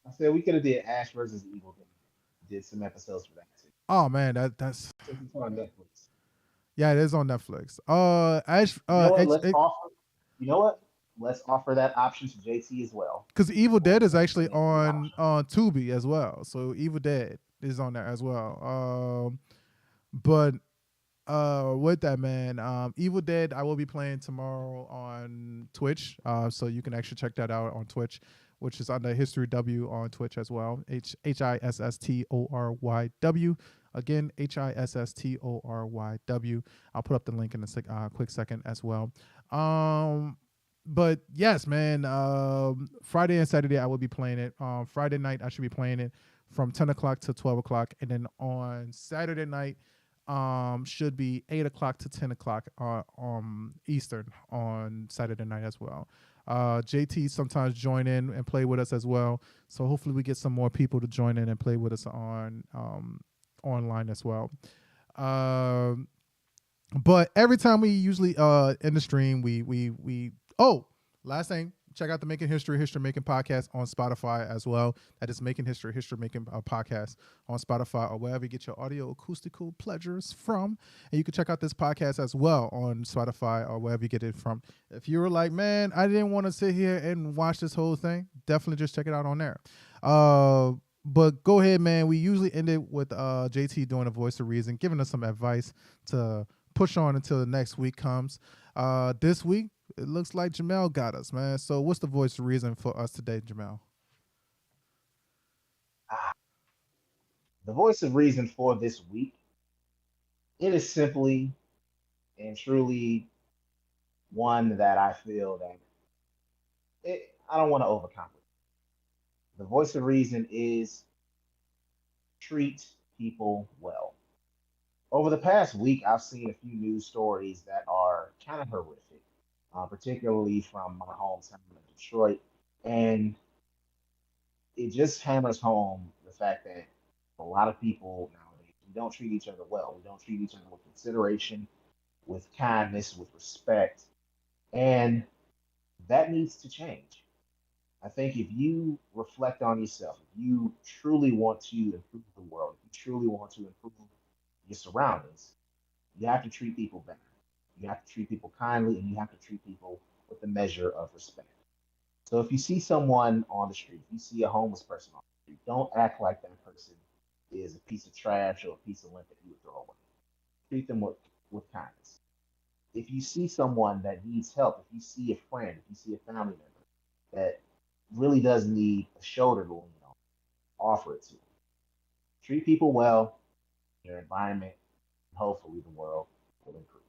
I said we could have did Ash versus Evil Dead. Did some episodes for that too. Oh man, that's Since it's on Netflix. yeah, it is on Netflix. Ash, You know what? Let's offer. You know what? Let's offer that option to JT as well. because Evil Dead is actually Same free option. on Tubi as well. So Evil Dead is on there as well. But with that, man, Evil Dead I will be playing tomorrow on Twitch. So you can actually check that out on Twitch, which is under History W on Twitch as well. HISSTORYW. Again, HISSTORYW. I'll put up the link in a quick second as well. But yes, man. Friday and Saturday I will be playing it. Friday night I should be playing it from 10 o'clock to 12 o'clock, and then on Saturday night should be 8 o'clock to 10 o'clock Eastern on Saturday night as well. JT sometimes join in and play with us as well, so hopefully we get some more people to join in and play with us on online as well. But every time we usually in the stream we last thing, check out the Making History Making podcast on Spotify as well. That is Making History Making podcast on Spotify or wherever you get your audio acoustical pleasures from. And you can check out this podcast as well on Spotify or wherever you get it from. If you were like, man, I didn't want to sit here and watch this whole thing, definitely just check it out on there. But go ahead, man. We usually end it with JT doing a voice of reason, giving us some advice to push on until the next week comes. This week, it looks like Jamel got us, man. So what's the voice of reason for us today, Jamel? The voice of reason for this week, it is simply and truly one that I feel that I don't want to overcomplicate. The voice of reason is treat people well. Over the past week, I've seen a few news stories that are kind of horrific, particularly from my hometown of Detroit. And it just hammers home the fact that a lot of people nowadays, we don't treat each other well. We don't treat each other with consideration, with kindness, with respect. And that needs to change. I think if you reflect on yourself, if you truly want to improve the world, if you truly want to improve your surroundings, you have to treat people better. You have to treat people kindly, and you have to treat people with a measure of respect. So if you see someone on the street, if you see a homeless person on the street, don't act like that person is a piece of trash or a piece of lint that you would throw away. Treat them with kindness. If you see someone that needs help, if you see a friend, if you see a family member that really does need a shoulder to lean on, offer it to them. Treat people well, your environment, and hopefully the world will improve.